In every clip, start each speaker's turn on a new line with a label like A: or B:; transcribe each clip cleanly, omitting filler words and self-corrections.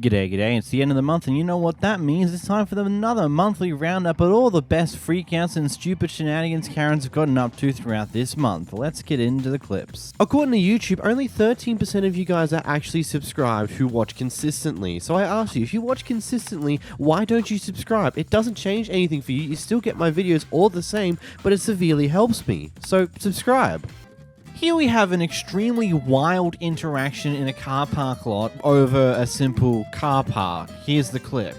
A: G'day, it's the end of the month and you know what that means. It's time for another monthly roundup of all the best freakouts and stupid shenanigans Karens have gotten up to throughout this month. Let's get into the clips.
B: According to YouTube, only 13% of you guys are actually subscribed who watch consistently. So I ask you, if you watch consistently, why don't you subscribe? It doesn't change anything for you. You still get my videos all the same, but it severely helps me. So subscribe.
A: Here we have an extremely wild interaction in a car park lot over a simple car park. Here's the clip.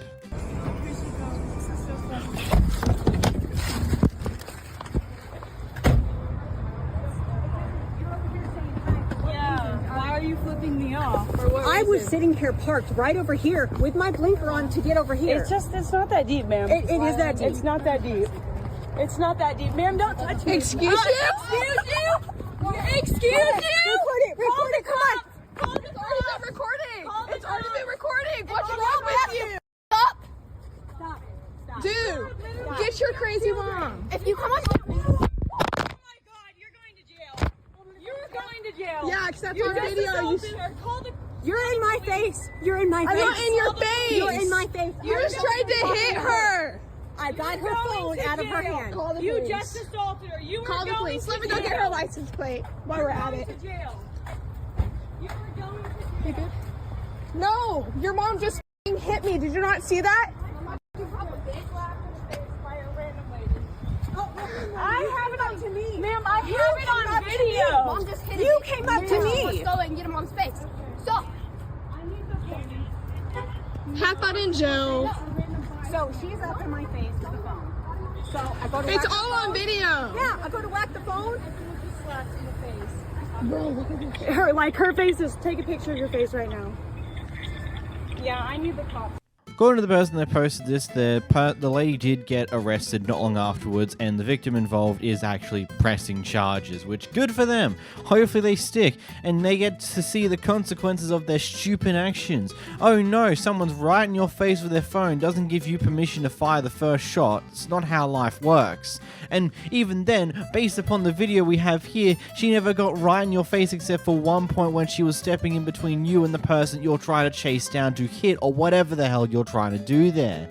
C: Yeah, why are you flipping me off?
D: I was sitting here parked right over here with my blinker on to get over here.
C: It's not that deep, ma'am.
D: It is that deep.
C: It's not that deep. It's not that deep. Ma'am, don't touch me.
D: Excuse you?
C: Excuse you? Excuse you?
D: Record it, come on.
C: It's already been recording. It's already been recording. What's
D: Stop.
C: wrong with you? Stop.
D: Stop.
C: Dude,
D: Stop.
C: get your crazy mom.
D: If you come on.
C: Oh my God, you're going to jail. You're going to jail.
D: Yeah, except
C: you
D: on
C: just
D: video.
C: assaulted her. Call the
D: You're in my face. You're in my face.
C: I'm not in your face.
D: You're in my face.
C: You just tried to hit her.
D: I got her phone out of her hand.
C: Call the police. You just assaulted her. You
D: Call
C: were
D: the
C: going
D: police.
C: to
D: Let me
C: jail.
D: go get her license plate while we're at it.
C: To jail. You were going to jail.
D: No, your mom just hit me. Did you not see that? I have it on to me.
C: Ma'am, I have it on video.
D: Mom just hit you came up to me.
E: Let's go and get him on space. Stop.
D: Have fun in jail.
E: So she's up in my face with the phone. So I go to
D: It's all on video.
E: Yeah, I go to whack the phone.
D: Bro, look at this.
C: Her face is, take a picture of your face right now. Yeah, I need the cops.
A: According to the person that posted this, the lady did get arrested not long afterwards, and the victim involved is actually pressing charges, which good for them. Hopefully they stick, and they get to see the consequences of their stupid actions. Oh no, someone's right in your face with their phone doesn't give you permission to fire the first shot. It's not how life works. And even then, based upon the video we have here, she never got right in your face except for one point when she was stepping in between you and the person you're trying to chase down to hit, or whatever the hell you're trying to do there.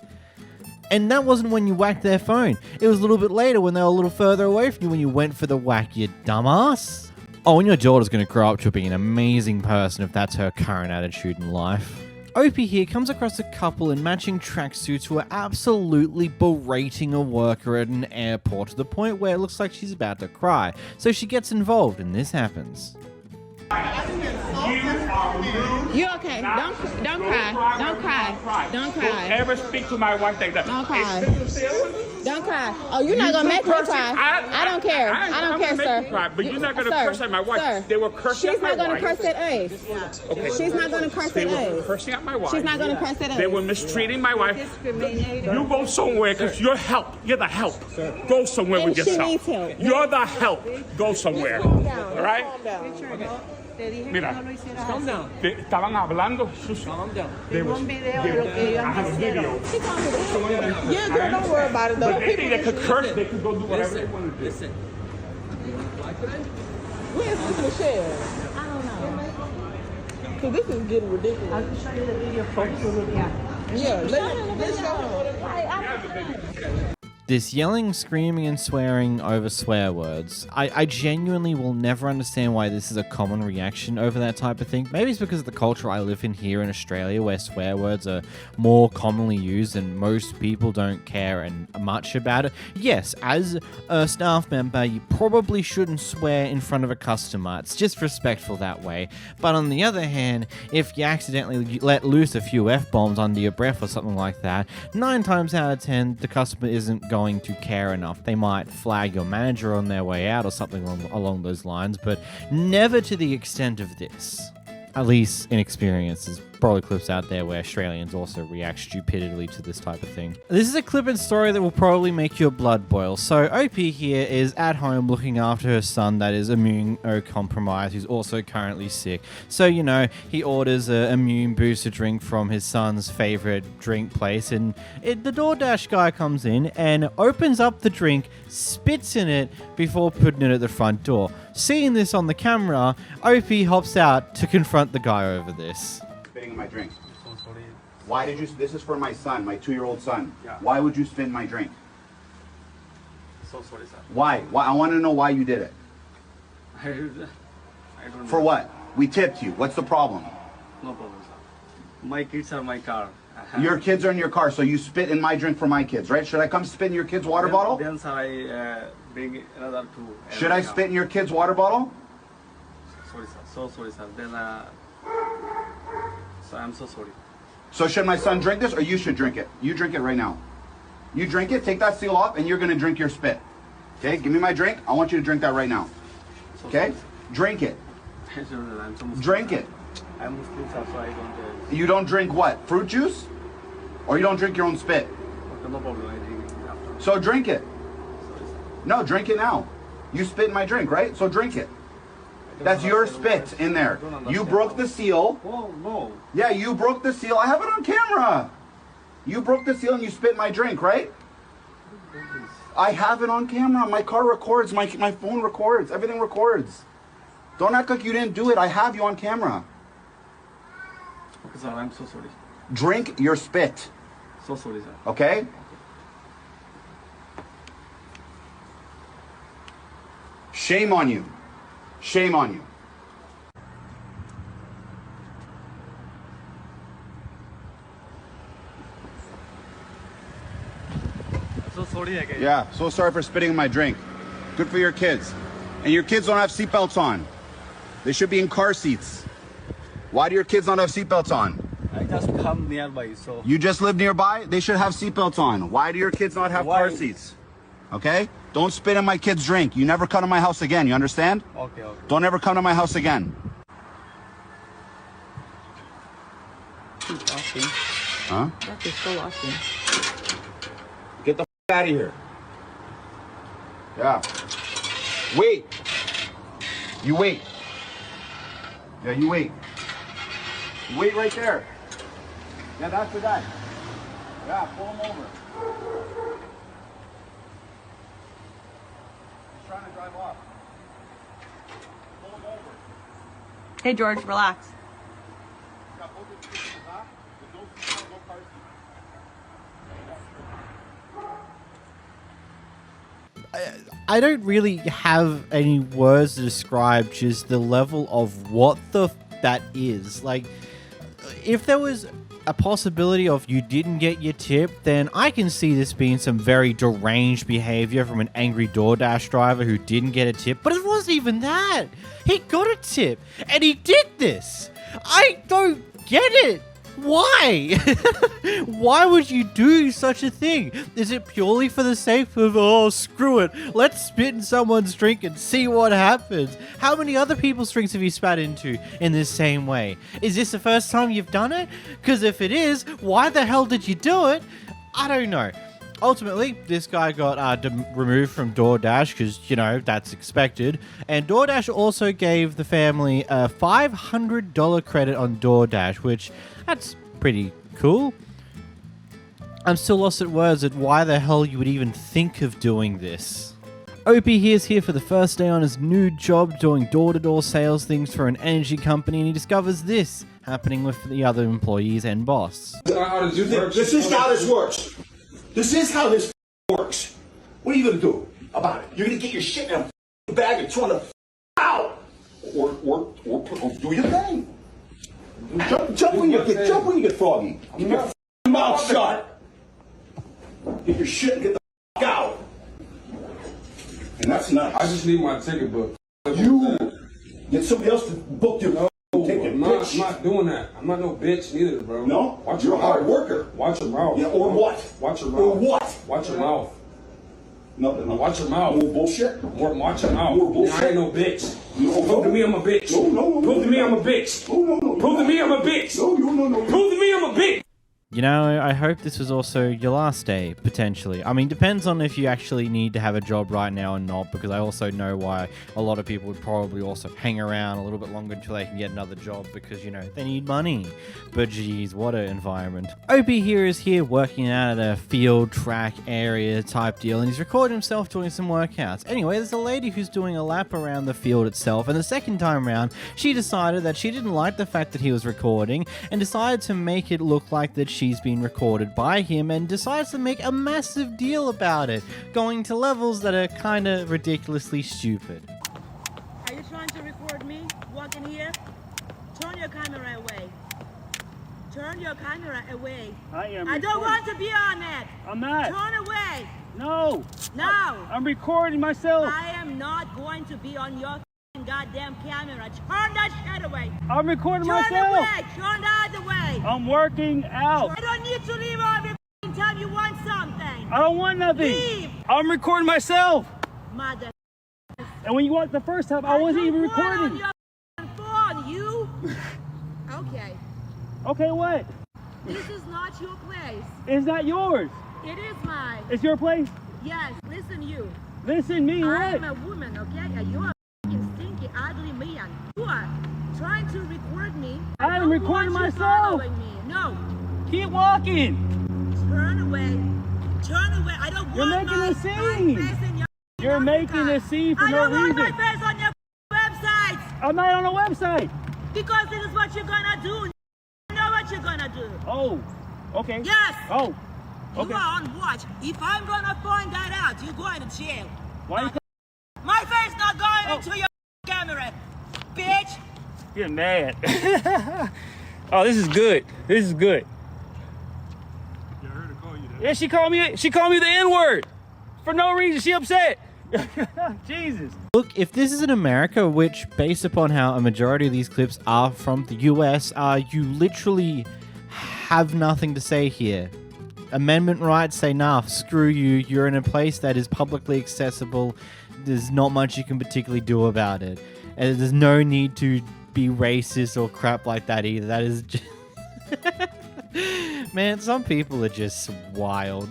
A: And that wasn't when you whacked their phone. It was a little bit later when they were a little further away from you when you went for the whack, you dumbass. Oh, and your daughter's going to grow up to be an amazing person if that's her current attitude in life. Opie here comes across a couple in matching tracksuits who are absolutely berating a worker at an airport to the point where it looks like she's about to cry. So she gets involved and this happens.
F: You okay? Don't cry. Don't cry. Don't cry.
G: Don't ever speak to my wife like that.
F: Don't cry. Don't cry. Oh, you're not gonna make me cry. I don't care. I don't care, sir.
G: Cry, but you're not gonna curse at my wife.
F: Sir,
G: they were cursing
F: she's
G: at my
F: not gonna
G: wife.
F: curse at us.
G: Okay.
F: She's not gonna curse
G: They
F: at
G: were
F: us.
G: cursing at my wife.
F: She's not gonna curse at us.
G: They were mistreating my wife. You go somewhere because you're help. You're the help. Go somewhere
F: And
G: with
F: she
G: yourself.
F: needs help.
G: You're the help. Go somewhere. All right? Mira, estaban hablando. They were, I have a video.
F: Yeah, girl, don't worry about it though.
G: But they think they could curse. They could go do whatever they want to do.
F: Listen. Where's this Michelle? I don't know. Cause this is getting ridiculous. I can show you the video first. Yeah, let's show her.
A: This yelling, screaming, and swearing over swear words. I genuinely will never understand why this is a common reaction over that type of thing. Maybe it's because of the culture I live in here in Australia where swear words are more commonly used and most people don't care much about it. Yes, as a staff member, you probably shouldn't swear in front of a customer. It's disrespectful that way. But on the other hand, if you accidentally let loose a few F-bombs under your breath or something like that, 9 times out of 10, the customer isn't going to care enough. They might flag your manager on their way out or something along those lines, but never to the extent of this. At least in experience. There's probably clips out there where Australians also react stupidly to this type of thing. This is a clip and story that will probably make your blood boil. So OP here is at home looking after her son that is immunocompromised, who's also currently sick. So, you know, he orders an immune booster drink from his son's favorite drink place, and the DoorDash guy comes in and opens up the drink, spits in it before putting it at the front door. Seeing this on the camera, OP hops out to confront the guy over this.
H: Spitting in my drink. Why did you? This is for my son, my 2-year-old son.
I: Yeah.
H: Why would you spit my drink?
I: So sorry, sir.
H: Why? Why? I want to know why you did it.
I: I don't know.
H: For what? We tipped you. What's the problem?
I: No problem, sir. My kids are my car.
H: Your kids are in your car, so you spit in my drink for my kids, right? Should I come spit in your kid's water bottle?
I: Then, sir, I bring another two.
H: Should I spit in your kid's water bottle?
I: Sorry, sir. So sorry, sir. Then, so I'm so sorry.
H: So should my son drink this, or you should drink it? You drink it right now. You drink it, take that seal off, and you're gonna drink your spit. Okay, give me my drink. I want you to drink that right now.
I: So
H: Okay?
I: sorry,
H: Drink it.
I: sir. I'm so Muslim.
H: Drink it.
I: I'm Muslim, sir, so I don't.
H: You don't drink what? Fruit juice? Or you don't drink your own spit?
I: Okay, no problem. I drink it after.
H: So drink it.
I: Sorry, sir.
H: No, drink it now. You spit in my drink, right? So drink it.
I: I don't
H: That's your
I: understand
H: spit
I: why-
H: in there.
I: I don't
H: You
I: understand
H: broke
I: how-
H: the seal.
I: Oh, no.
H: Yeah, you broke the seal. I have it on camera. You broke the seal and you spit in my drink, right? I have it on camera. My car records. My phone records. Everything records. Don't act like you didn't do it. I have you on camera.
I: Okay, sir. I'm so sorry.
H: Drink your spit,
I: So sorry, sir.
H: okay? Shame on you. Shame on you.
I: So sorry again.
H: Yeah, so sorry for spitting in my drink. Good for your kids. And your kids don't have seatbelts on. They should be in car seats. Why do your kids not have seatbelts on?
I: I just come nearby, so.
H: You just live nearby? They should have seatbelts on. Why do your kids not have car
I: Why?
H: seats? Okay? Don't spit in my kid's drink. You never come to my house again. You understand?
I: Okay, okay.
H: Don't ever come to my house again.
F: He's asking.
H: Huh?
F: That is still asking.
H: Get the out of here. Yeah. Wait. You wait. Yeah, you wait. Wait right there. Yeah, that's the guy. Yeah, pull him over. He's trying to drive off. Pull him over.
C: Hey, George, relax.
H: He's got both his feet in his lap. With no seatbelt, no car seat.
A: I don't really have any words to describe just the level of what the that is. Like, if there was a possibility of you didn't get your tip, then I can see this being some very deranged behavior from an angry DoorDash driver who didn't get a tip. But it wasn't even that. He got a tip, and he did this. I don't get it. Why? Why would you do such a thing? Is it purely for the sake of, oh, screw it, let's spit in someone's drink and see what happens? How many other people's drinks have you spat into in this same way? Is this the first time you've done it? Because if it is, why the hell did you do it? I don't know. Ultimately, this guy got removed from DoorDash because, you know, that's expected. And DoorDash also gave the family a $500 credit on DoorDash, which that's pretty cool. I'm still lost at words at why the hell you would even think of doing this. OP here's here for the first day on his new job doing door-to-door sales things for an energy company, and he discovers this happening with the other employees and boss.
J: This is how this works. This is how this works. What are you gonna do about it? You're gonna get your shit in a bag and throw it out, or do your thing. Jump when you get froggy. Keep your mouth shut. Get your shit and get the out. And that's nice.
K: I just need my ticket book.
J: You get somebody else to book your ticket.
K: I'm not doing that. I'm not no bitch neither, bro.
J: No?
K: Watch
J: You're
K: your
J: a hard
K: mouth.
J: worker.
K: Watch your mouth.
J: Yeah, or what?
K: Watch your mouth.
J: Or what?
K: Watch your mouth.
J: No.
K: Watch your mouth.
J: More bullshit?
K: Watch your mouth.
J: More bullshit?
K: I ain't no bitch.
J: No.
K: Prove to me I'm a bitch.
J: No.
K: Prove to me I'm a bitch.
J: No.
K: Prove to me I'm a bitch.
J: No.
K: Prove to me I'm a bitch.
A: You know, I hope this was also your last day, potentially. I mean, depends on if you actually need to have a job right now or not, because I also know why a lot of people would probably also hang around a little bit longer until they can get another job, because, you know, they need money. But geez, what an environment. OP here is here working out at a field track area type deal, and he's recording himself doing some workouts. Anyway, there's a lady who's doing a lap around the field itself, and the second time around, she decided that she didn't like the fact that he was recording, and decided to make it look like that she she's been recorded by him and decides to make a massive deal about it, going to levels that are kind of ridiculously stupid.
C: Are you trying to record me walking here? Turn your camera away. Turn your camera away. I don't want to be on it.
K: I'm not.
C: Turn away.
K: No.
C: No.
K: I'm recording myself.
C: I am not going to be on your goddamn camera. Turn that shit away.
K: I'm recording
C: Turn
K: myself.
C: away. Turn the other way.
K: I'm working out.
C: I don't need to leave every time you want something.
K: I don't want nothing.
C: Leave.
K: I'm recording myself.
C: Mother.
K: And when you walked the first time, I wasn't even recording.
C: On your phone, you. Okay.
K: Okay, what?
C: This is not your place.
K: It's not yours.
C: It is mine.
K: It's your place.
C: Yes. Listen, you.
K: Listen, me. What?
C: I'm a woman, okay? And you are a stinky, ugly man. You are trying to record me.
K: I'm recording myself.
C: Me. No.
K: Keep walking.
C: Turn away. Turn away. I don't
K: You're
C: want
K: making
C: my
K: a scene.
C: face in your
K: You're making a scene for
C: I
K: no
C: don't want
K: reason.
C: my face on your website.
K: I'm not on a website.
C: Because this is what you're gonna do. You know what you're gonna do.
K: Oh, okay.
C: Yes.
K: Oh,
C: You
K: okay.
C: are on watch. If I'm gonna find that out, you're going to jail.
K: Why you?
C: My face not going into your camera, bitch.
K: You're mad. Oh, this is good. This is good.
G: You heard her call you that.
K: Yeah, she called me the N-word for no reason. She upset. Jesus.
A: Look, if this is in America, which based upon how a majority of these clips are from the US, you literally have nothing to say here. Amendment rights say, nah, screw you. You're in a place that is publicly accessible. There's not much you can particularly do about it. And there's no need to be racist or crap like that either. That is just... Man, some people are just wild.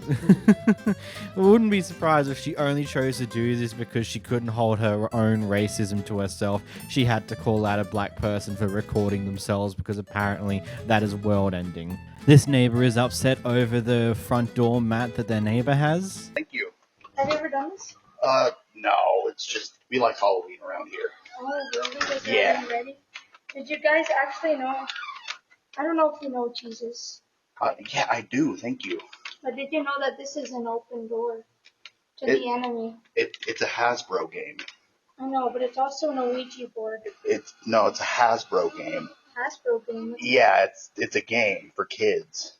A: I wouldn't be surprised if she only chose to do this because she couldn't hold her own racism to herself. She had to call out a black person for recording themselves because apparently that is world-ending. This neighbor is upset over the front door mat that their neighbor has.
H: Thank you.
C: Have you ever done this?
H: No, it's just, we like Halloween around here.
C: Oh, really? Was
H: Yeah.
C: ready? Did you guys actually know? I don't know if you know Jesus.
H: Yeah, I do, thank you.
C: But did you know that this is an open door to the enemy?
H: It's a Hasbro game.
C: I know, but it's also an Ouija board.
H: It's a Hasbro game.
C: Hasbro game.
H: Yeah, it's a game for kids.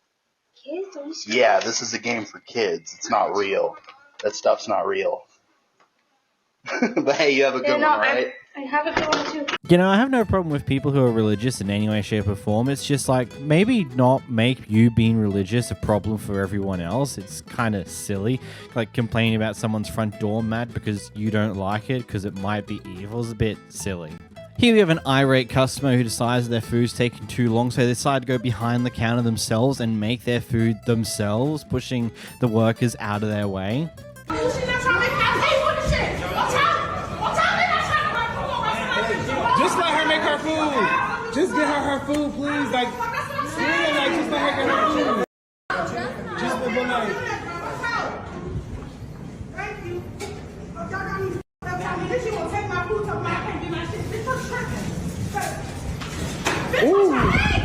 C: Kids? Are you serious?
H: Yeah, this is a game for kids. It's not real. That stuff's not real. But hey, you have a good one, right?
C: I have a good one too.
A: You know, I have no problem with people who are religious in any way, shape, or form. It's just like, maybe not make you being religious a problem for everyone else. It's kind of silly. Like complaining about someone's front door mat because you don't like it because it might be evil is a bit silly. Here we have an irate customer who decides their food's taking too long, so they decide to go behind the counter themselves and make their food themselves, pushing the workers out of their way.
F: Just let her make her food. Just get her food, please. Like, really, like, just let her get her food. Just live a life.
E: Thank you. Y'all got me bitch, you gonna take my food to my can't get my shit. Bitch,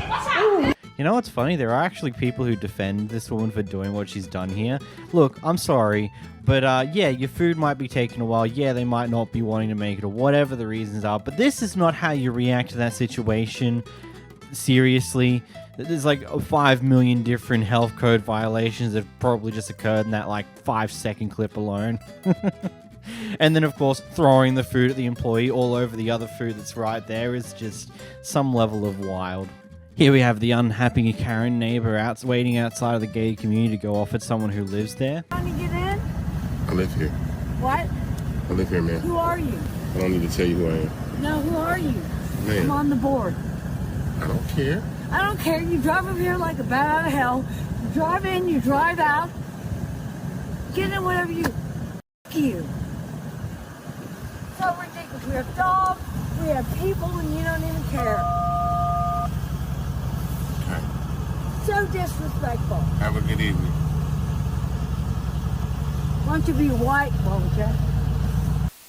E: what's happening?
A: You know what's funny? There are actually people who defend this woman for doing what she's done here. Look, I'm sorry, but yeah, your food might be taking a while. Yeah, they might not be wanting to make it or whatever the reasons are, but this is not how you react to that situation. Seriously. There's like 5 million different health code violations that probably just occurred in that like 5-second clip alone. And then, of course, throwing the food at the employee all over the other food that's right there is just some level of wild. Here we have the unhappy Karen neighbor waiting outside of the gated community to go off at someone who lives there.
C: Want to get in?
L: I live here.
C: What?
L: I live here, man.
C: Who are you?
L: I don't need to tell you who I am.
C: No, who are you?
L: Man.
C: I'm on the board.
L: I don't care.
C: I don't care. You drive over here like a bat out of hell. You drive in, you drive out. Get in whatever you. F you. So ridiculous. We have dogs, we have people, and you don't even care.
L: Okay.
C: So disrespectful.
L: Have a good evening.
C: Why don't you be white, won't you?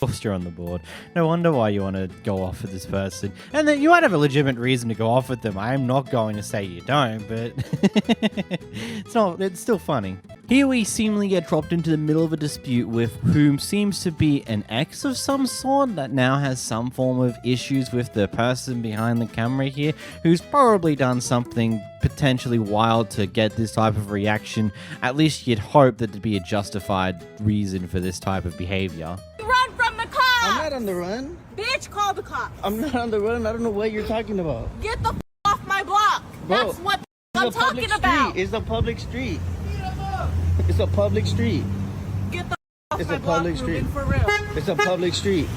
A: Whilst you're on the board. No wonder why you want to go off with this person. And then you might have a legitimate reason to go off with them. I am not going to say you don't, but it's still funny. Here we seemingly get dropped into the middle of a dispute with whom seems to be an ex of some sort that now has some form of issues with the person behind the camera here, who's probably done something potentially wild to get this type of reaction. At least you'd hope that there'd be a justified reason for this type of behavior.
C: Run from the cops!
F: I'm not on the run.
C: Bitch, call the cops.
F: I'm not on the run. I don't know what you're talking about.
C: Get the off my block.
F: Bro,
C: That's what I'm talking about.
F: It's a public street. It's a public street.
C: Get the off
F: It's
C: my
F: a
C: block,
F: public street.
C: Ruben, for real.
F: It's a public street.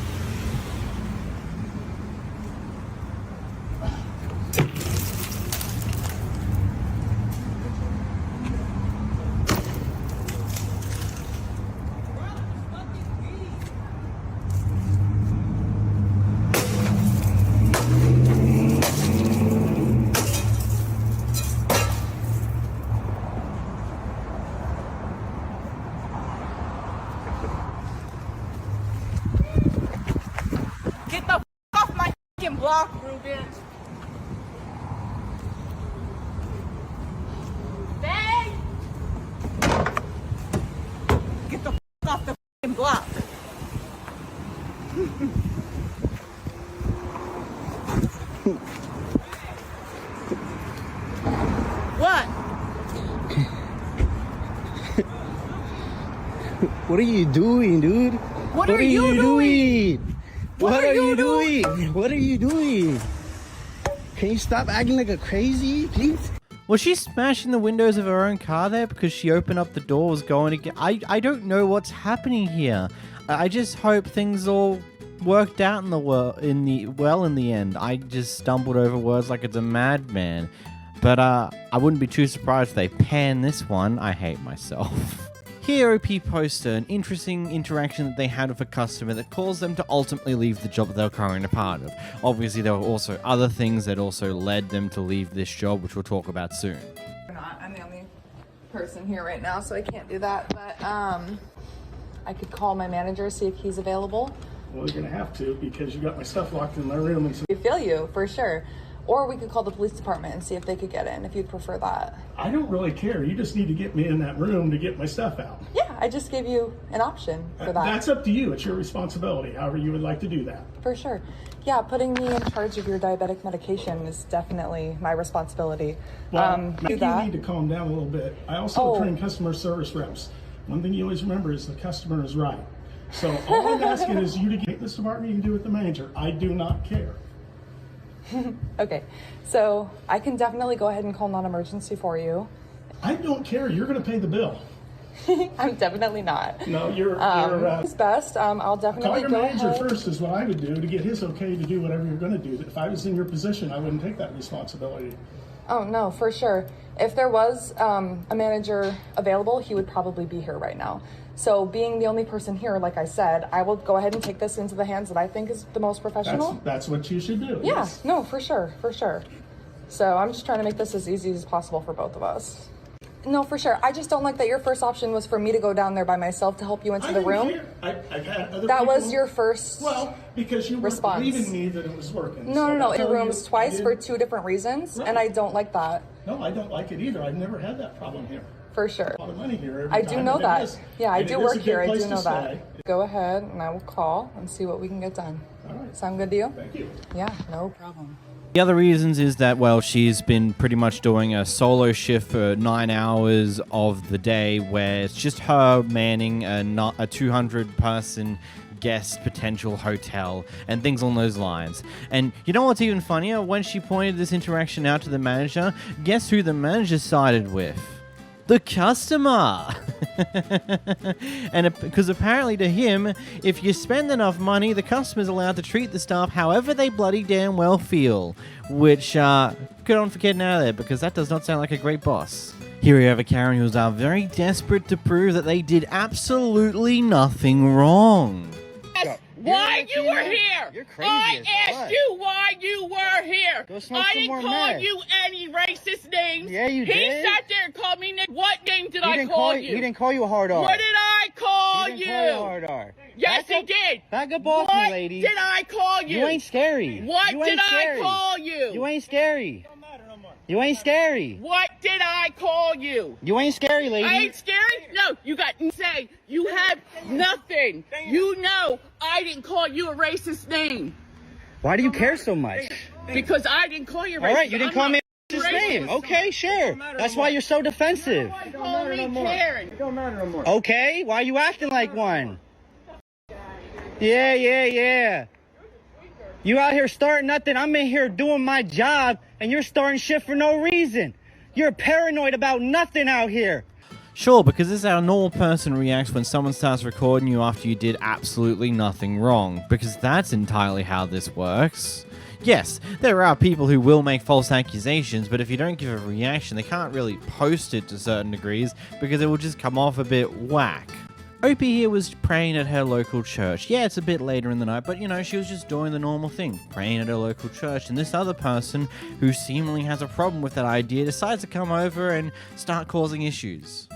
C: Get the off my fucking block, Ruben. Hey! Get the off the fucking block. What?
F: What are you doing, dude?
C: What are you doing?
F: What are you doing? What are you doing? Can you stop acting like a crazy, please?
A: Was she smashing the windows of her own car there because she opened up the door, was going to get... I don't know what's happening here. I just hope things all worked out in the end. I just stumbled over words like it's a madman. But I wouldn't be too surprised if they pan this one. I hate myself. Here, OP posts an interesting interaction that they had with a customer that caused them to ultimately leave the job that they were currently a part of. Obviously, there were also other things that also led them to leave this job, which we'll talk about soon.
M: I'm the only person here right now, so I can't do that. But I could call my manager, see if he's available.
N: Well, you're gonna have to because you got my stuff locked in my room. And so
M: I feel you, for sure. Or we could call the police department and see if they could get in, if you'd prefer that.
N: I don't really care. You just need to get me in that room to get my stuff out.
M: Yeah, I just gave you an option for that.
N: That's up to you. It's your responsibility, however you would like to do that.
M: For sure. Yeah, putting me in charge of your diabetic medication is definitely my responsibility.
N: Well,
M: Do
N: you
M: that.
N: need to calm down a little bit. I also train customer service reps. One thing you always remember is the customer is right. So all I'm asking is you to get this department, you can do with the manager. I do not care.
M: Okay, so I can definitely go ahead and call non-emergency for you.
N: I don't care. You're going to pay the bill.
M: I'm definitely not.
N: No, you're
M: it's best. I'll definitely
N: call your
M: go
N: manager
M: ahead.
N: first is what I would do to get his okay to do whatever you're going to do. If I was in your position, I wouldn't take that responsibility.
M: Oh, no, for sure. If there was a manager available, he would probably be here right now. So being the only person here, like I said, I will go ahead and take this into the hands that I think is the most professional.
N: That's what you should do.
M: Yeah,
N: yes.
M: No, for sure, for sure. So I'm just trying to make this as easy as possible for both of us. No, for sure. I just don't like that your first option was for me to go down there by myself to help you into the room. That was your first
N: because you weren't believing me that it was working.
M: No. In rooms twice for two different reasons, and I don't like that.
N: No, I don't like it either. I've never had that problem here.
M: For sure.
N: A lot of money here.
M: I do know that. Yeah, I do work here. I do know that. Go ahead, and I will call and see what we can get done.
N: All right.
M: Sound good to you?
N: Thank you.
M: Yeah, no problem.
A: The other reasons is that, well, she's been pretty much doing a solo shift for 9 hours of the day where it's just her manning a 200-person guest potential hotel and things along those lines. And you know what's even funnier? When she pointed this interaction out to the manager, guess who the manager sided with? The customer. And because apparently to him, if you spend enough money, the customer's allowed to treat the staff however they bloody damn well feel. Which, good on for getting out of there, because that does not sound like a great boss. Here we have a Karen who's very desperate to prove that they did absolutely nothing wrong.
O: Why you were here?
F: You're crazy.
O: I asked you why you were here.
F: Go smoke
O: I
F: some more
O: didn't call
F: meth.
O: you any racist names.
F: Yeah, you
O: he
F: did.
O: sat there and called me. What name did I
F: didn't
O: call you?
F: He didn't call you a hard R.
O: What did I call
F: He didn't
O: you?
F: call you a hard R.
O: Yes, he did.
K: Back up off me, lady.
O: What did I call you?
K: You ain't scary.
O: What
K: You
O: did
K: ain't
O: I
K: scary.
O: call you?
K: You ain't scary. You ain't scary.
O: What did I call you?
K: You ain't scary, lady.
O: I ain't scary? No, you got to say you have nothing. You know I didn't call you a racist name.
K: Why do you care so much?
O: Because I didn't call you a racist.
K: All right, you didn't call me a racist name. Okay, sure. That's why you're so defensive.
O: Call me Karen.
I: It don't matter no more.
K: Okay, why are you acting like one? Yeah. You out here starting nothing. I'm in here doing my job, and you're starting shit for no reason. You're paranoid about nothing out here.
A: Sure, because this is how a normal person reacts when someone starts recording you after you did absolutely nothing wrong, because that's entirely how this works. Yes, there are people who will make false accusations, but if you don't give a reaction, they can't really post it to certain degrees because it will just come off a bit whack. Opie here was praying at her local church. Yeah, it's a bit later in the night, but you know, she was just doing the normal thing, praying at her local church, and this other person, who seemingly has a problem with that idea, decides to come over and start causing issues.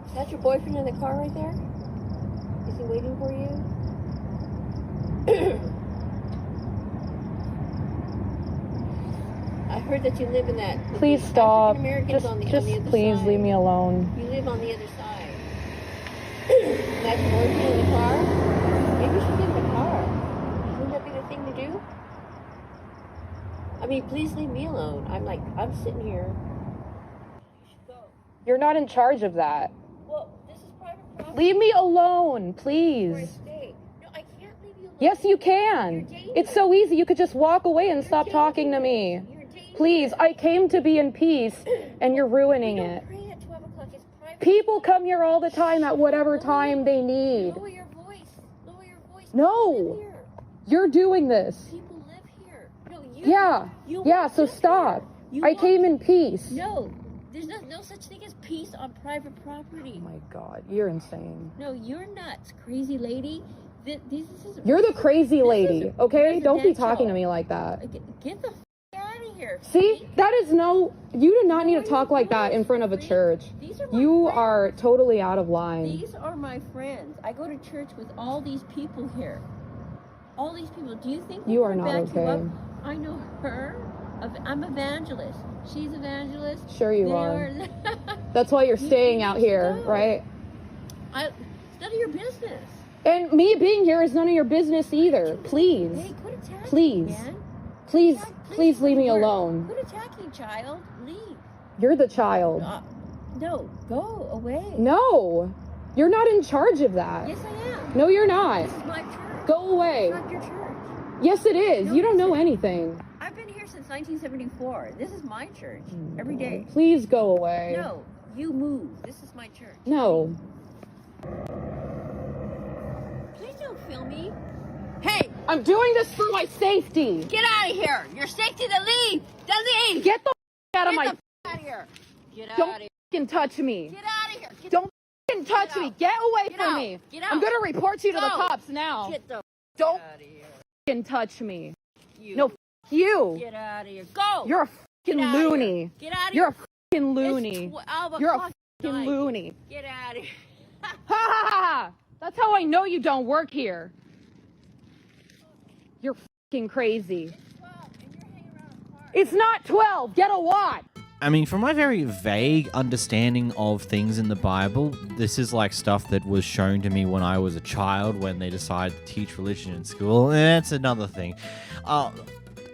P: Is that your boyfriend in the car right there? Is he waiting for you? I heard that you live in that...
M: Please stop.
P: African-Americans
M: Just
P: on the other
M: please
P: side.
M: leave me alone.
P: You live on the other side. That's your boyfriend in the car? Maybe you should get in the car. Wouldn't that be the thing to do? I mean, please leave me alone. I'm sitting here.
M: You're not in charge of that.
P: Well, this is private property.
M: Leave me alone, please.
P: No, I can't leave you alone.
M: Yes, you can. It's so easy. You could just walk away and stop talking to me. Please, I came to be in peace, and you're ruining it.
P: Pray at 12 o'clock. It's private.
M: People come here all the time at whatever time they need.
P: Lower your voice. Lower your voice.
M: No, you're doing this.
P: People live here. No, you.
M: Yeah, so stop. I came in peace.
P: No, there's no such thing as peace on private property.
M: Oh my God, you're insane.
P: No, you're nuts, crazy lady.
M: You're the crazy lady, okay? Don't be talking to me like that.
P: Get the out of here.
M: See, that is you do not need to talk like that in front of a church. You are totally out of line.
P: These are my friends. I go to church with all these people here. All these people. Do you think
M: you are not okay?
P: I know her. I'm evangelist. She's evangelist.
M: Sure you are. That's why you're staying out here, right?
P: It's none of your business.
M: And me being here is none of your business either. Please.
P: Hey, quit attacking,
M: please.
P: Man.
M: Please leave me alone.
P: Quit attacking, child. Leave.
M: You're the child.
P: No, go away.
M: No, you're not in charge of that.
P: Yes, I am.
M: No, you're not.
P: This is my church.
M: Go away.
P: It's not your church.
M: Yes, it is. You don't know anything.
P: I've been here since 1974. This is my church. Every day.
M: Please go away.
P: No, you move. This is my church.
M: No.
P: Please don't film me. Hey!
M: I'm doing this for my safety.
P: Get out of here. Your safety to leave. To leave.
M: Get the out of my...
P: Get out of here. Get out
M: Don't
P: of here.
M: fucking touch me.
P: Get out of here.
M: Don't fucking touch me. Get away from me.
P: Get out.
M: I'm going to report you to the cops now.
P: Get the
M: Don't
P: out of here.
M: Fucking touch me.
P: You.
M: No, you.
P: Get out of here. Go.
M: You're a fucking loony.
P: Get out of
M: You're
P: here.
M: a fucking loony. You're a fucking loony.
P: Get out of here.
M: Ha ha ha! That's how I know you don't work here. You're fucking crazy. It's not 12. Get a what?
A: I mean, from my very vague understanding of things in the Bible, this is like stuff that was shown to me when I was a child when they decided to teach religion in school. And that's another thing.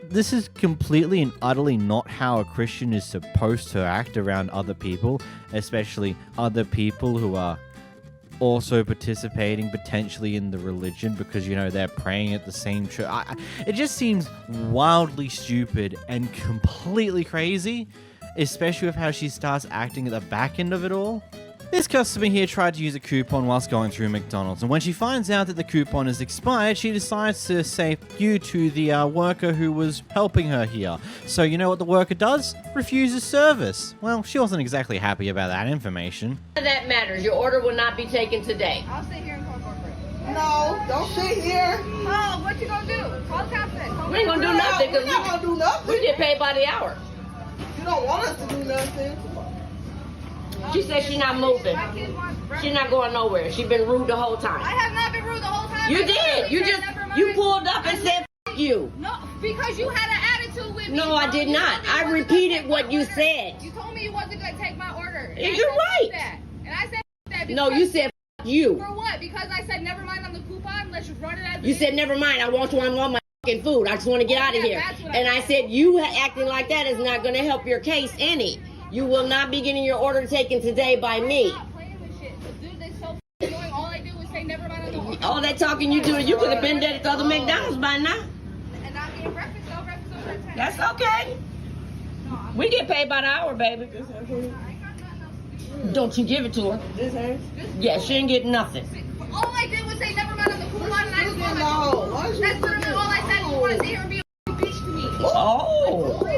A: This is completely and utterly not how a Christian is supposed to act around other people, especially other people who are also participating potentially in the religion because, you know, they're praying at the same church. It just seems wildly stupid and completely crazy, especially with how she starts acting at the back end of it all. This customer here tried to use a coupon whilst going through McDonald's, and when she finds out that the coupon is expired, she decides to say you to the worker who was helping her here. So you know what the worker does? Refuses service. Well, she wasn't exactly happy about that information.
O: None of that matters. Your order will not be taken today.
F: I'll sit here and call corporate. No, don't sit here. Oh, what you gonna do? Call captain.
O: We ain't gonna do nothing.
F: We're not gonna do nothing.
O: We get paid by the hour.
F: You don't want us to do nothing.
Q: She said she's not moving. She's not going nowhere. She's been rude the whole time.
M: I have not been rude the whole time.
Q: You did. You pulled up and said F you.
M: No, because you had an attitude with me.
Q: No, I did not. I repeated what you said.
M: You told me you wasn't going to take my order.
Q: You're right.
M: And I said that.
Q: No, you said you.
M: For what? Because I said never mind on the coupon. Let's just run it as
Q: You said never mind. I want my fucking food. I just want to get out of here. And I said you acting like that is not going to help your case any. You will not be getting your order taken today by me.
M: All I did was say never mind on the coupon.
Q: All that talking you do, you could have been there at the other McDonald's by now.
M: And not getting breakfast, though. Breakfast over at 10.
Q: That's okay. We get paid by the hour, baby. Don't you give it to her. Yeah, she didn't get nothing.
M: All I did was say never mind on the coupon, and I just want my food. That's literally all I said. You want to sit here and be a bitch to me.
Q: Oh,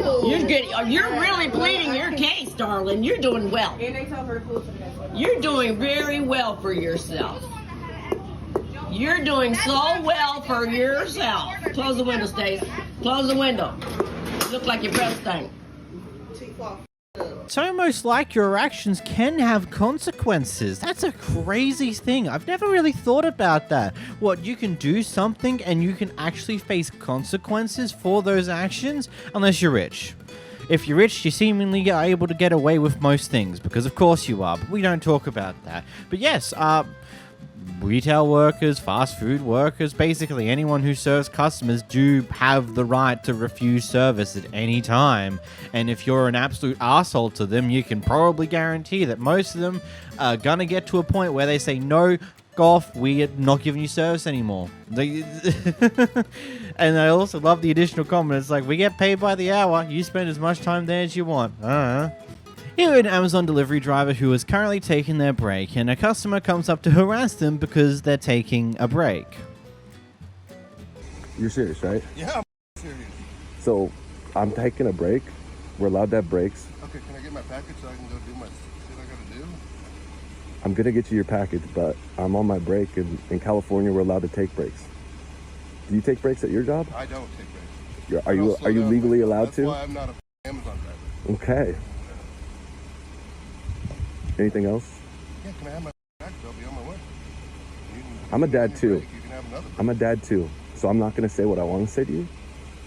Q: you're really pleading your case, darling. You're doing well. You're doing very well for yourself. You're doing so well for yourself. Close the window, Stace. Close the window. You look like your breath stank.
A: It's almost like your actions can have consequences. That's a crazy thing. I've never really thought about that. What, you can do something and you can actually face consequences for those actions unless you're rich. If you're rich, you seemingly are able to get away with most things, because of course you are, but we don't talk about that. But yes, retail workers, fast food workers, basically anyone who serves customers do have the right to refuse service at any time. And if you're an absolute asshole to them, you can probably guarantee that most of them are gonna get to a point where they say, no, off, we're not giving you service anymore. And I also love the additional comment. It's like, we get paid by the hour. You spend as much time there as you want. Here, an Amazon delivery driver who is currently taking their break, and a customer comes up to harass them because they're taking a break.
R: You're serious, right?
L: Yeah, I'm serious.
R: So, I'm taking a break. We're allowed to have breaks.
L: Okay, can I get my package so I can go do my shit I gotta do?
R: I'm gonna get you your package, but I'm on my break, and in California, we're allowed to take breaks. Do you take breaks at your job?
L: I don't take breaks.
R: Are you legally allowed to?
L: That's why I'm not an Amazon driver.
R: Okay. Anything else?
L: Yeah, can I have my package? I'll be on my way.
R: I'm a dad too.
L: You can have another.
R: I'm a dad too, so I'm not gonna say what I want to say to you.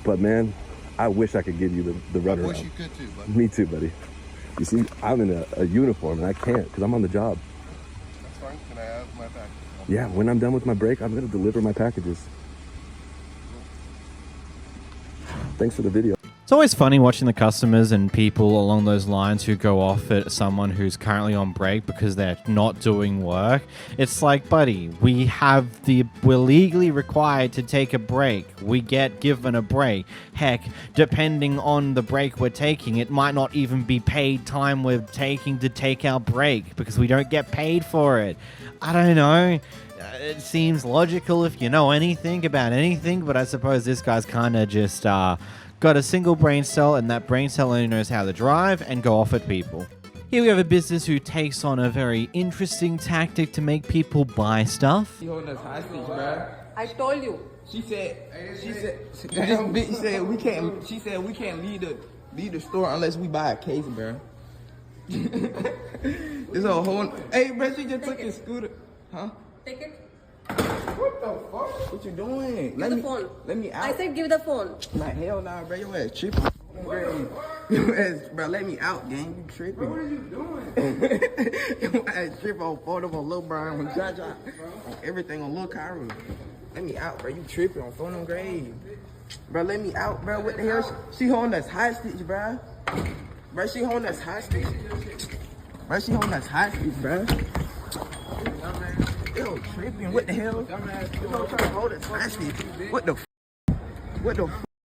R: But man, I wish I could give you the runaround.
L: I wish you could too, buddy.
R: Me too, buddy. You see, I'm in a uniform and I can't because I'm on the job.
L: That's fine. Can I have my package?
R: Yeah, when I'm done with my break, I'm gonna deliver my packages. Thanks for the video.
A: It's always funny watching the customers and people along those lines who go off at someone who's currently on break because they're not doing work. It's like, buddy, we're legally required to take a break. We get given a break. Heck, depending on the break we're taking, it might not even be paid time we're taking to take our break because we don't get paid for it. I don't know. It seems logical if you know anything about anything, but I suppose this guy's kind of just got a single brain cell, and that brain cell only knows how to drive and go off at people. Here we have a business who takes on a very interesting tactic to make people buy stuff.
S: She holding us hostage, bro.
F: I told you.
S: She said this bitch said we can't. She said we can't leave the store unless we buy a case, bro. This whole hey, bro, she just took his scooter, huh?
D: Take it.
S: What the fuck? What you doing?
D: Give the phone.
S: Let me out.
D: I said give the phone.
S: Like hell nah, bro. Your ass tripping. Your ass, bro, let me out, gang. You tripping. Bro, what are you doing? Your ass tripping on photo on Lil Brian, on Jaja, on everything on Lil Cairo. Let me out, bro. You tripping on phone on grave. Bro, let me out, bro. What the hell? She holding us hostage, bro. Bro, she holding us hostage. Bro, she holding us hostage, bro. Yo, tripping. What the hell? This hoe trying to hold us hostage. What the f?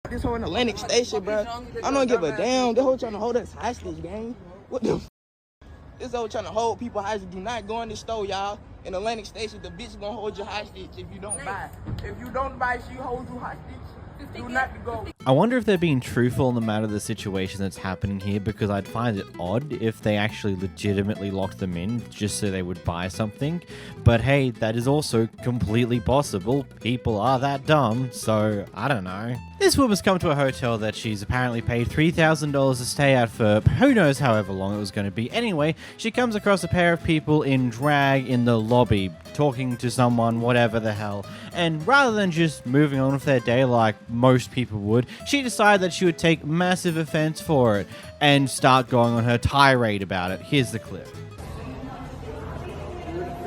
S: This hoe in Atlantic Station, bro. I don't give a damn. This hoe trying to hold us hostage, gang. What the f? This hoe trying to hold people hostage. Do not go in this store, y'all. In Atlantic Station, the bitch gonna hold you hostage if you don't buy. If you don't buy, she holds you hostage.
G: Do not go.
A: I wonder if they're being truthful in the matter of the situation that's happening here, because I'd find it odd if they actually legitimately locked them in just so they would buy something. But hey, that is also completely possible. People are that dumb, so I don't know. This woman's come to a hotel that she's apparently paid $3,000 to stay at for who knows however long it was going to be. Anyway, she comes across a pair of people in drag in the lobby, talking to someone, whatever the hell. And rather than just moving on with their day like most people would, she decided that she would take massive offense for it and start going on her tirade about it. Here's the clip.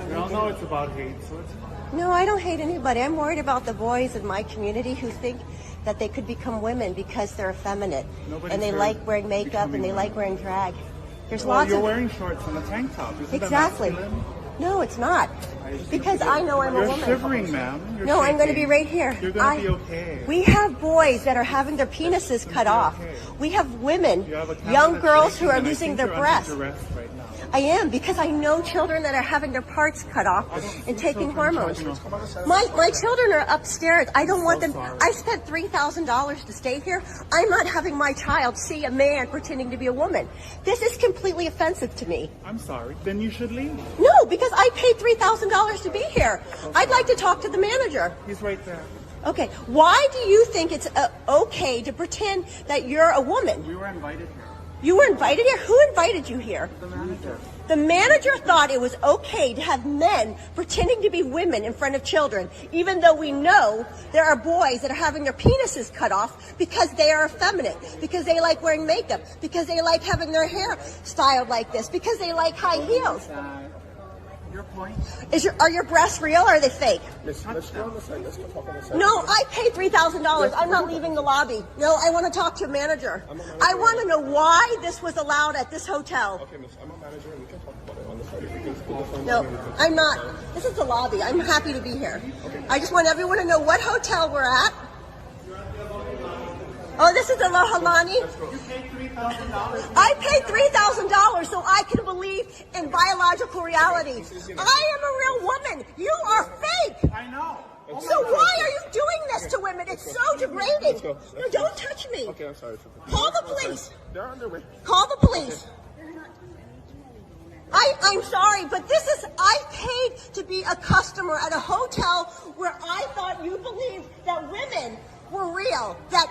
I: We all know it's about hate, so it's fine.
T: No, I don't hate anybody. I'm worried about the boys in my community who think that they could become women because they're effeminate. and they like wearing makeup and they like wearing drag. There's lots
I: you're
T: of...
I: wearing shorts and a tank top. Isn't
T: Exactly.
I: that masculine?
T: No, it's not. Because I know I'm a woman.
I: You're shivering, ma'am. You're
T: No, I'm going to
I: shaking.
T: be right here.
I: You're going to be okay.
T: We have boys that are having their penises cut off.
I: Okay.
T: We have women,
I: You have a camera
T: young
I: that's
T: girls
I: shaking,
T: who are
I: and I
T: losing
I: think
T: their
I: you're under
T: breasts.
I: duress right now.
T: I am, because I know children that are having their parts cut off and taking hormones. My children are upstairs. I don't want them. I spent $3,000 to stay here. I'm not having my child see a man pretending to be a woman. This is completely offensive to me.
I: I'm sorry. Then you should leave.
T: No, because I paid $3,000 to be here. I'd like to talk to the manager.
I: He's right there.
T: Okay, why do you think it's okay to pretend that you're a woman?
I: We were invited here.
T: You were invited here? Who invited you here?
I: The manager.
T: The manager thought it was okay to have men pretending to be women in front of children, even though we know there are boys that are having their penises cut off because they are effeminate, because they like wearing makeup, because they like having their hair styled like this, because they like high heels.
I: Your point?
T: Are your breasts real or are they fake?
L: Let's go on the side. Let's go talk on the side.
T: No, I paid $3,000. I'm not leaving the lobby. No, I want to talk to a manager. I want to know why this was allowed at this hotel.
L: Okay, miss, I'm a manager and we can talk about it on the side. If you can put the phone
T: No,
L: down here.
T: I'm not. This is the lobby. I'm happy to be here. I just want everyone to know what hotel we're at. Oh, this is the Lohalani?
I: You paid $3,000.
T: I paid $3,000 so I can believe in biological reality. I am a real woman. You are fake.
I: I know.
T: So why are you doing this to women? It's so degrading. No, don't touch me.
L: Okay, I'm sorry.
T: Call the police.
L: They're on their way.
T: Call the police. I'm sorry, but I paid to be a customer at a hotel where I thought you believed that women were real, that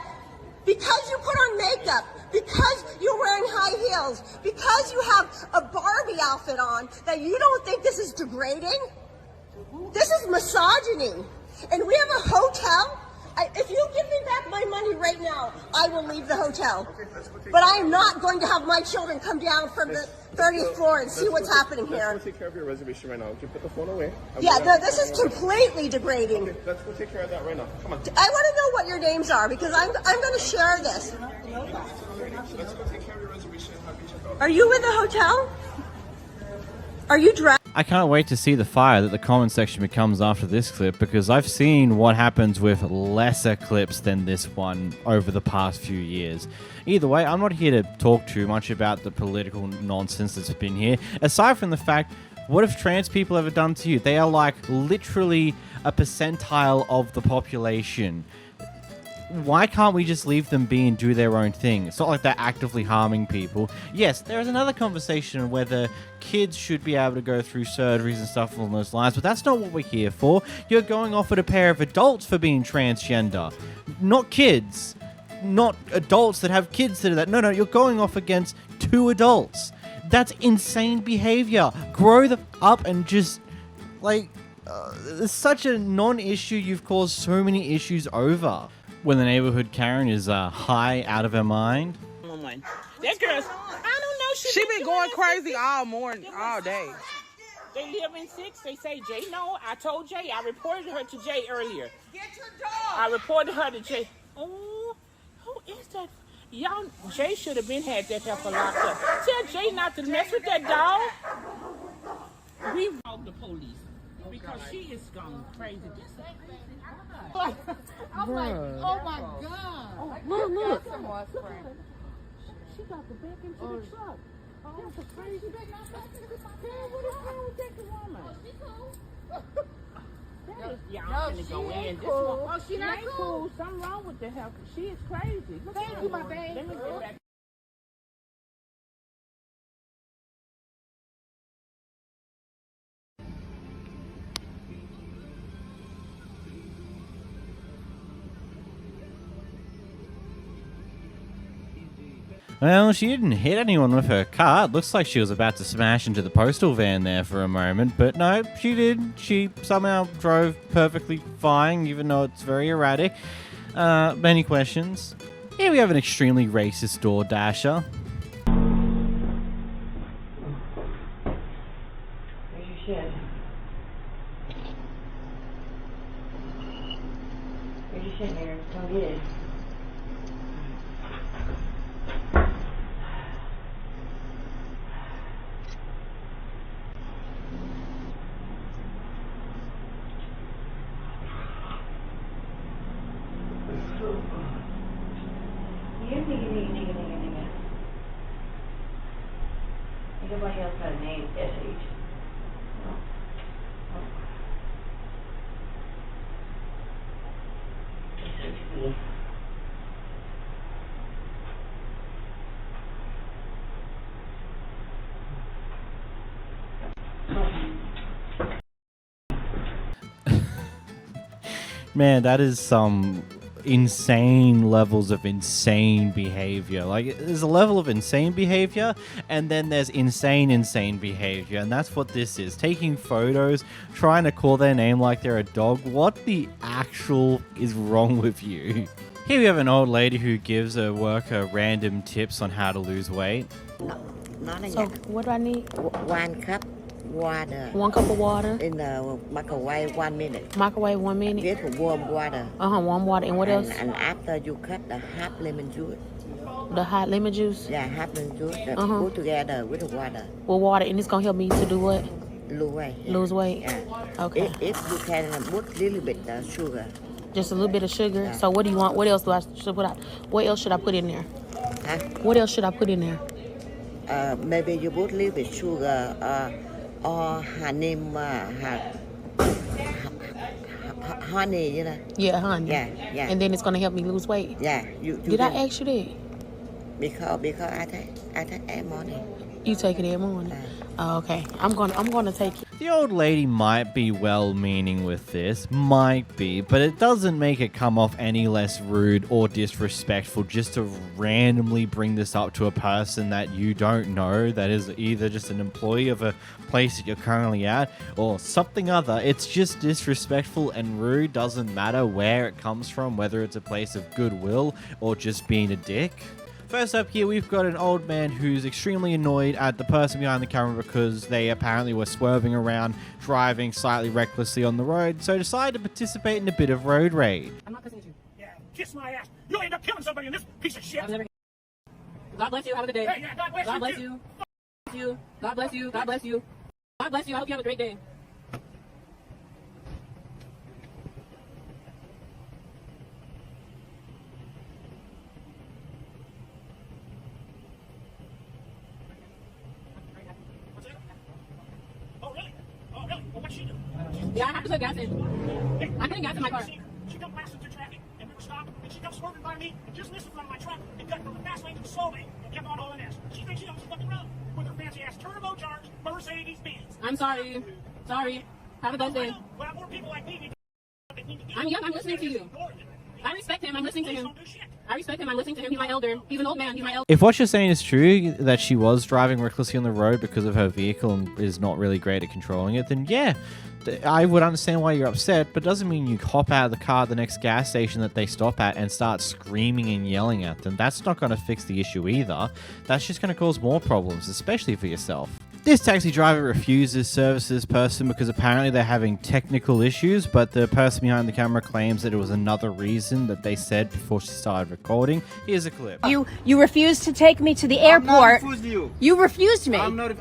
T: because you put on makeup, because you're wearing high heels, because you have a Barbie outfit on, that you don't think this is degrading? This is misogyny. And we have a hotel. If you give me back my money right now, I will leave the hotel. But I am not going to have my children come down from the 30th floor and see what's happening here.
L: Let's go take care of your reservation right now. Okay, put the phone away.
T: Yeah, no, this is completely degrading.
L: Okay, let's go take care of that right now. Come on.
T: I want to know what your names are because I'm going to share this.
L: Let's go take care of your reservation and have you check out.
T: Are you in the hotel? Are you dressed?
A: I can't wait to see the fire that the comment section becomes after this clip, because I've seen what happens with lesser clips than this one over the past few years. Either way, I'm not here to talk too much about the political nonsense that's been here, aside from the fact, what have trans people ever done to you? They are like literally a percentile of the population. Why can't we just leave them be and do their own thing? It's not like they're actively harming people. Yes, there is another conversation on whether kids should be able to go through surgeries and stuff along those lines, but that's not what we're here for. You're going off at a pair of adults for being transgender, not kids. Not adults that have kids that are that. No, you're going off against two adults. That's insane behavior. Grow the up and just, like, it's such a non-issue. You've caused so many issues over. When the neighborhood Karen is high out of her mind.
O: That girl's, I don't know.
F: She been going crazy all morning, all day.
O: They live in 6. They say Jay. No, I told Jay. I reported her to Jay earlier.
E: Get your dog.
O: I reported her to Jay. Oh, who is that? Y'all, Jay should have been had that heifer locked up. Tell Jay not to mess with that dog. We called the police because she is gone crazy.
E: I'm like, oh my God.
F: Look.
O: She got the back into the truck. Oh, that's a crazy back. What is wrong with that woman? Y'all finna go in. This
F: cool.
O: one, she ain't cool. Something wrong with the health. She is crazy.
F: Thank you, my baby.
O: Let me get back.
A: Well, she didn't hit anyone with her car. It looks like she was about to smash into the postal van there for a moment, but no, she did. She somehow drove perfectly fine, even though it's very erratic. Many questions. Here we have an extremely racist DoorDasher.
U: Where's your shit? Where's your shit, Mary? Come get it. Everybody else got a name, SH. SHB.
A: Man, that is some insane levels of insane behavior. Like, there's a level of insane behavior, and then there's insane behavior, and that's what this is. Taking photos, trying to call their name like they're a dog. What the actual is wrong with you? Here we have an old lady who gives a worker random tips on how to lose weight.
V: So, what do I need?
U: 1 cup water.
V: 1 cup of water.
U: In the microwave 1 minute.
V: Microwave 1 minute.
U: Get warm water.
V: Warm water. And what else?
U: And after you cut the hot lemon juice.
V: The hot lemon juice?
U: Yeah, hot lemon juice. Put together with the water.
V: With water, and it's gonna help me to do what?
U: Lose weight.
V: Yeah. Lose weight.
U: Yeah.
V: Okay.
U: If you can put a little bit sugar.
V: Just a little bit of sugar.
U: Yeah.
V: So what do you want? What else do I should put out? What else should I put in there?
U: Huh?
V: What else should I put in there?
U: Maybe you put a little bit sugar or honey, honey, you know.
V: Yeah, honey.
U: Yeah.
V: And then it's gonna help me lose weight.
U: Yeah.
V: Did I ask you that?
U: Because I take every morning.
V: You take it every morning. Okay. I'm gonna take it.
A: The old lady might be well-meaning with this, might be, but it doesn't make it come off any less rude or disrespectful just to randomly bring this up to a person that you don't know, that is either just an employee of a place that you're currently at or something other. It's just disrespectful and rude. Doesn't matter where it comes from, whether it's a place of goodwill or just being a dick. First up here, we've got an old man who's extremely annoyed at the person behind the camera because they apparently were swerving around, driving slightly recklessly on the road, so decided to participate in a bit of road rage.
V: I'm not listening to you.
G: Yeah, kiss my ass. You'll end up killing somebody in this piece of shit.
V: God bless you. Have a good day.
G: Hey, yeah, God bless
V: God
G: you.
V: bless you. God bless you. God bless you. God bless you. I hope you have a great day. Yeah, I have to put gas in. I couldn't gas in my car.
G: She come blasting through traffic, and we were stopped, and she comes swerving by me, and just missed in front of my truck, and cut from the fast lane to the slow lane, and kept on hauling ass. She thinks she owns the fucking road with her fancy ass turbocharged Mercedes-Benz.
V: I'm sorry. Sorry. Have a blessed day.
G: Well, more people like me need to do.
V: I'm young. I'm listening to you. I respect him. I'm listening to him. I respect him. I'm listening to him. He's my elder. He's an old man. He's my elder.
A: If what you're saying is true, that she was driving recklessly on the road because of her vehicle and is not really great at controlling it, then yeah, I would understand why you're upset, but doesn't mean you hop out of the car at the next gas station that they stop at and start screaming and yelling at them. That's not going to fix the issue either. That's just going to cause more problems, especially for yourself. This taxi driver refuses service to this person because apparently they're having technical issues, but the person behind the camera claims that it was another reason that they said before she started recording. Here's a clip.
D: You refused to take me to the airport. You refused me.
I: I'm not.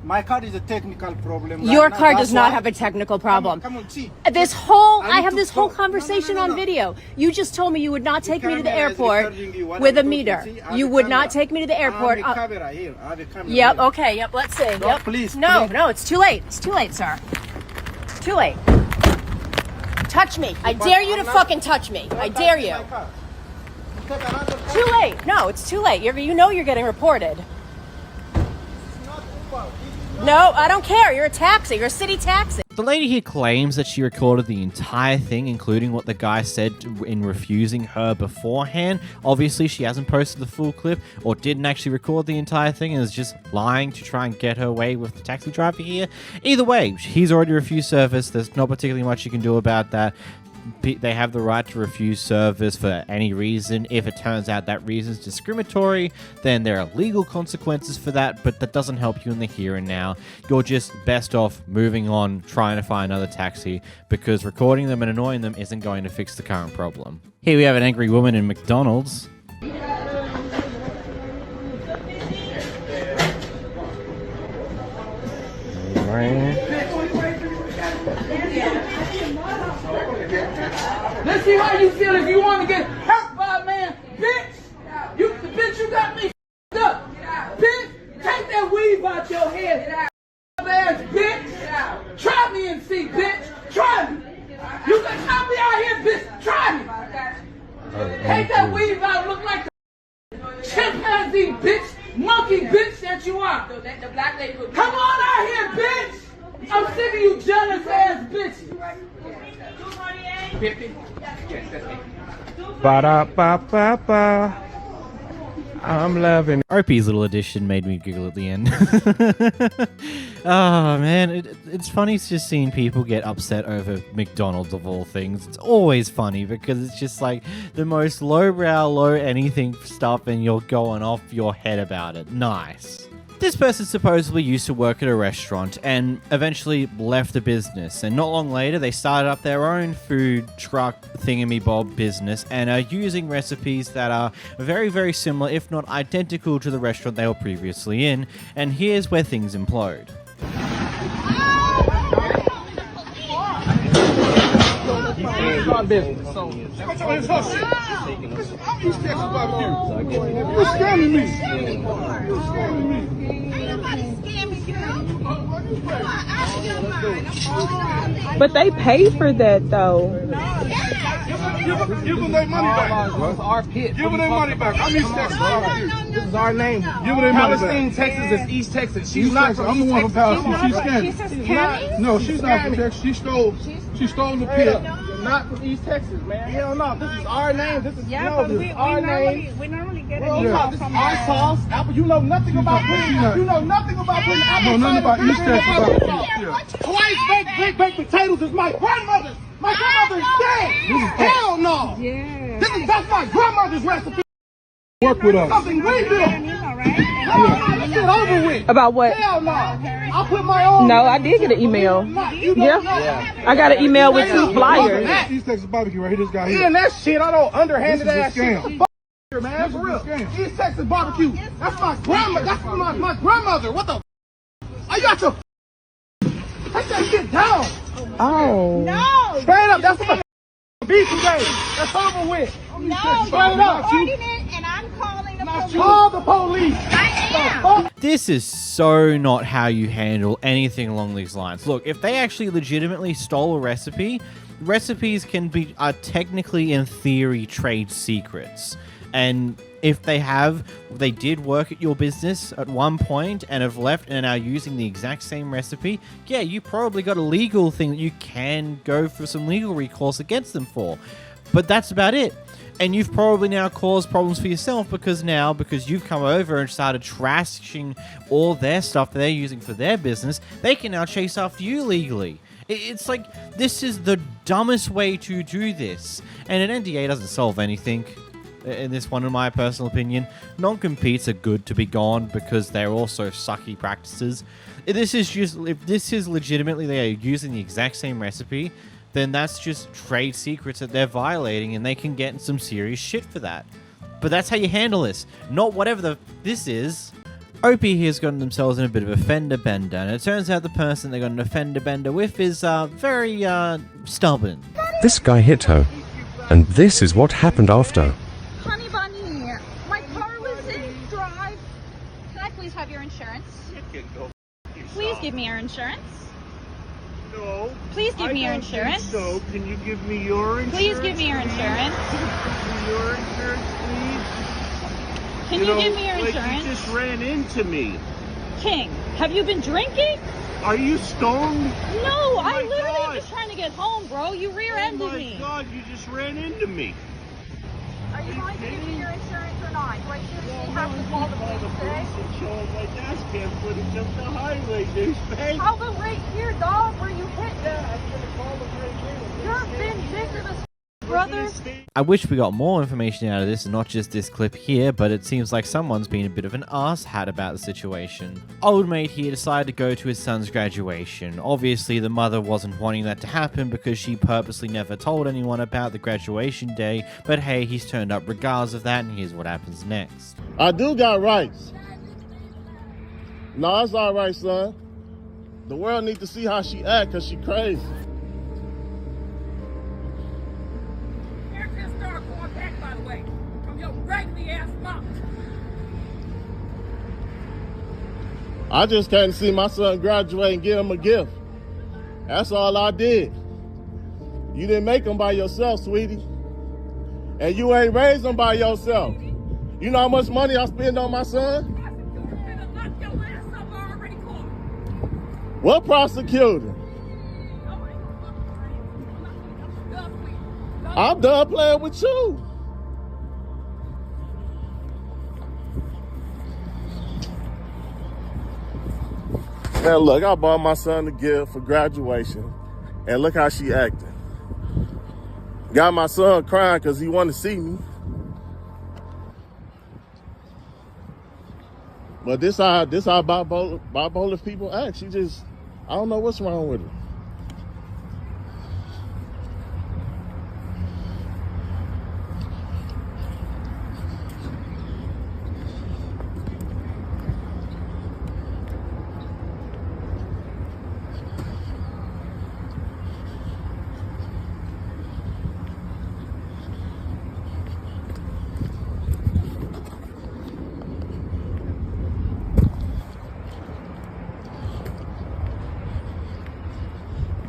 I: My car is a technical problem.
D: Your car does not have a technical problem.
I: Come on, see.
D: I have this whole conversation on video. You just told me you would not take me to the airport with a meter. You would not take me to the airport.
I: I have a camera here. I have a camera
D: Yep,
I: here.
D: okay, yep, let's see.
I: No,
D: Yep.
I: please.
D: No,
I: please.
D: no, it's too late. It's too late, sir. Too late. Touch me. I dare you to fucking touch me. I dare you. Too late. No, it's too late. You know you're getting reported. No, I don't care. You're a taxi. You're a city taxi.
A: The lady here claims that she recorded the entire thing, including what the guy said in refusing her beforehand. Obviously, she hasn't posted the full clip or didn't actually record the entire thing and is just lying to try and get her way with the taxi driver here. Either way, he's already refused service. There's not particularly much you can do about that. They have the right to refuse service for any reason. If it turns out that reason is discriminatory, then there are legal consequences for that, but that doesn't help you in the here and now. You're just best off moving on, trying to find another taxi, because recording them and annoying them isn't going to fix the current problem. Here we have an angry woman in McDonald's.
B: Let's see how you feel if you want to get hurt by a man, bitch. You got me up, bitch. Take that weave out your head, ass bitch. Try me and see, bitch. Try me. You can try me out here, bitch. Try me. Take that weave out. Look like the chimpanzee, bitch, monkey, bitch that you are. Come on out here, bitch. I'm sick of you jealous ass bitches. 50? Yes, that's me.
J: Ba-da-ba-ba-ba. I'm loving it.
A: Opie's little addition made me giggle at the end. Oh, man. It's funny just seeing people get upset over McDonald's of all things. It's always funny because it's just like the most lowbrow, low anything stuff and you're going off your head about it. Nice. This person supposedly used to work at a restaurant and eventually left the business, and not long later they started up their own food truck thingamy-bob business and are using recipes that are very, very similar, if not identical, to the restaurant they were previously in, and here's where things implode.
B: It's our business. So, it's her shit. I'm East Texas barbecue. You're scamming me. You're scamming me. Ain't nobody scamming you.
F: But they pay for that though.
B: Give them their money back.
F: It's our pit.
B: Give them their money back. I'm East Texas barbecue.
F: This is our name.
B: Give them their money back.
F: Palestine, Texas is East Texas. She's not from
B: I'm the one from Palestine. She's scamming.
F: She's not.
B: No, she's not from Texas. She stole the pit.
F: You're not from East Texas, man. Hell no. This is our name. This is our name.
B: We normally get
F: it. This is our sauce. Apple, you know nothing about putting. You know nothing about putting apple.
B: No, nothing about East Texas. Twice baked potatoes is my grandmother's. My grandmother's dead. Hell no.
F: Yeah.
B: That's my grandmother's recipe. Work with us. Something we do. This shit over with.
F: About what?
B: Hell no. I put my own.
F: No, I did get an email. Yeah. I got an email with 2 flyers.
B: East Texas barbecue right here. This guy here. Yeah, that shit. I don't underhanded ass shit. Fuck man, for real. East Texas barbecue. That's my grandmother. That's my grandmother. What the? I got your. Take that shit down.
F: Oh.
B: No. Straight up. That's what beef today. That's over with.
T: No,
B: straight up.
T: And I'm calling the police.
B: Call the police.
T: I am.
A: This is so not how you handle anything along these lines. Look, if they actually legitimately stole a recipe, recipes are technically, in theory, trade secrets. And if they did work at your business at one point and have left and are now using the exact same recipe, yeah, you probably got a legal thing that you can go for some legal recourse against them for. But that's about it. And you've probably now caused problems for yourself because you've come over and started trashing all their stuff that they're using for their business, they can now chase after you legally. It's like, this is the dumbest way to do this. And an NDA doesn't solve anything. In this one, in my personal opinion, non-competes are good to be gone because they're also sucky practices. If this is legitimately they are using the exact same recipe, then that's just trade secrets that they're violating and they can get in some serious shit for that. But that's how you handle this, not whatever this is. Opie here's gotten themselves in a bit of a fender bender, and it turns out the person they got in a fender bender with is very stubborn.
J: This guy hit her, and this is what happened after.
W: Honey bunny, my car was in drive. Can I please have your insurance? Please give me your insurance.
C: No.
W: Please give me your insurance.
C: So, can you give me your insurance?
W: Please give me your insurance.
C: Your insurance, please.
W: Can you give me your insurance?
C: You just ran into me.
W: King, have you been drinking?
C: Are you stoned?
W: No, I literally am just trying to get home, bro. You rear-ended me.
C: Oh my God, you just ran into me.
W: Are you going to give me your insurance or not? Do I seriously have to call the police today?
C: And show them my dash cam footage of the highway, douchebag.
W: Call them right here, dog, where you hit me.
C: Yeah, I'm gonna call them right here.
W: You're vindictive, brother.
A: I wish we got more information out of this and not just this clip here, but it seems like someone's been a bit of an asshat about the situation. Old mate here decided to go to his son's graduation. Obviously the mother wasn't wanting that to happen because she purposely never told anyone about the graduation day, but hey, he's turned up regardless of that, and here's what happens next.
C: I do got rights. No, it's alright, son. The world needs to see how she act, cause she crazy. I just came to see my son graduate and give him a gift. That's all I did. You didn't make him by yourself, sweetie. And you ain't raised him by yourself. You know how much money I spend on my son? What prosecutor? I'm done playing with you. And look, I bought my son a gift for graduation, and look how she acting. Got my son crying because he wanted to see me. But this how bipolar people act. She just, I don't know what's wrong with her.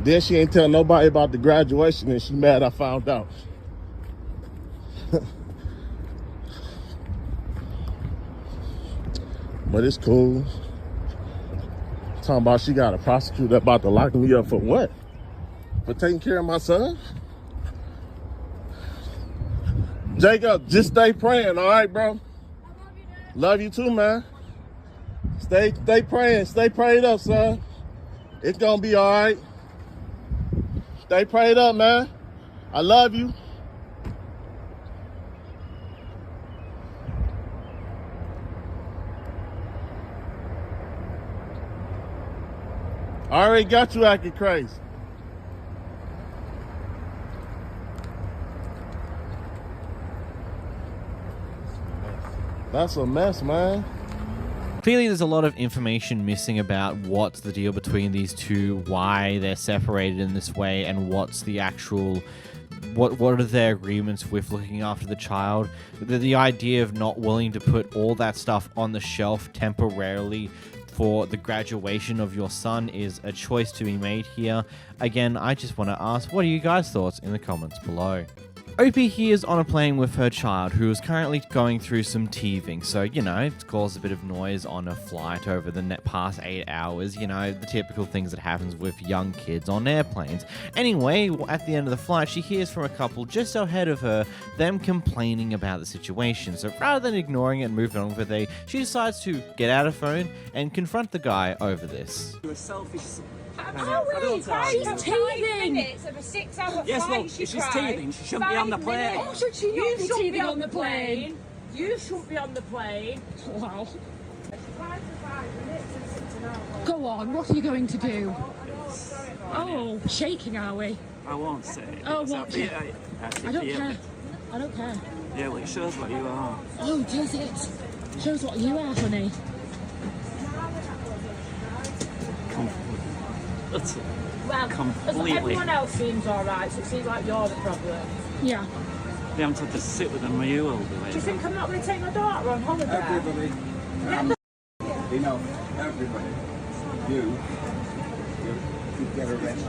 C: Then she ain't tell nobody about the graduation and she mad I found out. But it's cool. Talking about she got a prosecutor about to lock me up for what? For taking care of my son? Jacob, just stay praying, all right, bro? Love you too, man. Stay praying, stay prayed up, son. It's gonna be all right. Stay prayed up, man. I love you. I already got you acting crazy. That's a mess, man.
A: Clearly there's a lot of information missing about what's the deal between these two, why they're separated in this way, and what's the actual, what are their agreements with looking after the child. The idea of not willing to put all that stuff on the shelf temporarily for the graduation of your son is a choice to be made here. Again, I just want to ask, what are you guys' thoughts in the comments below? OP here is on a plane with her child, who is currently going through some teething, so, you know, it caused a bit of noise on a flight over the past 8 hours, you know, the typical things that happens with young kids on airplanes. Anyway, at the end of the flight, she hears from a couple just ahead of her, them complaining about the situation, so rather than ignoring it and moving on with her day, she decides to get out her phone and confront the guy over this.
H: You're a selfish...
W: She's teething.
H: Of a 6-hour yes, well, if she's teething, she shouldn't be on the plane.
W: Oh, should she not be teething on the plane?
O: You shouldn't be on the plane.
W: Wow. Go on, what are you going to do? Oh, shaking, are we?
H: I won't say.
W: Oh, what? I don't care. I don't care.
H: Yeah, well, it shows what you are.
W: Oh, does it? Shows what you are, honey.
O: Well,
H: completely.
O: Everyone else seems alright, so it seems like you're the problem.
W: Yeah.
H: They haven't had to sit with them, you will do it.
O: Do you think I'm not going to take my daughter on holiday?
N: Everybody. You know, everybody. You.
F: get arrested.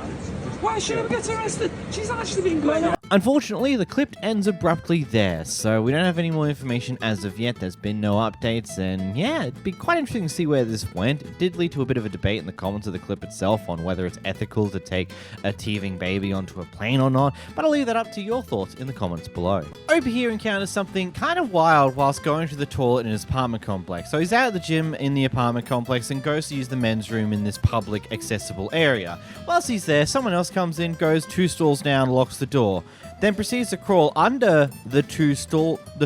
F: Why she never gets arrested? She's actually been going on.
A: Unfortunately, the clip ends abruptly there, so we don't have any more information as of yet. There's been no updates, and yeah, it'd be quite interesting to see where this went. It did lead to a bit of a debate in the comments of the clip itself on whether it's ethical to take a teething baby onto a plane or not, but I'll leave that up to your thoughts in the comments below. Opie here encounters something kind of wild whilst going to the toilet in his apartment complex. So he's out at the gym in the apartment complex and goes to use the men's room in this public accessible area. Whilst he's there, someone else comes in, goes 2 stalls down, locks the door, then proceeds to crawl under the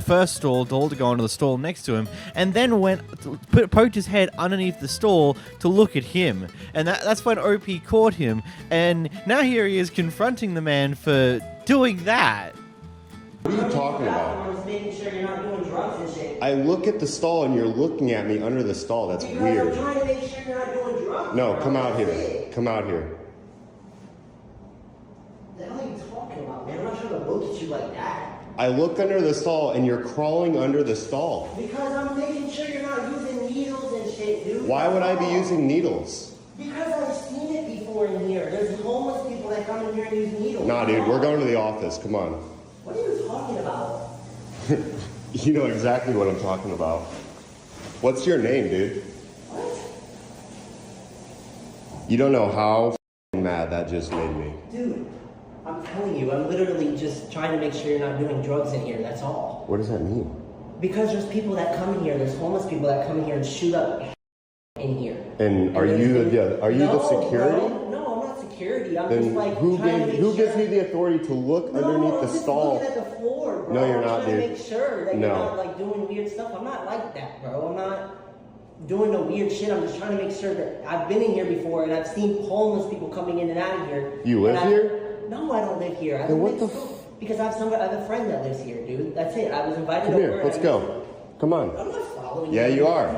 A: first stall door to go into the stall next to him, and then poked his head underneath the stall to look at him. And that's when OP caught him, and now here he is confronting the man for doing that.
K: What are you talking about?
N: I was making sure you're not doing drugs and shit.
K: I look at the stall and you're looking at me under the stall. That's weird.
N: I'm trying to make sure you're not doing drugs.
K: No, come out here. Come out here.
N: The hell are you talking about, man? I'm not trying to look at you like that.
K: I look under the stall and you're crawling under the stall.
N: Because I'm making sure you're not using needles and shit, dude.
K: Why would I be using needles?
N: Because I've seen it before in here. There's homeless people that come in here and use needles.
K: Nah, dude, we're going to the office. Come on.
N: What are you talking about?
K: You know exactly what I'm talking about. What's your name, dude?
N: What?
K: You don't know how mad that just made me.
N: Dude, I'm telling you, I'm literally just trying to make sure you're not doing drugs in here, that's all.
K: What does that mean?
N: Because there's people that come in here, there's homeless people that come in here and shoot up in here.
K: And are you the security?
N: Bro, no, I'm not security. I'm
K: then
N: just like
K: who gives
N: sure.
K: you the authority to look underneath the stall?
N: Looking at the floor, bro.
K: No, you're not, dude.
N: I'm trying to make sure that you're not like doing weird stuff. I'm not like that, bro. I'm not doing no weird shit. I'm just trying to make sure that I've been in here before and I've seen homeless people coming in and out of here.
K: You live here?
N: No, I don't live here.
K: Then what the
N: Because I have a friend that lives here, dude. That's it. I was invited
K: Come
N: over.
K: here, let's go. Come on.
N: I'm not following
K: you. Yeah, you are.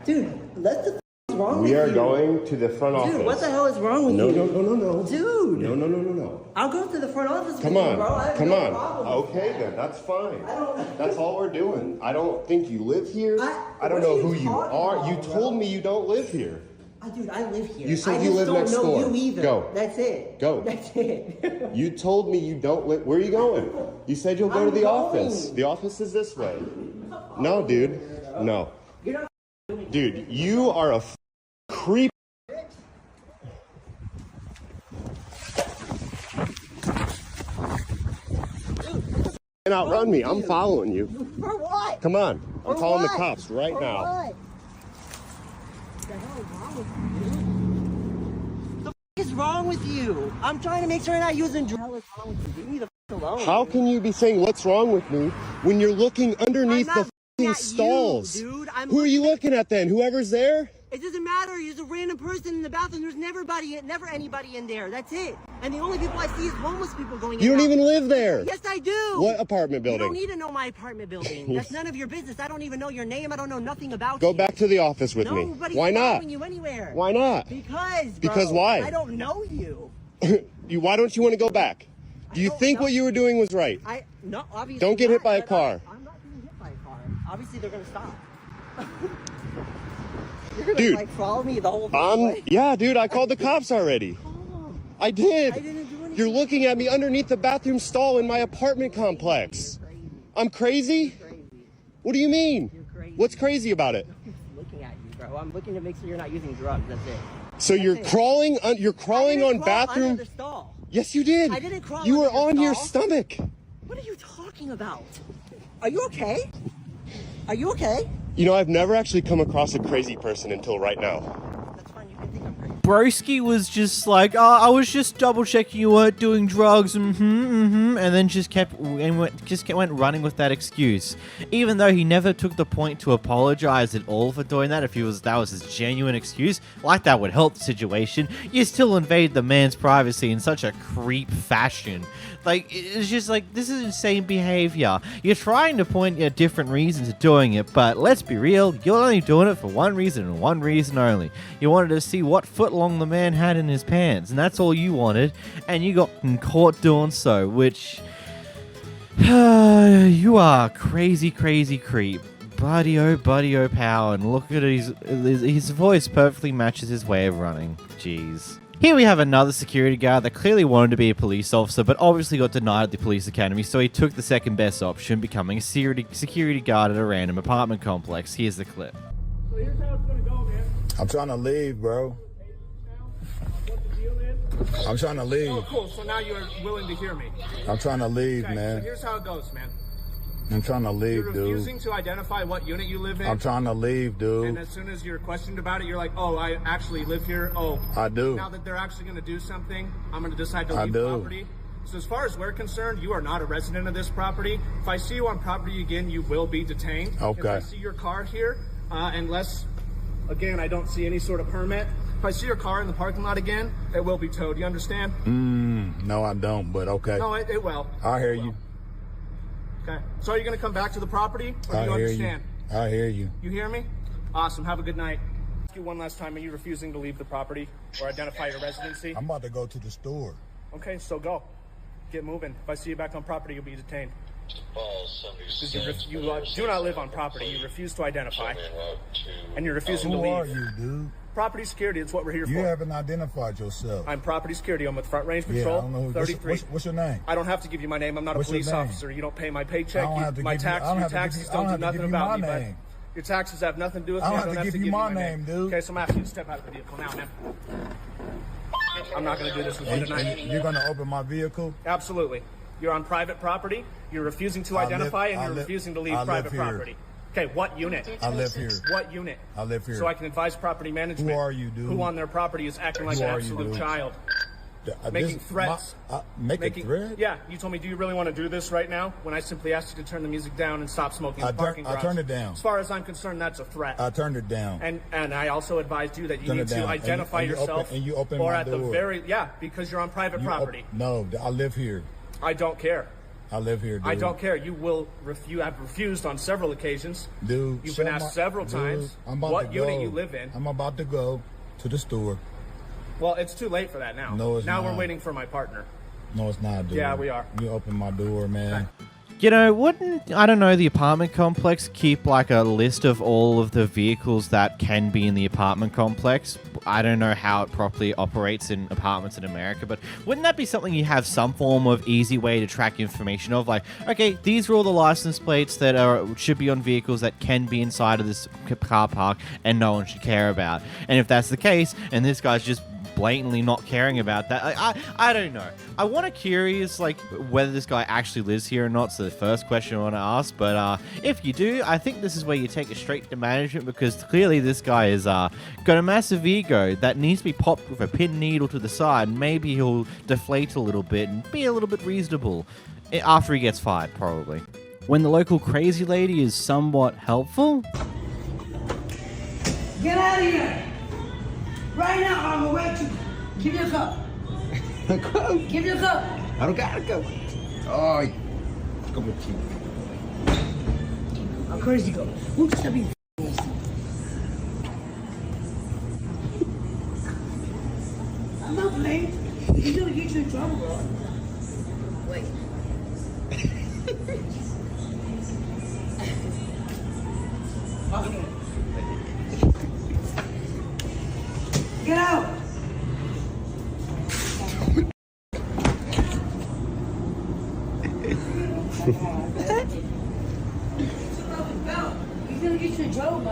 N: Dude, what the f is wrong with you?
K: We are going to the front office.
N: Dude, what the hell is wrong with you?
K: No.
N: Dude.
K: No.
N: I'll go to the front office
K: Come
N: with
K: on.
N: you, bro. I have
K: Come
N: no
K: on.
N: problem.
K: Okay, then. That's fine. That's all we're doing. I don't think you live here. I don't know who you are. You told me you don't live here.
N: Dude, I live here.
K: You said you live next door.
N: I just don't know you either.
K: Go.
N: That's it.
K: Go.
N: That's it.
K: You told me you don't live. Where are you going? You said you'll go to the office. The office is this way. No, dude. No. Dude, you are a creep. And outrun me. I'm following you.
N: For what?
K: Come on. I'm
N: For
K: calling the
N: what?
K: cops right
N: For
K: now.
N: What? The hell is wrong with you? The f is wrong with you? I'm trying to make sure you're not using drugs. What the hell is wrong with you? Leave me the f alone.
K: How can you be saying what's wrong with me when you're looking underneath the f***ing stalls?
N: You, dude.
K: Who are you looking at then? Whoever's there?
N: It doesn't matter. There's a random person in the bathroom. There's never anybody in there. That's it. And the only people I see is homeless people going in.
K: You don't even live there.
N: Yes, I do.
K: What apartment building?
N: You don't need to know my apartment building. That's none of your business. I don't even know your name. I don't know nothing about you.
K: Go back to the office with me.
N: Nobody's
K: Why not?
N: following you anywhere.
K: Why not?
N: Because
K: why?
N: I don't know you.
K: Why don't you want to go back? Do you think what you were doing was right?
N: No, obviously.
K: Don't get hit by a car.
N: I'm not getting hit by a car. Obviously, they're gonna stop. You're gonna
K: Dude,
N: like follow me the whole way.
K: Yeah, dude, I called the cops already. I did.
N: I didn't do anything.
K: You're looking at me underneath the bathroom stall in my apartment complex. I'm crazy? What do you mean?
N: You're crazy.
K: What's crazy about it?
N: I'm looking at you, bro. I'm looking to make sure you're not using drugs. That's it.
K: So you're crawling on bathroom?
N: Under the stall.
K: Yes, you did.
N: I didn't crawl.
K: You were
N: under the
K: on your
N: stall.
K: stomach.
N: What are you talking about? Are you okay? Are you okay?
K: You know, I've never actually come across a crazy person until right now.
N: That's fine. You can think I'm crazy.
A: Broski was just like, oh, I was just double checking you weren't doing drugs, and then just went running with that excuse, even though he never took the point to apologize at all for doing that. If that was his genuine excuse, like that would help the situation. You still invade the man's privacy in such a creep fashion. Like, it's just like, this is insane behavior. You're trying to point at different reasons of doing it, but let's be real, you're only doing it for one reason and one reason only. You wanted to see what foot long the man had in his pants, and that's all you wanted, and you got caught doing so, which... you are crazy creep. buddy, oh pal, and look at his voice perfectly matches his way of running. Jeez. Here we have another security guard that clearly wanted to be a police officer, but obviously got denied at the police academy, so he took the second best option, becoming a security guard at a random apartment complex. Here's the clip.
G: So here's how it's gonna go, man.
M: I'm trying to leave, bro.
G: What the deal is?
M: I'm trying to leave.
G: Oh, cool. So now you're willing to hear me.
M: I'm trying to leave,
G: Okay,
M: man.
G: so here's how it goes, man.
M: I'm trying to leave,
G: You're
M: dude.
G: refusing to identify what unit you live in.
M: I'm trying to leave, dude.
G: And as soon as you're questioned about it, you're like, oh, I actually live here. Oh,
M: I do.
G: Now that they're actually going to do something, I'm going to decide to
M: I
G: leave
M: do.
G: property. So as far as we're concerned, you are not a resident of this property. If I see you on property again, you will be detained.
M: Okay.
G: If I see your car here, unless, again, I don't see any sort of permit. If I see your car in the parking lot again, it will be towed. You understand?
M: No, I don't, but okay.
G: No, it will.
M: I hear you.
G: Okay. So are you going to come back to the property, or do
M: I
G: you
M: hear
G: understand?
M: you. I hear you.
G: You hear me? Awesome. Have a good night. Ask you one last time. Are you refusing to leave the property or identify your residency?
M: I'm about to go to the store.
G: Okay, so go. Get moving. If I see you back on property, you'll be detained. Because you do not live on property. You refuse to identify. And you're refusing to leave.
M: Who are you, dude?
G: Property security. It's what we're here for.
M: You haven't identified yourself.
G: I'm property security. I'm with Front Range Patrol.
M: Yeah, I don't know who,
G: 33.
M: what's your name?
G: I don't have to give you my name. I'm not a police officer. You don't pay my paycheck. My taxes don't do nothing about me. But your taxes have nothing to do with me.
M: I don't have to give you my name, dude.
G: Okay, so I'm asking you to step out of the vehicle now, man. I'm not going to do this with you tonight.
M: You're going to open my vehicle?
G: Absolutely. You're on private property. You're refusing to identify, and you're refusing to leave private property. Okay, what unit?
M: I live here.
G: What unit?
M: I live here.
G: So I can advise property management.
M: Who are you, dude?
G: Who on their property is acting like an absolute child? Making threats.
M: Making threats?
G: Yeah, you told me, do you really want to do this right now? When I simply asked you to turn the music down and stop smoking in the parking garage.
M: I turned it down.
G: As far as I'm concerned, that's a threat.
M: I turned it down.
G: And I also advised you that you need to identify yourself.
M: And you open
G: or
M: my
G: at
M: door.
G: the very, because you're on private property.
M: No, I live here.
G: I don't care.
M: I live here, dude.
G: I don't care. You have refused on several occasions.
M: Dude,
G: you've been asked several times what unit you live in.
M: I'm about to go to the store.
G: Well, it's too late for that now.
M: No, it's not.
G: Now we're waiting for my partner.
M: No, it's not, dude.
G: Yeah, we are.
M: You open my door, man.
A: You know, wouldn't, I don't know, the apartment complex keep like a list of all of the vehicles that can be in the apartment complex? I don't know how it properly operates in apartments in America, but wouldn't that be something you have some form of easy way to track information of? Like, okay, these are all the license plates that should be on vehicles that can be inside of this car park and no one should care about. And if that's the case, and this guy's just blatantly not caring about that, I don't know. I want to curious like whether this guy actually lives here or not, so the first question I want to ask, but if you do, I think this is where you take it straight to management, because clearly this guy is got a massive ego that needs to be popped with a pin needle to the side. Maybe he'll deflate a little bit and be a little bit reasonable after he gets fired, probably. When the local crazy lady is somewhat helpful.
B: Get out of here! Right now, I'm gonna wait you. Give me a cup.
S: A cup?
B: Give me a cup.
S: I don't got a cup. Oh, come with you.
B: How crazy go? Who's gonna be I'm not playing. He's gonna get you in trouble, bro. Wait. Okay. Get out! He's gonna get you in trouble, bro.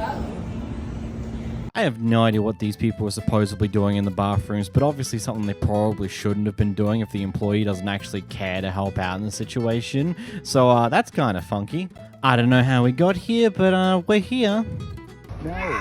A: I have no idea what these people are supposedly doing in the bathrooms, but obviously something they probably shouldn't have been doing if the employee doesn't actually care to help out in the situation. So that's kind of funky. I don't know how we got here, but we're here.
S: No.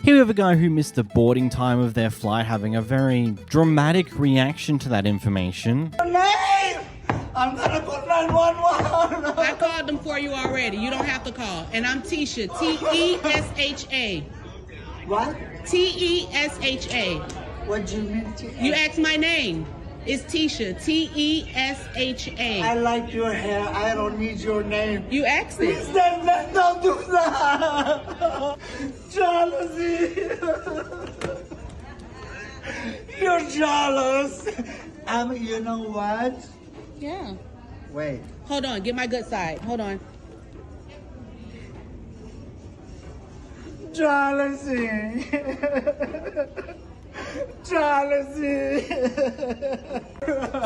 A: Here we have a guy who missed the boarding time of their flight having a very dramatic reaction to that information.
B: Name! I'm gonna call 911!
P: I called them for you already. You don't have to call. And I'm Tisha. T-E-S-H-A.
B: What?
P: T-E-S-H-A.
B: What do you mean?
P: You asked my name. It's Tisha. T-E-S-H-A.
L: I like your hair. I don't need your name.
P: You asked it.
L: Please, don't do that. Jealousy. You're jealous. You know what?
P: Yeah.
L: Wait.
P: Hold on. Get my good side. Hold on.
L: Jealousy. Jealousy.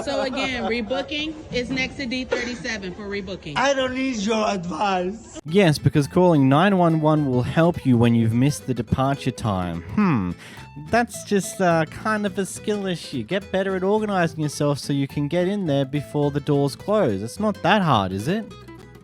P: So again, rebooking is next to D37 for rebooking.
L: I don't need your advice.
A: Yes, because calling 911 will help you when you've missed the departure time. That's just kind of a skill issue. Get better at organizing yourself so you can get in there before the doors close. It's not that hard, is it?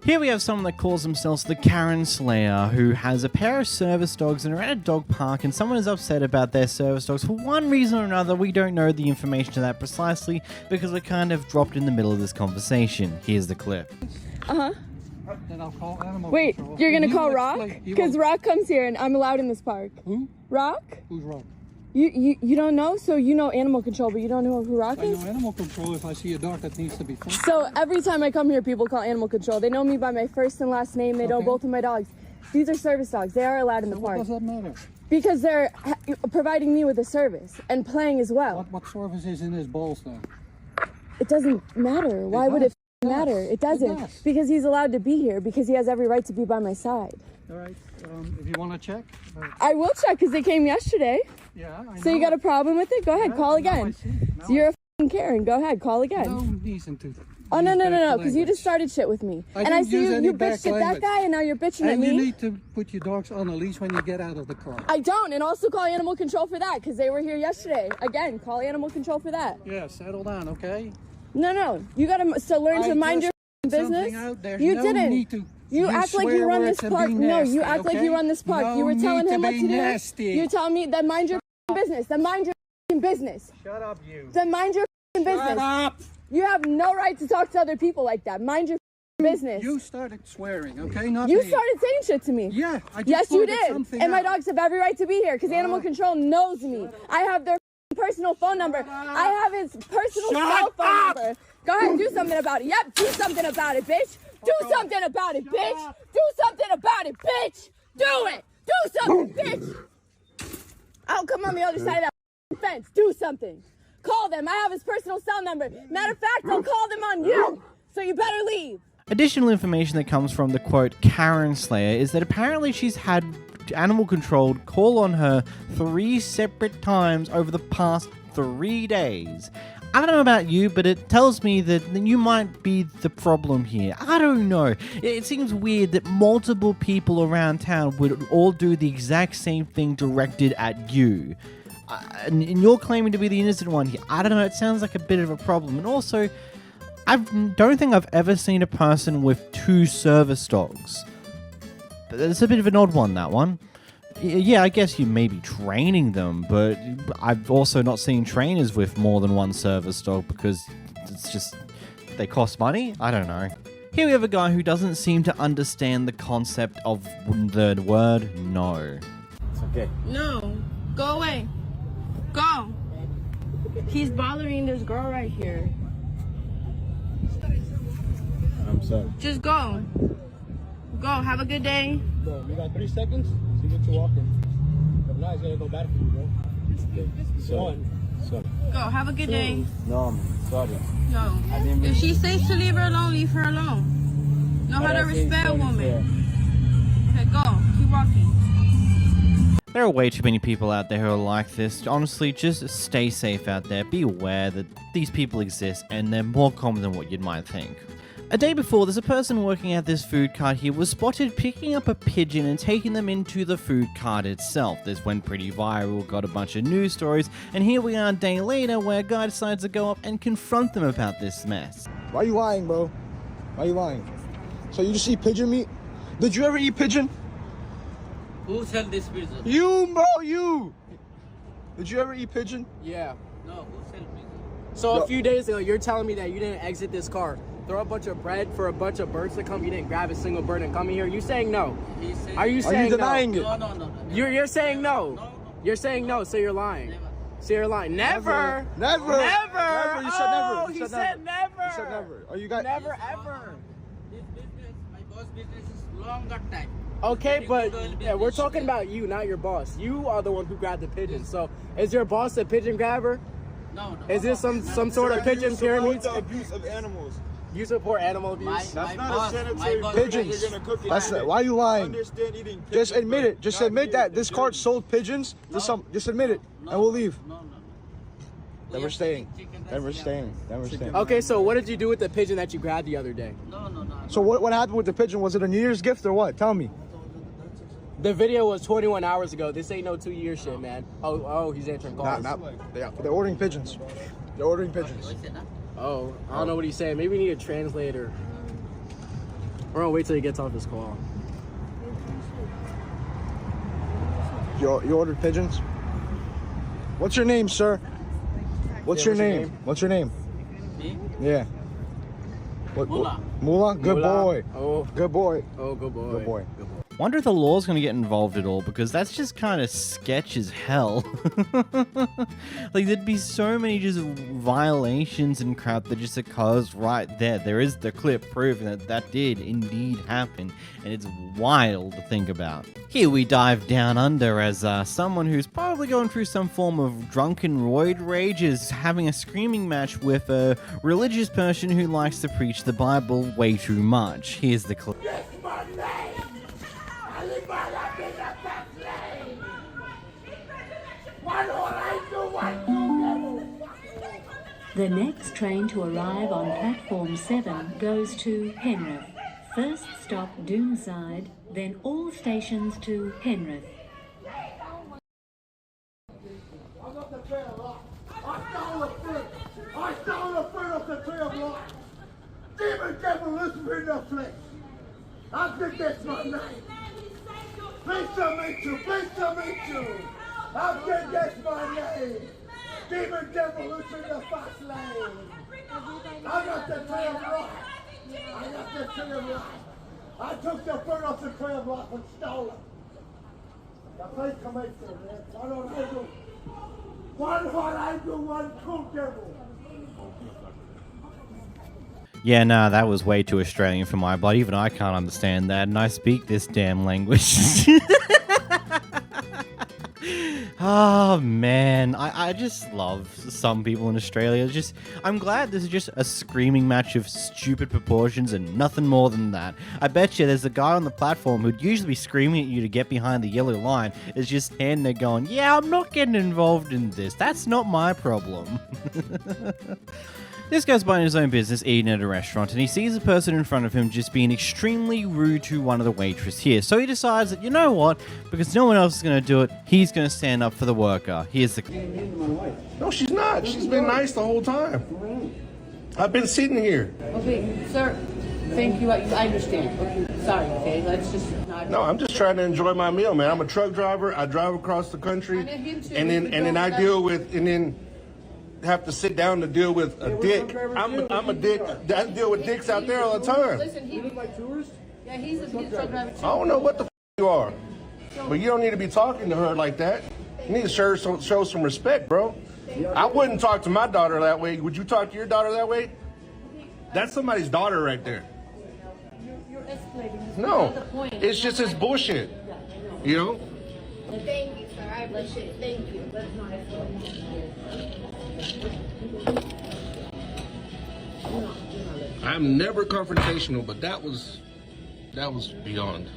A: Here we have someone that calls themselves the Karen Slayer, who has a pair of service dogs and are at a dog park, and someone is upset about their service dogs for one reason or another. We don't know the information to that precisely because we're kind of dropped in the middle of this conversation. Here's the clip.
Q: Uh-huh.
R: Then I'll call animal
Q: Wait,
R: control.
Q: you're gonna
R: You
Q: call
R: explain-
Q: Rock?
R: you
Q: Because
R: won't-
Q: Rock comes here and I'm allowed in this park.
R: Who?
Q: Rock?
R: Who's Rock?
Q: You don't know? So you know animal control, but you don't know who Rock
R: I
Q: is?
R: know animal control if I see a dog that needs to be fed.
Q: So every time I come here, people call animal control. They know me by my first and last name. They know
R: Okay.
Q: both of my dogs. These are service dogs. They are allowed in the park.
R: What does that matter?
Q: Because they're providing me with a service and playing as well.
R: What service is in his balls then?
Q: It doesn't matter. Why would it matter? It doesn't.
R: does.
Q: Because he's allowed to be here. Because he has every right to be by my side.
R: All right. If you want to check.
Q: I will check because they came yesterday.
R: Yeah. I
Q: So you
R: know.
Q: got a problem with it? Go ahead,
R: Yeah,
Q: call
R: now
Q: again.
R: I see. Now
Q: So you're a f***ing Karen. Go ahead, call again.
R: No reason to.
Q: Oh, no,
R: use
Q: no,
R: bad
Q: no, because you
R: language.
Q: just started shit with me.
R: I
Q: And I
R: didn't
Q: see
R: use
Q: you
R: any
Q: bitched
R: bad
Q: at that
R: language.
Q: guy and now you're bitching at
R: And you
Q: me.
R: need to put your dogs on a leash when you get out of the car.
Q: I don't, and also call animal control for that because they were here yesterday. Again, call animal control for that.
R: Yeah, settle down, okay?
Q: No, you gotta learn to mind your business. You
R: no
Q: didn't.
R: Need to
Q: You
R: use
Q: act like you
R: swear
Q: run
R: words
Q: this
R: and
Q: park.
R: be
Q: No,
R: nasty,
Q: you act like
R: okay?
Q: you run this park.
R: No
Q: You were telling
R: need
Q: him
R: to
Q: what
R: be
Q: to do.
R: nasty.
Q: You telling me that mind your business. Then mind your business.
R: Shut up, you.
Q: Then mind your business.
R: Shut up.
Q: You have no right to talk to other people like that. Mind your business.
R: You started swearing, okay? Not
Q: You
R: me.
Q: started saying shit to me.
R: Yeah, I just
Q: Yes, you
R: pointed
Q: did.
R: something
Q: And my
R: out.
Q: dogs have every right to be here because animal control knows me. I have their personal phone number. I have his personal cell phone number. Go ahead, do something about it. Yep, do something about it, bitch. Do something about it, bitch. Do something about it, bitch. Do it. Do something, bitch. I'll come on the other side of that fence. Do something. Call them. I have his personal cell number. Matter of fact, I'll call them on you. So you better leave.
A: Additional information that comes from the quote Karen Slayer is that apparently she's had animal control call on her 3 separate times over the past 3 days. I don't know about you, but it tells me that you might be the problem here. I don't know. It seems weird that multiple people around town would all do the exact same thing directed at you. And you're claiming to be the innocent one here. I don't know. It sounds like a bit of a problem. And also, I don't think I've ever seen a person with 2 service dogs. It's a bit of an odd one, that one. Yeah, I guess you may be training them, but I've also not seen trainers with more than 1 service dog because it's just, they cost money? I don't know. Here we have a guy who doesn't seem to understand the concept of the word no.
Q: It's okay. No. Go away. Go. He's bothering this girl right here.
M: I'm sorry.
Q: Just go. Go. Have a good day.
M: Bro, you got 3 seconds? See what you're walking. If not, it's gonna go bad for you, bro. Sorry. Sorry.
Q: Go. Have a good day.
M: No, I'm sorry.
Q: No.
M: I didn't
Q: If she says to leave her alone, leave her alone. Know how to respect a woman. Okay, go. Keep walking.
A: There are way too many people out there who are like this. Honestly, just stay safe out there. Be aware that these people exist and they're more common than what you might think. A day before, there's a person working at this food cart here was spotted picking up a pigeon and taking them into the food cart itself. This went pretty viral, got a bunch of news stories, and here we are a day later where a guy decides to go up and confront them about this mess.
M: Why you lying, bro? Why you lying? So you just eat pigeon meat? Did you ever eat pigeon?
X: Who sell this pigeon?
M: You, bro, you! Did you ever eat pigeon?
X: Yeah. No, who sell pigeon?
Y: So a few days ago, you're telling me that you didn't exit this car, throw a bunch of bread for a bunch of birds to come, you didn't grab a single bird and come in here? You saying no? Are you saying
M: denying
Y: no?
M: it?
X: No.
Y: You're saying no. You're saying no, so you're lying. So you're lying. Never.
M: Never.
Y: Never.
M: Never. You said never.
Y: Oh, he said never.
M: You said never. Oh, you got
Y: never ever.
X: This business, my boss business is longer time.
Y: Okay, but yeah, we're talking about you, not your boss. You are the one who grabbed the pigeon. So is your boss a pigeon grabber?
X: No.
Y: Is this some sort of pigeon pyramid?
M: Abuse of animals.
Y: You support animal abuse?
M: That's not a sanitary
Y: Pigeons.
M: That's why are you lying? Just admit it. Just admit that this cart sold pigeons to some. Just admit it, and we'll leave. Then we're staying. Then we're staying. Then we're staying.
Y: Okay, so what did you do with the pigeon that you grabbed the other day?
X: No.
M: So what happened with the pigeon? Was it a New Year's gift or what? Tell me.
Y: The video was 21 hours ago. This ain't no 2 year shit, man. Oh, he's answering calls.
M: They're ordering pigeons. They're ordering pigeons.
Y: Oh, I don't know what he's saying. Maybe we need a translator. We're gonna wait till he gets off his call.
M: You ordered pigeons? What's your name, sir? What's your name? What's your name?
X: Me?
M: Yeah.
X: Mullah.
M: Mullah? Good
Y: Mullah.
M: boy.
Y: Oh.
M: Good boy.
Y: Oh, good boy.
M: Good boy.
A: Wonder if the law's going to get involved at all, because that's just kind of sketch as hell. Like, there'd be so many just violations and crap that just occurs right there. There is the clip proving that that did indeed happen, and it's wild to think about. Here we dive down under as someone who's probably going through some form of drunken roid rage is having a screaming match with a religious person who likes to preach the Bible way too much. Here's the clip.
D: The next train to arrive on platform 7 goes to Penrith. First stop Doonside, then all stations to Penrith.
B: I stole the fruit of the tree of life. Demon devil listen in the flesh. I think that's my name. Pleased to meet you. Pleased to meet you. I think that's my name. Demon devil listen in the fast lane. I got the tree of life. I got the tree of life. I took the fruit of the tree of life and stole it. The place to meet you, man. Why don't I do? One hot angel, one cool devil.
A: Yeah, nah, that was way too Australian for my blood. Even I can't understand that, and I speak this damn language. Oh, man. I just love some people in Australia. I'm glad this is just a screaming match of stupid proportions and nothing more than that. I bet you there's a guy on the platform who'd usually be screaming at you to get behind the yellow line is just standing there going, yeah, I'm not getting involved in this. That's not my problem. This guy's minding his own business, eating at a restaurant, and he sees a person in front of him just being extremely rude to one of the waitress here. So he decides that, you know what, because no one else is going to do it, he's going to stand up for the worker. Here's the...
C: No, she's not. She's been nice the whole time. I've been sitting here.
E: Okay, sir, thank you. I understand. Okay, sorry, okay? Let's just not...
C: No, I'm just trying to enjoy my meal, man. I'm a truck driver. I drive across the country, and then I deal with, and then have to sit down to deal with a dick. I'm a dick. I deal with dicks out there all the time.
E: Listen, he like tourist? Yeah, he's a truck driver too.
C: I don't know what the you are, but you don't need to be talking to her like that. You need to show some respect, bro. I wouldn't talk to my daughter that way. Would you talk to your daughter that way? That's somebody's daughter right there.
E: You're escalating.
C: No, it's just this bullshit, you know?
E: Thank you, sir. I appreciate it. Thank you. Let's not escalate.
C: I'm never confrontational, but that was beyond.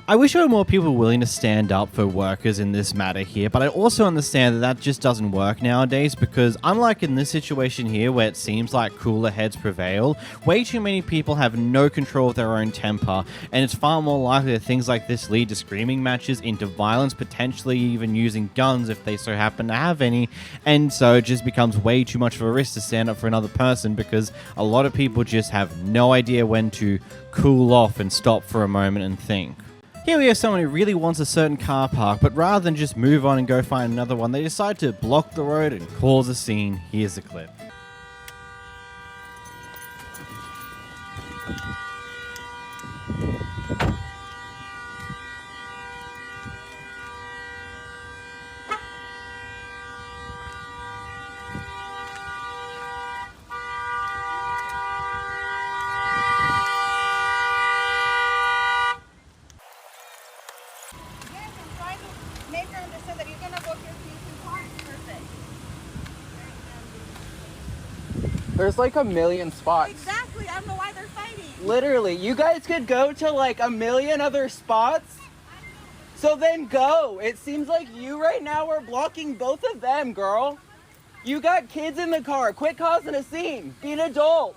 A: I wish there were more people willing to stand up for workers in this matter here, but I also understand that just doesn't work nowadays because unlike in this situation here where it seems like cooler heads prevail, way too many people have no control of their own temper, and it's far more likely that things like this lead to screaming matches, into violence, potentially even using guns if they so happen to have any, and so it just becomes way too much of a risk to stand up for another person because a lot of people just have no idea when to cool off and stop for a moment and think. Here we have someone who really wants a certain car park, but rather than just move on and go find another one, they decide to block the road and cause a scene. Here's the clip.
I: There's like a million spots.
J: Exactly. I don't know why they're fighting.
I: Literally, you guys could go to like a million other spots. So then go. It seems like you right now are blocking both of them, girl. You got kids in the car. Quit causing a scene. Be an adult.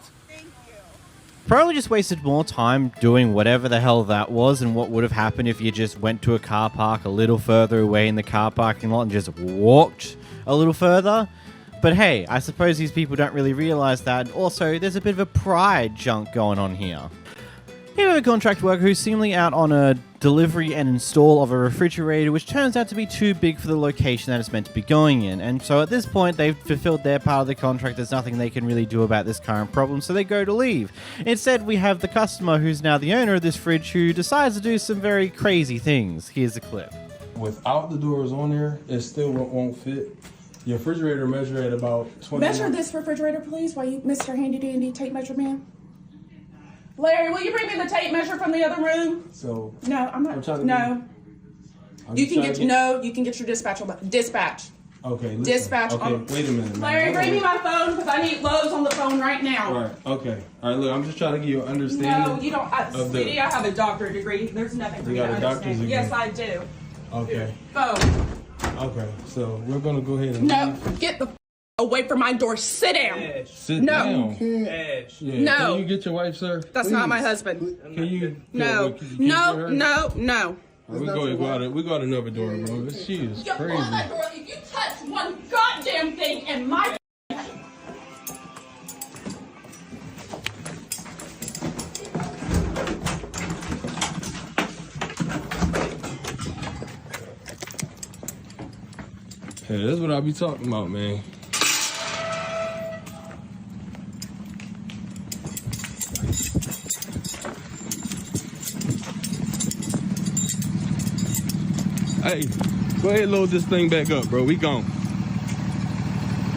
A: Probably just wasted more time doing whatever the hell that was and what would have happened if you just went to a car park a little further away in the car parking lot and just walked a little further. But hey, I suppose these people don't really realize that. Also, there's a bit of a pride junk going on here. Here we have a contract worker who's seemingly out on a delivery and install of a refrigerator, which turns out to be too big for the location that it's meant to be going in. And so at this point, they've fulfilled their part of the contract. There's nothing they can really do about this current problem, so they go to leave. Instead, we have the customer, who's now the owner of this fridge, who decides to do some very crazy things. Here's a clip.
T: Without the doors on there, it still won't fit. Your refrigerator measure at about 20.
U: Measure this refrigerator, please, while you, Mr. Handy Dandy tape measure man. Larry, will you bring me the tape measure from the other room?
T: So
U: no, I'm not. No. You can get your dispatch on dispatch.
T: Okay. Listen.
U: Dispatch.
T: Okay. Wait a minute.
U: Larry, bring me my phone because I need Lowe's on the phone right now.
T: All right. Okay. All right. Look, I'm just trying to give you an understanding.
U: No, you don't. Sweetie, I have a doctorate degree. There's nothing for you to understand. Yes, I do.
T: Okay.
U: Phone.
T: Okay. So we're gonna go ahead and.
U: No, get the away from my door. Sit down.
T: Sit down.
U: Yeah.
T: No. Can you get your wife, sir?
U: That's not my husband.
T: Can you?
U: No.
T: We go out another door, bro. She is
U: You
T: crazy.
U: pull that door if you touch one goddamn thing in my.
T: Hey, that's what I be talking about, man. Hey, go ahead and load this thing back up, bro. We gone.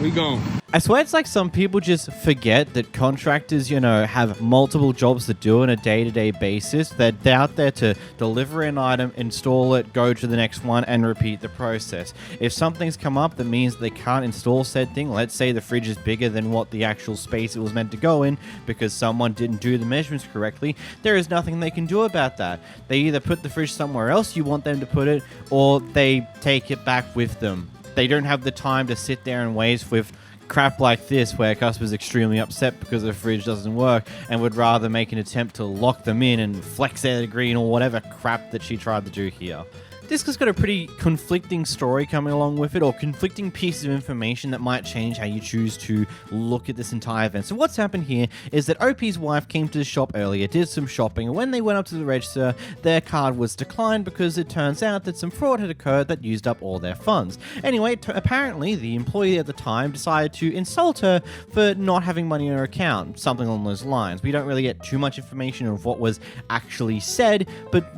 T: We gone.
A: I swear it's like some people just forget that contractors, have multiple jobs to do on a day-to-day basis. They're out there to deliver an item, install it, go to the next one, and repeat the process. If something's come up that means they can't install said thing, let's say the fridge is bigger than what the actual space it was meant to go in because someone didn't do the measurements correctly, there is nothing they can do about that. They either put the fridge somewhere else you want them to put it, or they take it back with them. They don't have the time to sit there and wait with crap like this where a customer's extremely upset because the fridge doesn't work and would rather make an attempt to lock them in and flex their degree or whatever crap that she tried to do here. This has got a pretty conflicting story coming along with it, or conflicting pieces of information that might change how you choose to look at this entire event. So what's happened here is that OP's wife came to the shop earlier, did some shopping, and when they went up to the register, their card was declined because it turns out that some fraud had occurred that used up all their funds. Anyway, apparently the employee at the time decided to insult her for not having money in her account, something along those lines. We don't really get too much information of what was actually said, but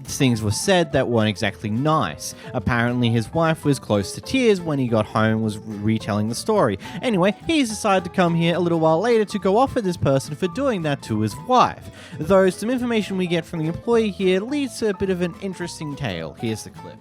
A: things were said that weren't exactly nice. Apparently his wife was close to tears when he got home and was retelling the story. Anyway, he's decided to come here a little while later to go off at this person for doing that to his wife. Though some information we get from the employee here leads to a bit of an interesting tale. Here's the clip.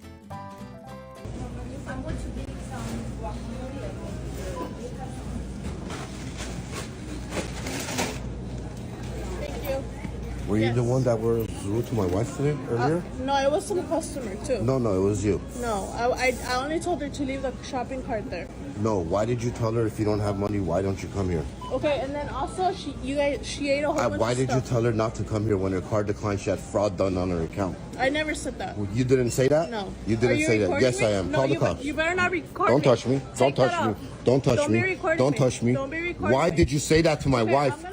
V: Were you the one that was rude to my wife today, earlier?
F: No, it was some customer too.
V: No, it was you.
F: No, I only told her to leave the shopping cart there.
V: No, why did you tell her if you don't have money, why don't you come here?
F: Okay, and then also she ate a whole bunch
V: Why
F: of
V: did
F: stuff.
V: you tell her not to come here when her card declined? She had fraud done on her account.
F: I never said that.
V: You didn't say that?
F: No.
V: You didn't say that. Yes, I am.
F: No,
V: Call the cops.
F: You better not record
V: Don't
F: me.
V: touch me. Don't touch me. Don't touch me. Don't touch me.
F: Don't be recording
V: Why
F: me.
V: did you say that to my wife?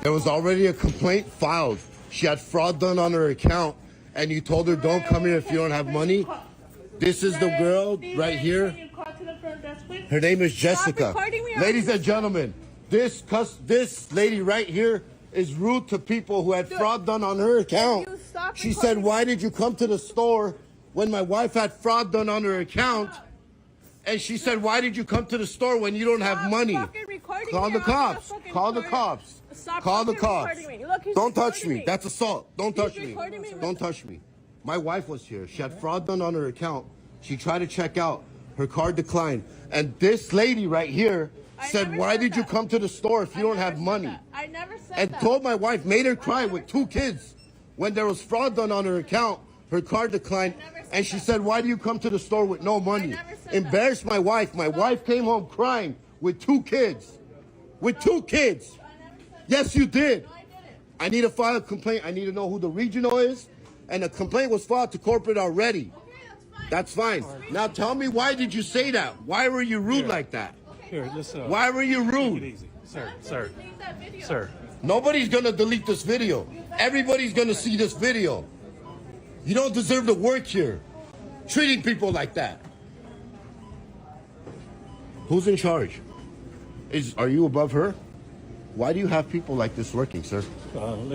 V: There was already a complaint filed. She had fraud done on her account, and you told her don't come here if you don't have money. This is the girl right here. Her name is Jessica. Ladies and gentlemen, this lady right here is rude to people who had fraud done on her account. She said, why did you come to the store when my wife had fraud done on her account? And she said, why did you come to the store when you don't have money? Call the cops. Call the cops. Call the cops. Don't touch me. That's assault. Don't touch me. Don't touch me. My wife was here. She had fraud done on her account. She tried to check out. Her card declined. And this lady right here said, why did you come to the store if you don't have money?
J: I never said
V: And
J: that.
V: told my wife, made her cry with 2 kids. When there was fraud done on her account, her card declined, and she said, why do you come to the store with no money? Embarrassed my wife. My wife came home crying with 2 kids. With 2 kids. Yes, you did. I need to file a complaint. I need to know who the regional is. And a complaint was filed to corporate already. That's fine. Now tell me, why did you say that? Why were you rude like that?
H: Here, just,
V: why were you rude?
H: Easy. Sir.
V: Nobody's gonna delete this video. Everybody's gonna see this video. You don't deserve to work here. Treating people like that. Who's in charge? Are you above her? Why do you have people like this working, sir?
H: I'm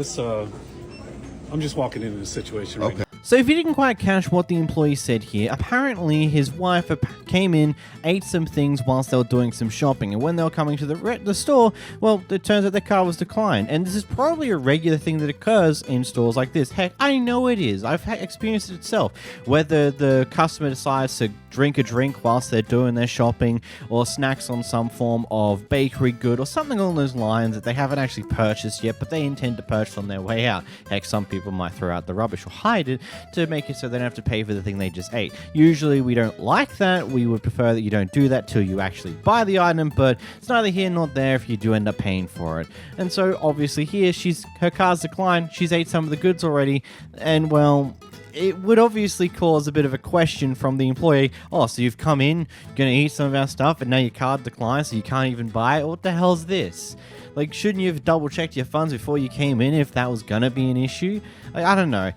H: just walking into the situation right now.
A: So if you didn't quite catch what the employee said here, apparently his wife came in, ate some things whilst they were doing some shopping, and when they were coming to the store, well, it turns out their car was declined. And this is probably a regular thing that occurs in stores like this. Heck, I know it is. I've experienced it itself. Whether the customer decides to drink a drink whilst they're doing their shopping, or snacks on some form of bakery good, or something along those lines that they haven't actually purchased yet, but they intend to purchase on their way out. Heck, some people might throw out the rubbish or hide it to make it so they don't have to pay for the thing they just ate. Usually we don't like that. We would prefer that you don't do that till you actually buy the item, but it's neither here nor there if you do end up paying for it. And so obviously here, her car's declined, she's ate some of the goods already, and well, it would obviously cause a bit of a question from the employee. Oh, so you've come in, gonna eat some of our stuff, and now your card declines, so you can't even buy it? What the hell's this? Like, shouldn't you have double-checked your funds before you came in if that was gonna be an issue? Like, I don't know.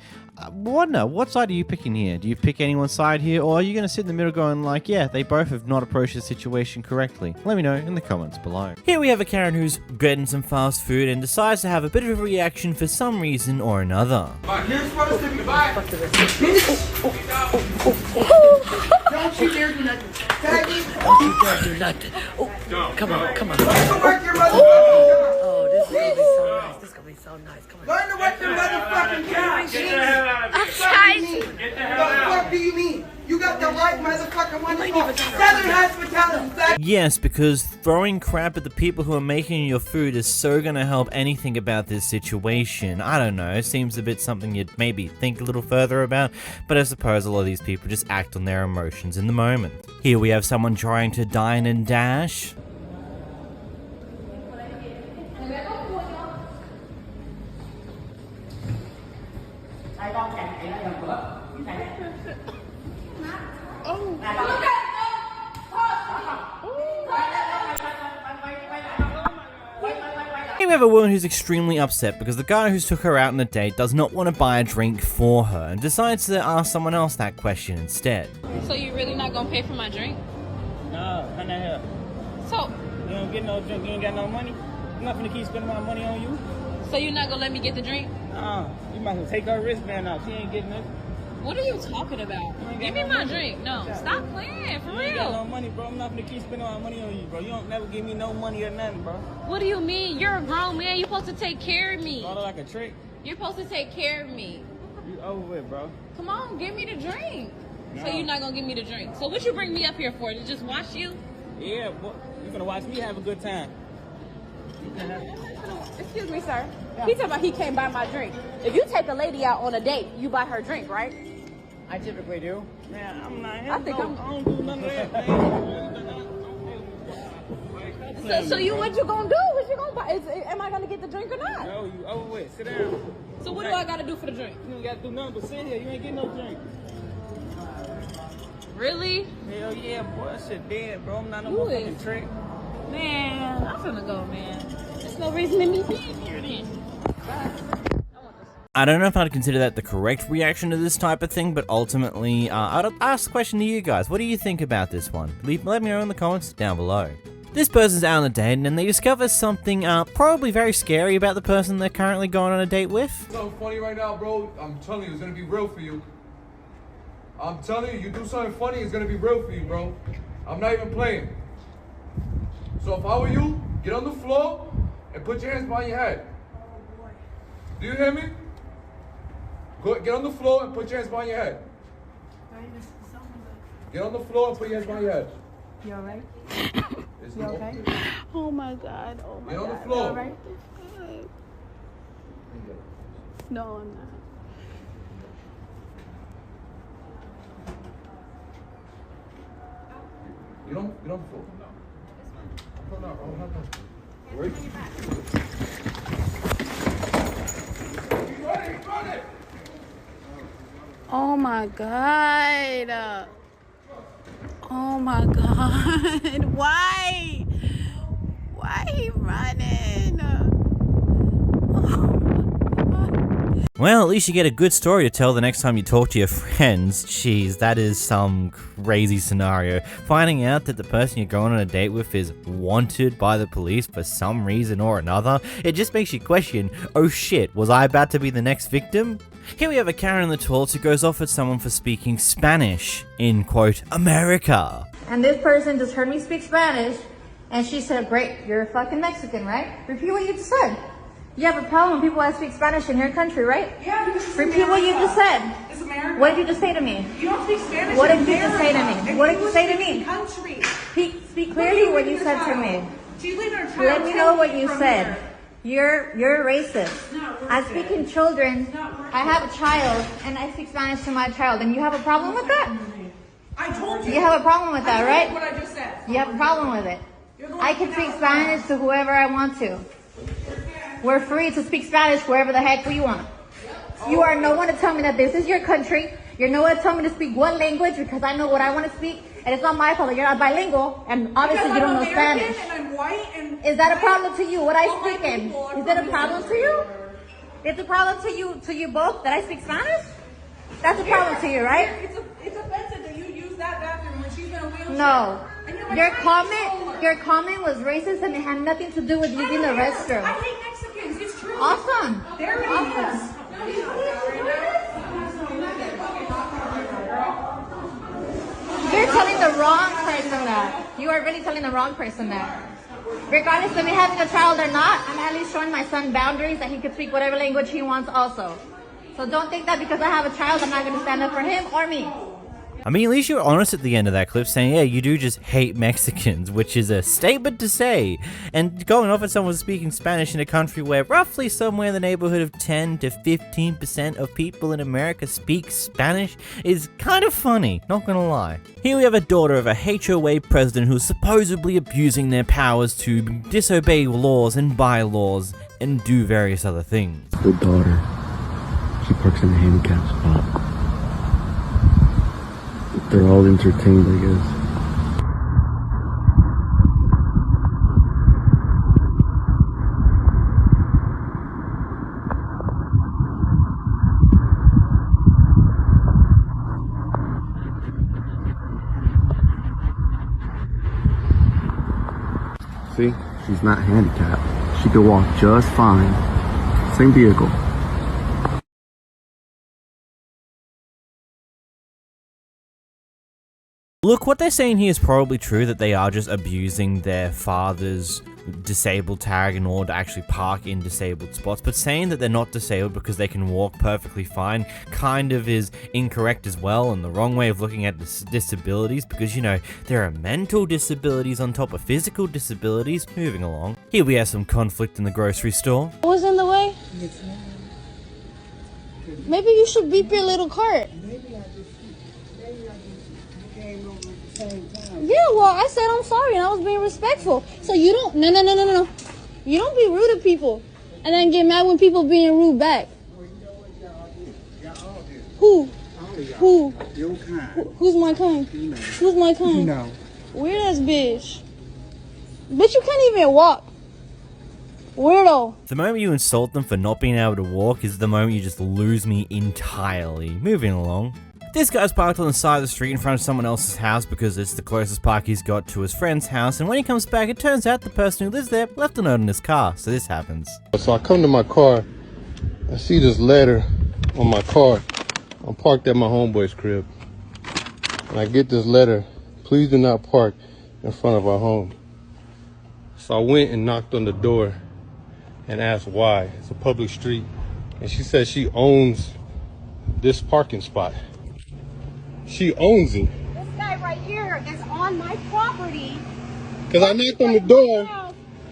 A: What side are you picking here? Do you pick anyone's side here, or are you going to sit in the middle going like, yeah, they both have not approached the situation correctly? Let me know in the comments below. Here we have a Karen who's getting some fast food and decides to have a bit of a reaction for some reason or another.
B: Here's supposed to be bye. Don't you dare do nothing. Don't you dare do nothing. Oh, come on.
J: Oh, this is gonna be so nice. This is gonna be so nice. Come on.
B: Learn to work your motherfucking job.
J: Get the hell out of here.
B: What the fuck do you mean? You got the right motherfucking one. Southern hospitality.
A: Yes, because throwing crap at the people who are making your food is so gonna help anything about this situation. I don't know, seems a bit something you'd maybe think a little further about, but I suppose a lot of these people just act on their emotions in the moment. Here we have someone trying to dine and dash. Here we have a woman who's extremely upset because the guy who's took her out on a date does not want to buy a drink for her and decides to ask someone else that question instead.
K: So you really not gonna pay for my drink?
N: No, come down here.
K: So
N: you don't get no drink, you ain't got no money. I'm not gonna keep spending my money on you.
K: So you're not gonna let me get the drink?
N: You might as well take her wristband off. She ain't getting it.
K: What are you talking about? Give me my drink. No, stop playing, for
N: You ain't got
K: real.
N: no money, bro. I'm not gonna keep spending my money on you, bro. You don't never give me no money or nothing, bro.
K: What do you mean? You're a grown man. You're supposed to take care of me.
N: Brought her like a trick.
K: You're supposed to take care of me.
N: You over with, bro.
K: Come on, give me the drink.
N: No.
K: So you're not gonna give me the drink. So what you bring me up here for? To just watch you?
N: Yeah, boy. You gonna watch me have a good time.
U: Excuse me, sir. He talking about he can't buy my drink. If you take a lady out on a date, you buy her drink, right?
N: I typically do. Man, I'm not.
U: I think
N: I don't do none of that, man.
U: So what you gonna do? What you gonna buy? Am I gonna get the drink or not?
N: No, you over with. Sit down.
K: So what do I gotta do for the drink?
N: You don't gotta do nothing but sit here. You ain't getting no drink.
K: Really?
N: Hell yeah, boy. That shit dead, bro. I'm not no
K: Who
N: motherfucking
K: is?
N: trick.
K: Man, I'm finna go, man. There's no reason to me being here then. Bye.
A: I don't know if I'd consider that the correct reaction to this type of thing, but ultimately, I'd ask the question to you guys. What do you think about this one? Let me know in the comments down below. This person's out on a date and they discover something probably very scary about the person they're currently going on a date with.
O: So funny right now, bro. I'm telling you, it's gonna be real for you. I'm telling you, you do something funny, it's gonna be real for you, bro. I'm not even playing. So if I were you, get on the floor and put your hands behind your head. Do you hear me? Go, get on the floor and put your hands behind your head. Get on the floor and put your hands behind your head.
K: You alright?
O: It's
K: You okay? Oh my God. Oh my
O: Get on
K: God.
O: the floor.
K: You alright? No, I'm not.
O: Get on the floor. Wait.
K: Oh my God. Oh my God. Why? Why he running?
A: Well, at least you get a good story to tell the next time you talk to your friends. Jeez, that is some crazy scenario. Finding out that the person you're going on a date with is wanted by the police for some reason or another, it just makes you question, oh shit, was I about to be the next victim? Here we have a Karen in the toilet who goes off at someone for speaking Spanish in, quote, America.
G: And this person just heard me speak Spanish, and she said, great, you're a fucking Mexican, right? Repeat what you just said. You have a problem with people that speak Spanish in your country, right?
U: Yeah, because it's
G: Repeat what you just said.
U: It's America.
G: What did you just say to me?
U: You don't speak Spanish.
G: What
U: in
G: did you just say to
U: America.
G: me?
U: If
G: What
U: you
G: did you say to
U: speak
G: me?
U: Country.
G: Speak clearly what you said to me.
U: So you leave our child.
G: Let me know what you
U: from
G: said.
U: here.
G: You're racist. I speak in children. I have a child, and I speak Spanish to my child, and you have a problem with that?
U: I told you.
G: You have a problem with that, right?
U: What I just said.
G: You have a problem with it. I can speak Spanish to whoever I want to. We're free to speak Spanish wherever the heck we want. You are no one to tell me that this is your country. You're no one to tell me to speak what language because I know what I want to speak. And it's not my fault that you're not bilingual and obviously you don't know Spanish.
U: And I'm white and
G: is that a problem to you? What I speak in? Is it a problem to you? It's a problem to you both that I speak Spanish? That's a problem to you, right?
U: It's offensive that you use that bathroom when she's in a wheelchair.
G: No. Your comment was racist and it had nothing to do with using the restroom.
U: I hate Mexicans. It's true.
G: Awesome.
U: There it
G: Awesome. You're telling the wrong person that. You are really telling the wrong person that. Regardless of me having a child or not, I'm at least showing my son boundaries that he could speak whatever language he wants also. So don't think that because I have a child, I'm not going to stand up for him or me.
A: I mean, at least you're honest at the end of that clip saying, yeah, you do just hate Mexicans, which is a statement to say. And going off at someone speaking Spanish in a country where roughly somewhere in the neighborhood of 10 to 15% of people in America speak Spanish is kind of funny, not gonna lie. Here we have a daughter of a HOA president who's supposedly abusing their powers to disobey laws and bylaws and do various other things.
L: The daughter, she parks in a handicap spot. They're all entertained, I guess. See? She's not handicapped. She could walk just fine. Same vehicle.
A: Look, what they're saying here is probably true, that they are just abusing their father's disabled tag in order to actually park in disabled spots, but saying that they're not disabled because they can walk perfectly fine kind of is incorrect as well, and the wrong way of looking at disabilities, because, you know, there are mental disabilities on top of physical disabilities. Moving along. Here we have some conflict in the grocery store.
K: What was in the way? Maybe you should beep your little cart. Yeah, well, I said I'm sorry and I was being respectful. So you don't, no. You don't be rude to people and then get mad when people being rude back. Who? Who's my kind? Who's my kind?
M: No.
K: Weird ass bitch. Bitch, you can't even walk. Weirdo.
A: The moment you insult them for not being able to walk is the moment you just lose me entirely. Moving along. This guy's parked on the side of the street in front of someone else's house because it's the closest park he's got to his friend's house, and when he comes back, it turns out the person who lives there left a note in his car, so this happens.
C: So I come to my car, I see this letter on my car. I'm parked at my homeboy's crib, and I get this letter, please do not park in front of our home. So I went and knocked on the door and asked why. It's a public street, and she said she owns this parking spot. She owns it.
G: This guy
P: door is on my property.
V: Because I knocked on the door.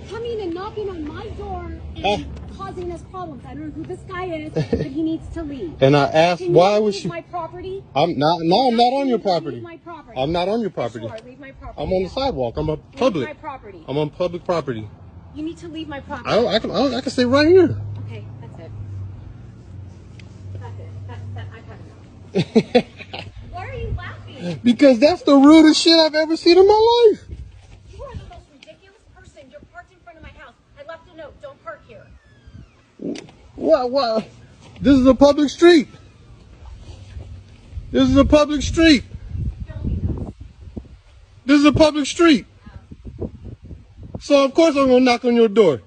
P: Coming and knocking on my door and causing us problems. I don't know who this guy is, but he needs to leave.
V: And I asked,
P: Can
V: why
P: you
V: was
P: leave
V: she?
P: my property?
V: I'm not. No, I'm not on your property.
P: Leave my property.
V: I'm not on your property.
P: Sure, leave my property.
V: I'm on the sidewalk. I'm a public.
P: Leave my property.
V: I'm on public property.
P: You need to leave my property.
V: I can stay right here.
P: Okay, that's it. That's it. I've had enough. Why are you laughing?
V: Because that's the rudest shit I've ever seen in my life.
P: You are the most ridiculous person. You're parked in front of my house. I left a note. Don't park here.
V: What? This is a public street. This is a public street. This is a public street. So of course I'm gonna knock on your door.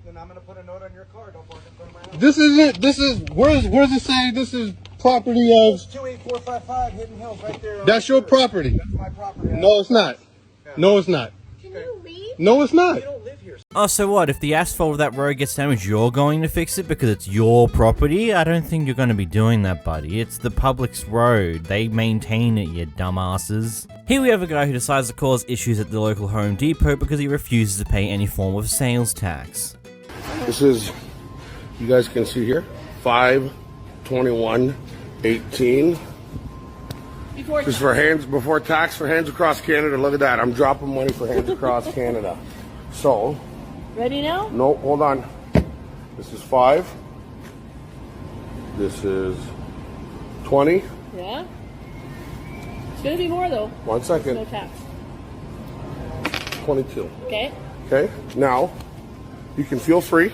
M: Then I'm gonna put a note on your car. Don't park in front of my house.
V: This isn't. This is. Where's it saying this is property of?
M: 28455 Hidden Hills, right there.
V: That's your property.
M: That's my property.
V: No, it's not. No, it's not.
P: Can you leave?
V: No, it's not.
M: You don't live here.
A: Oh, so what? If the asphalt of that road gets damaged, you're going to fix it because it's your property? I don't think you're going to be doing that, buddy. It's the public's road. They maintain it, you dumbasses. Here we have a guy who decides to cause issues at the local Home Depot because he refuses to pay any form of sales tax.
V: This is, you guys can see here, 5/21/18. This is for hands before tax for Hands Across Canada. Look at that. I'm dropping money for Hands Across Canada. So.
P: Ready now?
V: No, hold on. This is 5. This is 20.
P: Yeah. It's gonna be more though.
V: 1 second.
P: No tax.
V: 22.
P: Okay.
V: Okay. Now, you can feel free.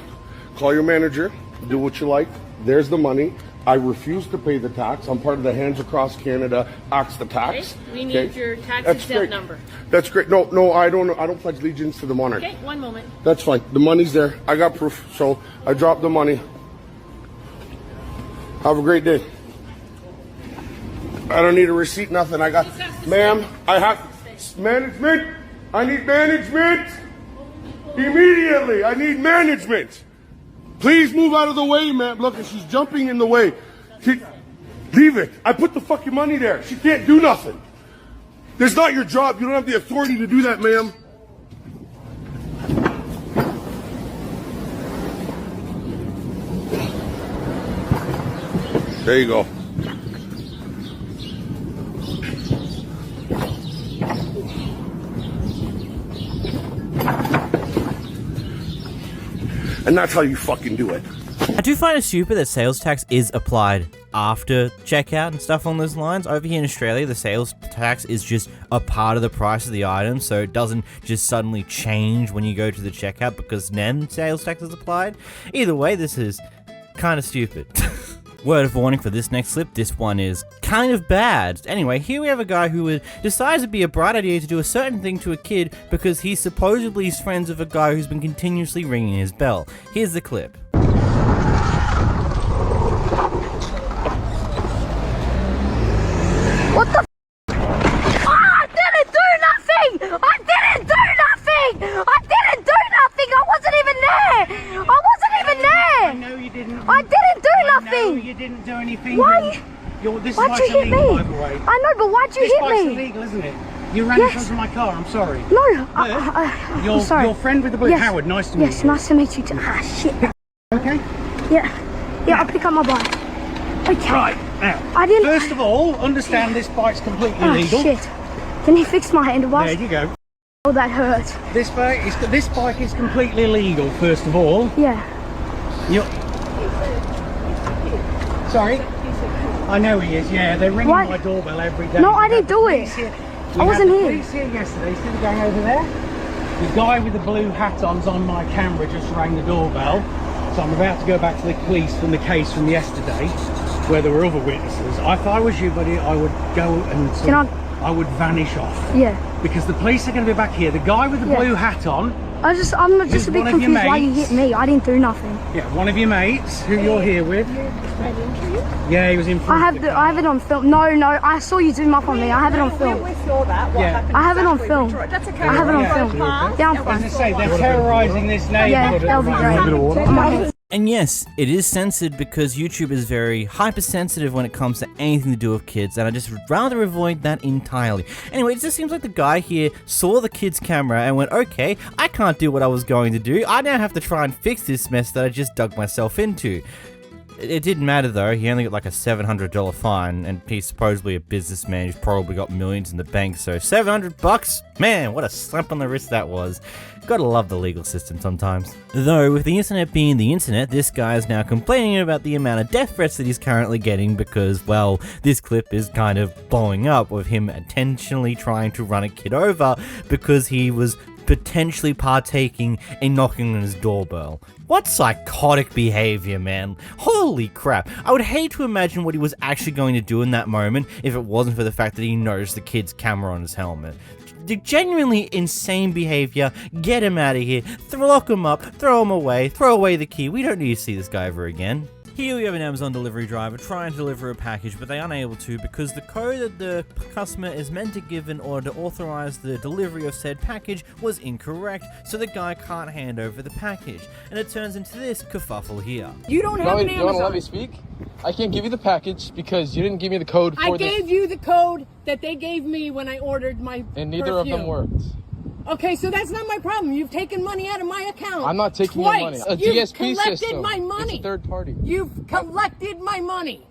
V: Call your manager. Do what you like. There's the money. I refuse to pay the tax. I'm part of the Hands Across Canada Axe the Tax.
P: Okay. We need your tax
V: That's
P: exempt
V: great.
P: number.
V: That's great. No, I don't pledge allegiance to the monarch.
P: Okay, one moment.
V: That's fine. The money's there. I got proof. So I dropped the money. Have a great day. I don't need a receipt, nothing. I got, ma'am, I have management. I need management. Immediately. I need management. Please move out of the way, ma'am. Look, she's jumping in the way. Leave it. I put the fucking money there. She can't do nothing. That's not your job. You don't have the authority to do that, ma'am. There you go. And that's how you fucking do it.
A: I do find it stupid that sales tax is applied after checkout and stuff on those lines. Over here in Australia, the sales tax is just a part of the price of the item, so it doesn't just suddenly change when you go to the checkout because then sales tax is applied. Either way, this is kind of stupid. Word of warning for this next clip, this one is kind of bad. Anyway, here we have a guy who decides it'd be a bright idea to do a certain thing to a kid because he supposedly is friends with a guy who's been continuously ringing his bell. Here's the clip.
K: What the I didn't do nothing! I didn't do nothing! I didn't do nothing! I wasn't even there! I wasn't even there!
N: I know you didn't.
K: I didn't do nothing!
N: No, you didn't do anything.
K: Why?
N: This
K: Why'd you
N: bike's
K: hit
N: illegal,
K: me?
N: by the way.
K: I know, but why'd you
N: This
K: hit
N: bike's
K: me?
N: illegal, isn't it? You ran in front of my car. I'm sorry.
K: No,
N: Your
K: I'm sorry.
N: Your friend with the blue,
K: Yes.
N: Howard. Nice to meet
K: Yes,
N: you.
K: nice to meet you too. Ah, shit.
N: Okay.
K: Yeah, I'll pick up my bike. Okay.
N: Right now.
K: I didn't.
N: First of all, understand this bike's completely illegal.
K: Shit. Can you fix my handlebars?
N: There you go.
K: Oh, that hurts.
N: This bike is completely illegal. First of all.
K: Yeah.
N: Sorry. I know he is. Yeah, they're ringing my doorbell every day.
K: No, I didn't do it. I wasn't here.
N: Police here yesterday. See the gang over there? The guy with the blue hat on's on my camera just rang the doorbell. So I'm about to go back to the police from the case from yesterday, where there were other witnesses. If I was you, buddy, I would go and I would vanish off.
K: Yeah.
N: Because the police are going to be back here. The guy with the blue hat on.
K: I'm just a bit confused why you hit me. I didn't do nothing.
N: Yeah, one of your mates who you're here with. Yeah, he was in front.
K: I have it on film. No, I saw you zoom up on me. I have it on film.
P: We saw that. What happened?
K: I have it on film.
P: That's okay.
K: I have it on film. Yeah, I'm fine.
N: As I say, they're terrorising this neighbourhood.
K: Yeah, that'll be great.
A: And yes, it is censored because YouTube is very hypersensitive when it comes to anything to do with kids, and I just would rather avoid that entirely. Anyway, it just seems like the guy here saw the kid's camera and went, okay, I can't do what I was going to do. I now have to try and fix this mess that I just dug myself into. It didn't matter though, he only got like a $700 fine, and he's supposedly a businessman who's probably got millions in the bank, so $700? Man, what a slap on the wrist that was. Gotta love the legal system sometimes. Though, with the internet being the internet, this guy is now complaining about the amount of death threats that he's currently getting because, well, this clip is kind of blowing up with him intentionally trying to run a kid over because he was potentially partaking in knocking on his doorbell. What psychotic behavior, man. Holy crap. I would hate to imagine what he was actually going to do in that moment if it wasn't for the fact that he noticed the kid's camera on his helmet. Genuinely insane behavior. Get him out of here. Lock him up. Throw him away. Throw away the key. We don't need to see this guy ever again. Here we have an Amazon delivery driver trying to deliver a package, but they're unable to because the code that the customer is meant to give in order to authorize the delivery of said package was incorrect, so the guy can't hand over the package, and it turns into this kerfuffle here.
Y: You don't have an Amazon.
I: You want to let me speak? I can't give you the package because you didn't give me the code for this.
E: I gave you the code that they gave me when I ordered my
I: And neither of them worked.
E: Okay, so that's not my problem. You've taken money out of my account.
I: I'm not taking
E: Twice.
I: your money. A
E: You've
I: DSP
E: collected
I: system.
E: my money.
I: It's a third party.
E: You've collected my money.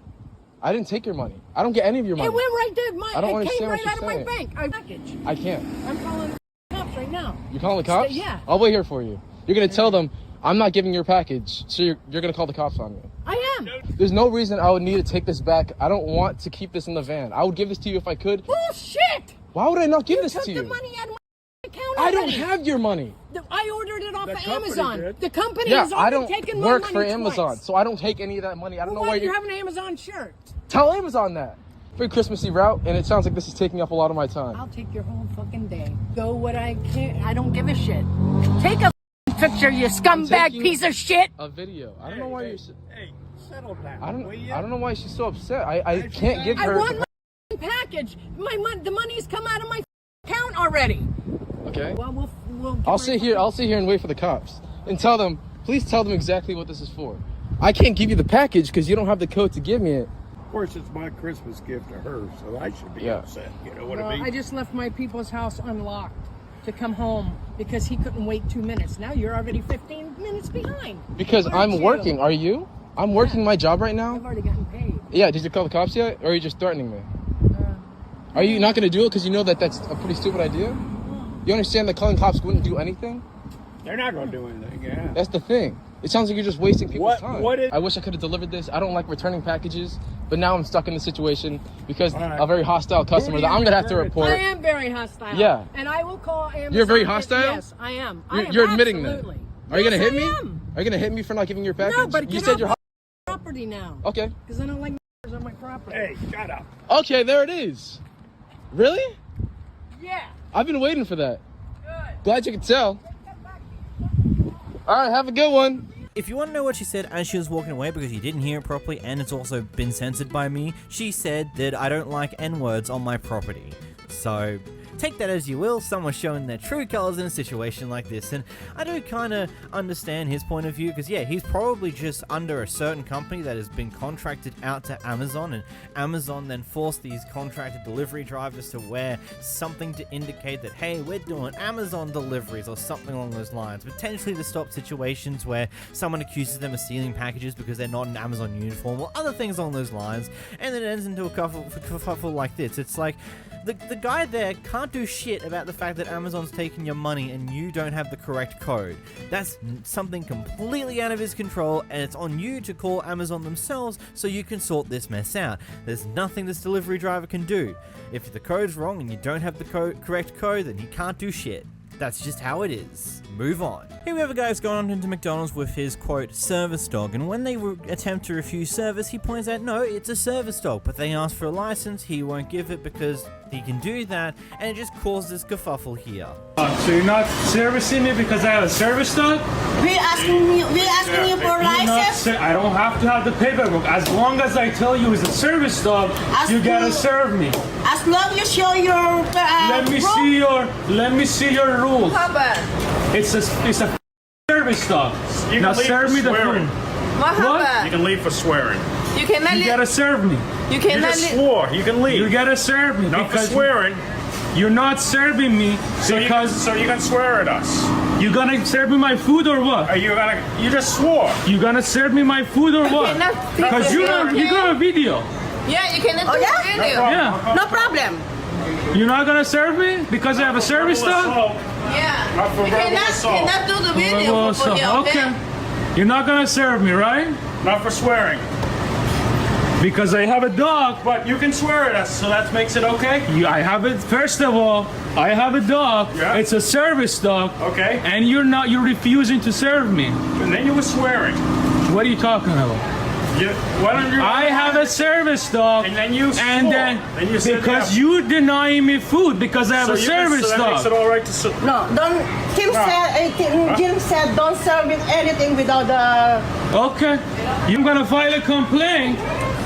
I: I didn't take your money. I don't get any of your money.
E: It went right there.
I: I don't
E: It came
I: understand
E: right
I: what
E: out of
I: you're
E: my
I: saying.
E: bank. Package.
I: I can't.
E: I'm calling the cops right now.
I: You're calling the cops?
E: Yeah.
I: I'll wait here for you. You're going to tell them I'm not giving your package, so you're going to call the cops on me.
E: I am.
I: There's no reason I would need to take this back. I don't want to keep this in the van. I would give this to you if I could.
E: Bullshit!
I: Why would I not give this
E: took
I: to you?
E: the money out of my account
I: I don't
E: already.
I: have your money.
E: I ordered it off of Amazon. The company
I: Yeah,
E: has already taken my money
I: I don't work for
E: twice.
I: Amazon, so I don't take any of that money. I don't know why
E: you
I: you're...
E: have an Amazon shirt.
I: Tell Amazon that. Very Christmassy route, and it sounds like this is taking up a lot of my time.
E: I'll take your whole fucking day. Go what I can. I don't give a shit. Take a picture, you scumbag piece of shit.
I: A video. I don't know why you're...
N: Hey, settle down.
I: I don't know why she's so upset. I can't give her...
E: I want my package. The money's come out of my account already.
I: Okay.
E: Well, we'll
I: I'll sit here and wait for the cops and tell them, please tell them exactly what this is for. I can't give you the package because you don't have the code to give me it.
N: Of course, it's my Christmas gift to her, so I should be upset. You know what I mean?
E: I just left my people's house unlocked to come home because he couldn't wait 2 minutes. Now you're already 15 minutes behind.
I: Because I'm working. Are you? I'm working my job right now.
E: I've already gotten paid.
I: Yeah, did you call the cops yet? Or are you just threatening me? Are you not going to do it because you know that that's a pretty stupid idea? You understand that calling cops wouldn't do anything?
N: They're not going to do anything, yeah.
I: That's the thing. It sounds like you're just wasting people's time. I wish I could have delivered this. I don't like returning packages, but now I'm stuck in the situation because a very hostile customer that I'm going to have to report.
E: I am very hostile.
I: Yeah.
E: And I will call Amazon.
I: You're very hostile?
E: Yes, I am.
I: You're admitting
E: absolutely.
I: that. Are you going to hit me?
E: I
I: Are
E: am.
I: you going to hit me for not giving your package?
E: No, but
I: you said you're
E: property now.
I: Okay.
E: Because I don't like on my property.
N: Hey, shut up.
I: Okay, there it is. Really?
E: Yeah.
I: I've been waiting for that. Good. Glad you could tell. All right, have a good one.
A: If you want to know what she said as she was walking away because you didn't hear it properly and it's also been censored by me, she said that I don't like N-words on my property. So take that as you will, someone's showing their true colors in a situation like this, and I do kind of understand his point of view, because yeah, he's probably just under a certain company that has been contracted out to Amazon, and Amazon then forced these contracted delivery drivers to wear something to indicate that, hey, we're doing Amazon deliveries, or something along those lines, potentially to stop situations where someone accuses them of stealing packages because they're not in Amazon uniform, or other things along those lines, and then it ends into a kerfuffle like this. It's like, the guy there can't do shit about the fact that Amazon's taking your money and you don't have the correct code. That's something completely out of his control, and it's on you to call Amazon themselves so you can sort this mess out. There's nothing this delivery driver can do. If the code's wrong and you don't have the correct code, then he can't do shit. That's just how it is. Move on. Here we have a guy who's gone on into McDonald's with his, quote, service dog, and when they attempt to refuse service, he points out, no, it's a service dog, but they ask for a license, he won't give it because he can do that, and it just causes kerfuffle here.
N: So you're not servicing me because I have a service dog?
Q: We're asking you for a license?
N: I don't have to have the paperwork. As long as I tell you it's a service dog, you gotta serve me.
Q: As long as you show your
N: Let me see your rules. It's a service dog. Now serve me the food.
F: What happened?
D: You can leave for swearing.
F: You cannot
N: You gotta serve me.
F: You
D: You
F: cannot
D: just swore. You can leave.
N: You gotta serve me.
D: Not for
N: because
D: swearing.
N: You're not serving me
D: So
N: because
D: you can swear at us.
N: you gonna serve me my food or what?
D: Are you gonna? You just swore.
N: You gonna serve me my food or what?
F: cannot take
N: Because
F: the
N: you
F: video.
N: got a video.
F: Yeah, you cannot do video.
N: Yeah.
Q: No problem.
N: You're not gonna serve me because I have a service dog?
F: Yeah.
D: Not for
F: You
D: verbal
F: cannot
D: assault.
F: do the video
N: Well,
F: for you,
N: okay. You're not gonna serve me, right?
D: Not for swearing.
N: Because I have a dog.
D: But you can swear at us, so that makes it okay.
N: I have it. First of all, I have a dog.
D: Yeah.
N: It's a service dog.
D: Okay.
N: And you're refusing to serve me.
D: And then you were swearing.
N: What are you talking about?
D: Why don't you?
N: I have a service dog.
D: And then you swore.
N: And then
D: you said
N: because you denying me food because I have a service
D: so that makes
N: dog.
D: it all right to
Q: No, don't. Kim said don't serve with anything without the.
N: Okay. You're gonna file a complaint.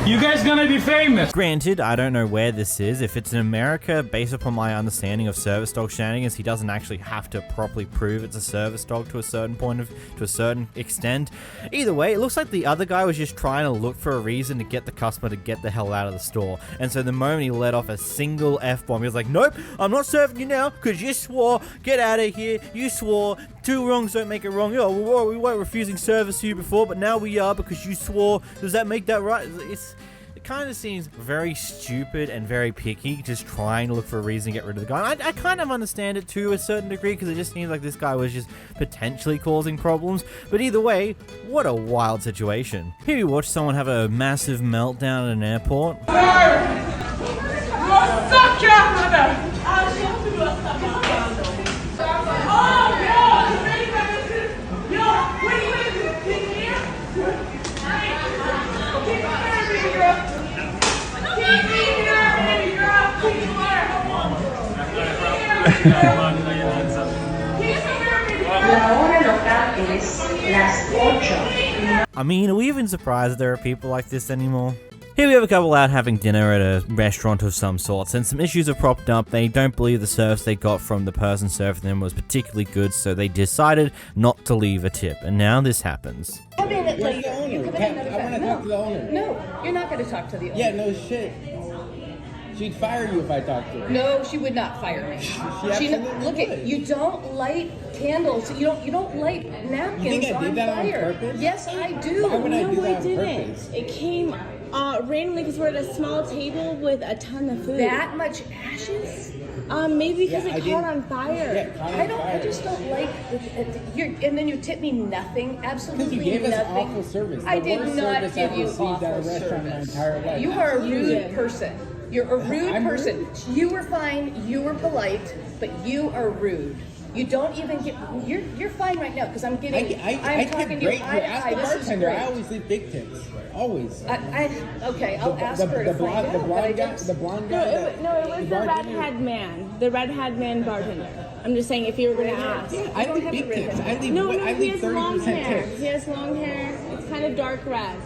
N: You guys gonna be famous.
A: Granted, I don't know where this is. If it's in America, based upon my understanding of service dog shenanigans, he doesn't actually have to properly prove it's a service dog to a certain extent. Either way, it looks like the other guy was just trying to look for a reason to get the customer to get the hell out of the store. And so the moment he let off a single F-bomb, he was like, nope, I'm not serving you now because you swore, get out of here, you swore, two wrongs don't make it wrong. Oh, we weren't refusing service to you before, but now we are because you swore. Does that make that right? It kind of seems very stupid and very picky, just trying to look for a reason to get rid of the guy. I kind of understand it to a certain degree because it just seems like this guy was just potentially causing problems. But either way, what a wild situation. Here you watch someone have a massive meltdown at an airport. I mean, are we even surprised that there are people like this anymore? Here we have a couple out having dinner at a restaurant of some sorts, and some issues have propped up. They don't believe the service they got from the person serving them was particularly good, so they decided not to leave a tip, and now this happens.
I: Where's the owner? I want to talk to the owner.
E: No, you're not going to talk to the owner.
I: Yeah, no shit. She'd fire you if I talked to her.
E: No, she would not fire me. Look at you. Don't light candles. You don't light napkins
I: You think I did that
E: fire.
I: on purpose?
E: Yes, I do.
I: Why would I do that on
R: didn't.
I: purpose?
R: It came randomly because we're at a small table with a ton of food.
E: That much ashes?
R: Maybe because
I: Yeah,
R: it caught on fire.
I: Yeah, caught on
E: I
I: fire.
E: just don't like. And then you tip me nothing. Absolutely
I: Because you gave us
E: nothing.
I: awful service.
E: I
I: The
E: did
I: worst
E: not
I: service
E: give
I: I've
E: you
I: received
E: awful
I: at a restaurant my
E: service.
I: entire life.
E: You are a rude
R: did.
E: person. You're a rude
I: I'm
E: person.
I: rude?
E: You were fine. You were polite, but you are rude. You don't even get. You're fine right now because I'm getting.
I: I
E: I'm talking
I: tip
E: to you.
I: great. Ask the
E: This is
I: bartender.
E: great.
I: I always leave big tips. Always.
E: Okay, I'll ask her to find out.
I: The
E: but I
I: blonde guy.
E: don't-
I: The blonde
R: No,
I: guy.
R: it was the redhead man. The redhead man bartender. I'm just saying if you were going to ask.
I: Yeah, I leave big tips. I leave.
R: No,
I: I
R: he
I: leave
R: has long
I: 30%
R: hair.
I: tips.
R: He has long hair. It's kind of dark red.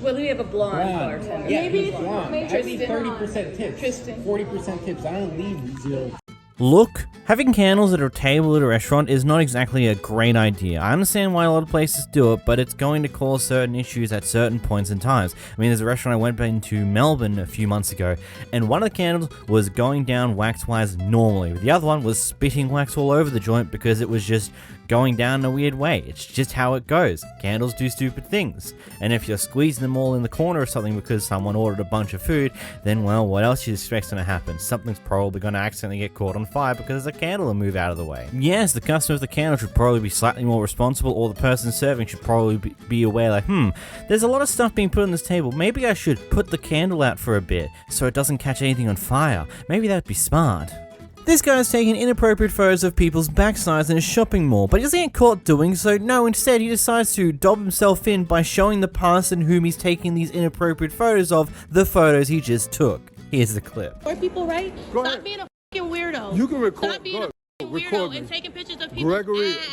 E: Well, we have a blonde bartender.
I: Yeah,
R: Maybe
I: he's
R: it's
I: blonde. I leave
E: Tristan.
I: 30% tips.
E: Tristan.
I: 40% tips. I don't leave 0.
A: Look, having candles at a table at a restaurant is not exactly a great idea. I understand why a lot of places do it, but it's going to cause certain issues at certain points in times. I mean, there's a restaurant I went into Melbourne a few months ago, and one of the candles was going down wax-wise normally, but the other one was spitting wax all over the joint because it was just going down in a weird way. It's just how it goes. Candles do stupid things. And if you're squeezing them all in the corner or something because someone ordered a bunch of food, then, well, what else do you expect's going to happen? Something's probably going to accidentally get caught on fire because the candle will move out of the way. Yes, the customer of the candle should probably be slightly more responsible, or the person serving should probably be aware, like, there's a lot of stuff being put on this table. Maybe I should put the candle out for a bit so it doesn't catch anything on fire. Maybe that would be smart. This guy's taking inappropriate photos of people's backsides in a shopping mall, but he doesn't get caught doing so. No, instead he decides to dob himself in by showing the person whom he's taking these inappropriate photos of the photos he just took. Here's the clip.
R: Are people right? Stop being a fucking weirdo.
S: You can record.
R: Stop being a fucking weirdo
S: record me.
R: and taking pictures of people.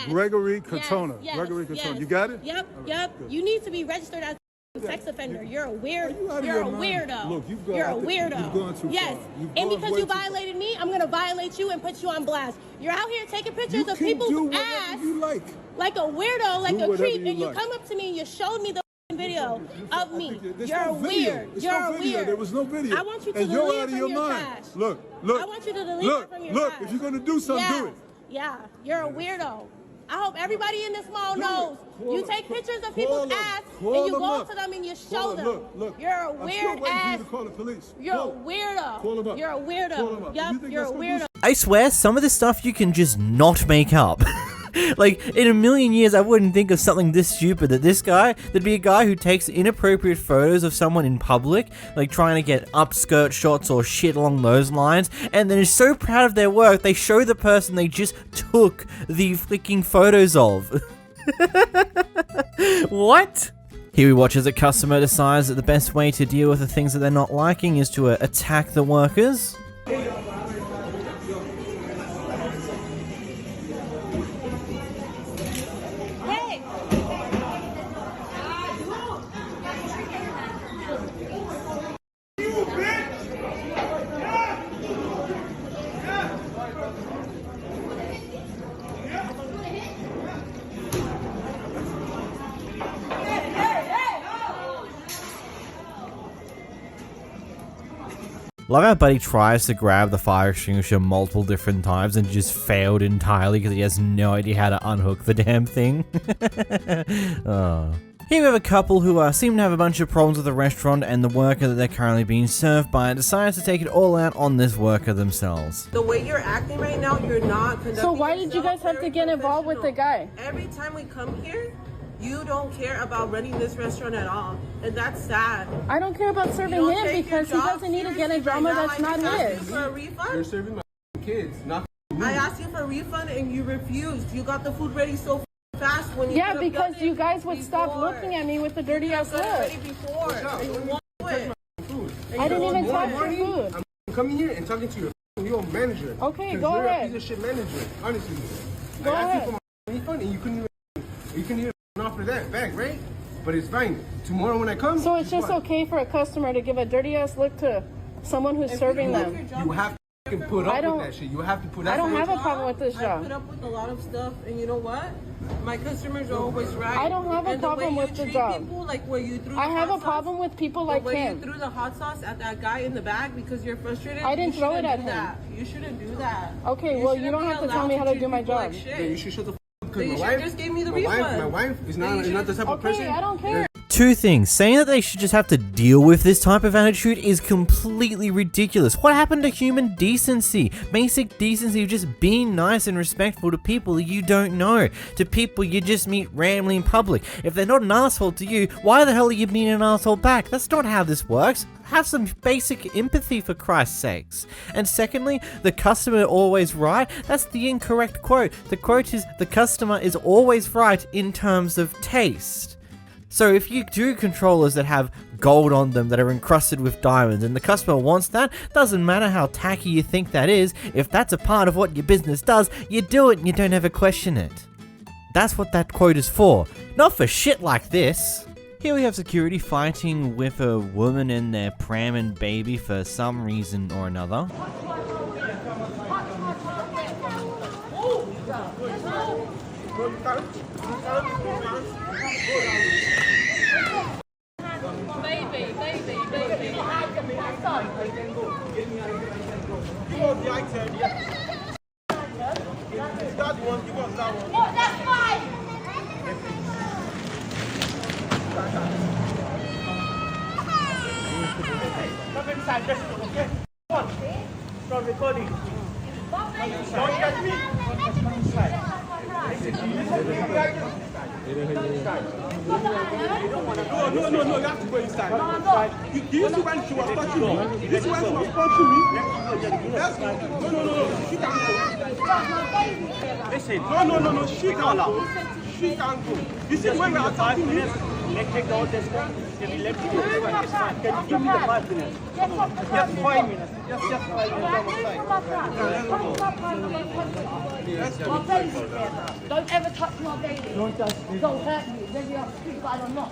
S: Gregory Katona.
R: Yes,
S: Gregory Katona.
R: yes.
S: You got it?
R: Yep. You need to be registered as a sex offender. You're a weird. You're a weirdo.
S: Look, you've gone
R: You're a
S: out there.
R: weirdo.
S: You've gone too
R: yes.
S: far. You've
R: And
S: gone
R: because
S: way
R: you
S: too far.
R: violated me, I'm gonna violate you and put you on blast. You're out here taking pictures
S: You
R: of
S: can do
R: people's
S: whatever
R: ass
S: you like.
R: like a weirdo, like
S: Do
R: a
S: whatever
R: creep,
S: you
R: and you
S: like.
R: come up to me and you showed me the
K: video of me.
S: There's
K: You're
S: no video.
K: weird.
S: There's
K: You're
S: no video.
K: weird.
S: There was no video.
K: I want you to
S: and
K: delete
S: you're
K: it
S: out of
K: from
S: your
K: your
S: mind.
K: trash.
S: Look.
K: I want you to delete it from your trash.
S: If you're gonna do something, do it.
K: Yeah, you're a weirdo. I hope everybody in this mall knows. You take pictures of people's ass and you go to them and you show them.
S: Look.
K: You're a weird ass.
S: To call the police.
K: You're a weirdo. You're a weirdo. Yup, you're a weirdo.
A: I swear, some of this stuff you can just not make up. Like, in a million years, I wouldn't think of something this stupid, that there'd be a guy who takes inappropriate photos of someone in public, like trying to get upskirt shots or shit along those lines, and then is so proud of their work, they show the person they just took the freaking photos of. What? Here we watch as a customer decides that the best way to deal with the things that they're not liking is to attack the workers. Love how Buddy tries to grab the fire extinguisher multiple different times and just failed entirely because he has no idea how to unhook the damn thing. Oh. Here we have a couple who seem to have a bunch of problems with the restaurant, and the worker that they're currently being served by decides to take it all out on this worker themselves.
Q: The way you're acting right now, you're not conducting.
E: So why did you guys have to get involved with the guy?
Q: Every time we come here, you don't care about running this restaurant at all, and that's sad.
E: I don't care about serving him because he doesn't need to get a drama that's not his.
Q: For a refund?
O: You're serving my kids, not me.
Q: I asked you for a refund and you refused. You got the food ready so fast when you
E: Yeah, because you guys would stop looking at me with the dirty ass look.
Q: I
E: didn't even touch your food.
O: I'm coming here and talking to your manager.
E: Okay, go ahead.
O: You're a piece of shit manager, honestly.
E: Go
O: I asked
E: ahead.
O: you for my refund and you couldn't even offer that back, right? But it's fine. Tomorrow when I come.
E: So it's just okay for a customer to give a dirty ass look to someone who's serving them.
O: You have to put up with that shit. You have to put up
E: I don't
O: with
E: have a problem with this
Q: I
E: job.
Q: put up with a lot of stuff, and you know what? My customers are always right.
E: I don't have a problem with the job.
Q: People, like where you threw
E: I
Q: the
E: have
Q: hot
E: a problem with people like
Q: where
E: him.
Q: you threw the hot sauce at that guy in the bag because you're frustrated.
E: I didn't throw it at him.
Q: That. You shouldn't do that.
E: Okay, well, you don't have to tell me how to do my job.
O: Yeah, you should shut the f*** up
Q: So you
O: because my wife
Q: just gave me the refund.
O: My wife is not the type of person.
E: Okay, I don't care.
A: Two things. Saying that they should just have to deal with this type of attitude is completely ridiculous. What happened to human decency? Basic decency of just being nice and respectful to people that you don't know, to people you just meet randomly in public. If they're not an asshole to you, why the hell are you being an asshole back? That's not how this works. Have some basic empathy, for Christ's sakes. And secondly, the customer always right. That's the incorrect quote. The quote is, the customer is always right in terms of taste. So if you do controllers that have gold on them that are encrusted with diamonds and the customer wants that, doesn't matter how tacky you think that is, if that's a part of what your business does, you do it and you don't ever question it. That's what that quote is for, not for shit like this. Here we have security fighting with a woman and their Pram and baby for some reason or another.
K: That's fine.
N: Come inside, just okay? Come on. Start recording. Don't get me. Come inside. No, you have to go inside. Do you see when she was touching me? Do you see when she was punching me? Let's go. No, she can't go. Listen, no, she can't go. She can't go. You see when we are talking, let's take all this one. Can we let you do it? It's fine. Can you give me the 5 minutes? Just 5 minutes. Just 5 minutes.
K: Don't ever touch my baby. Don't hurt me. Maybe I'm street, but I don't know.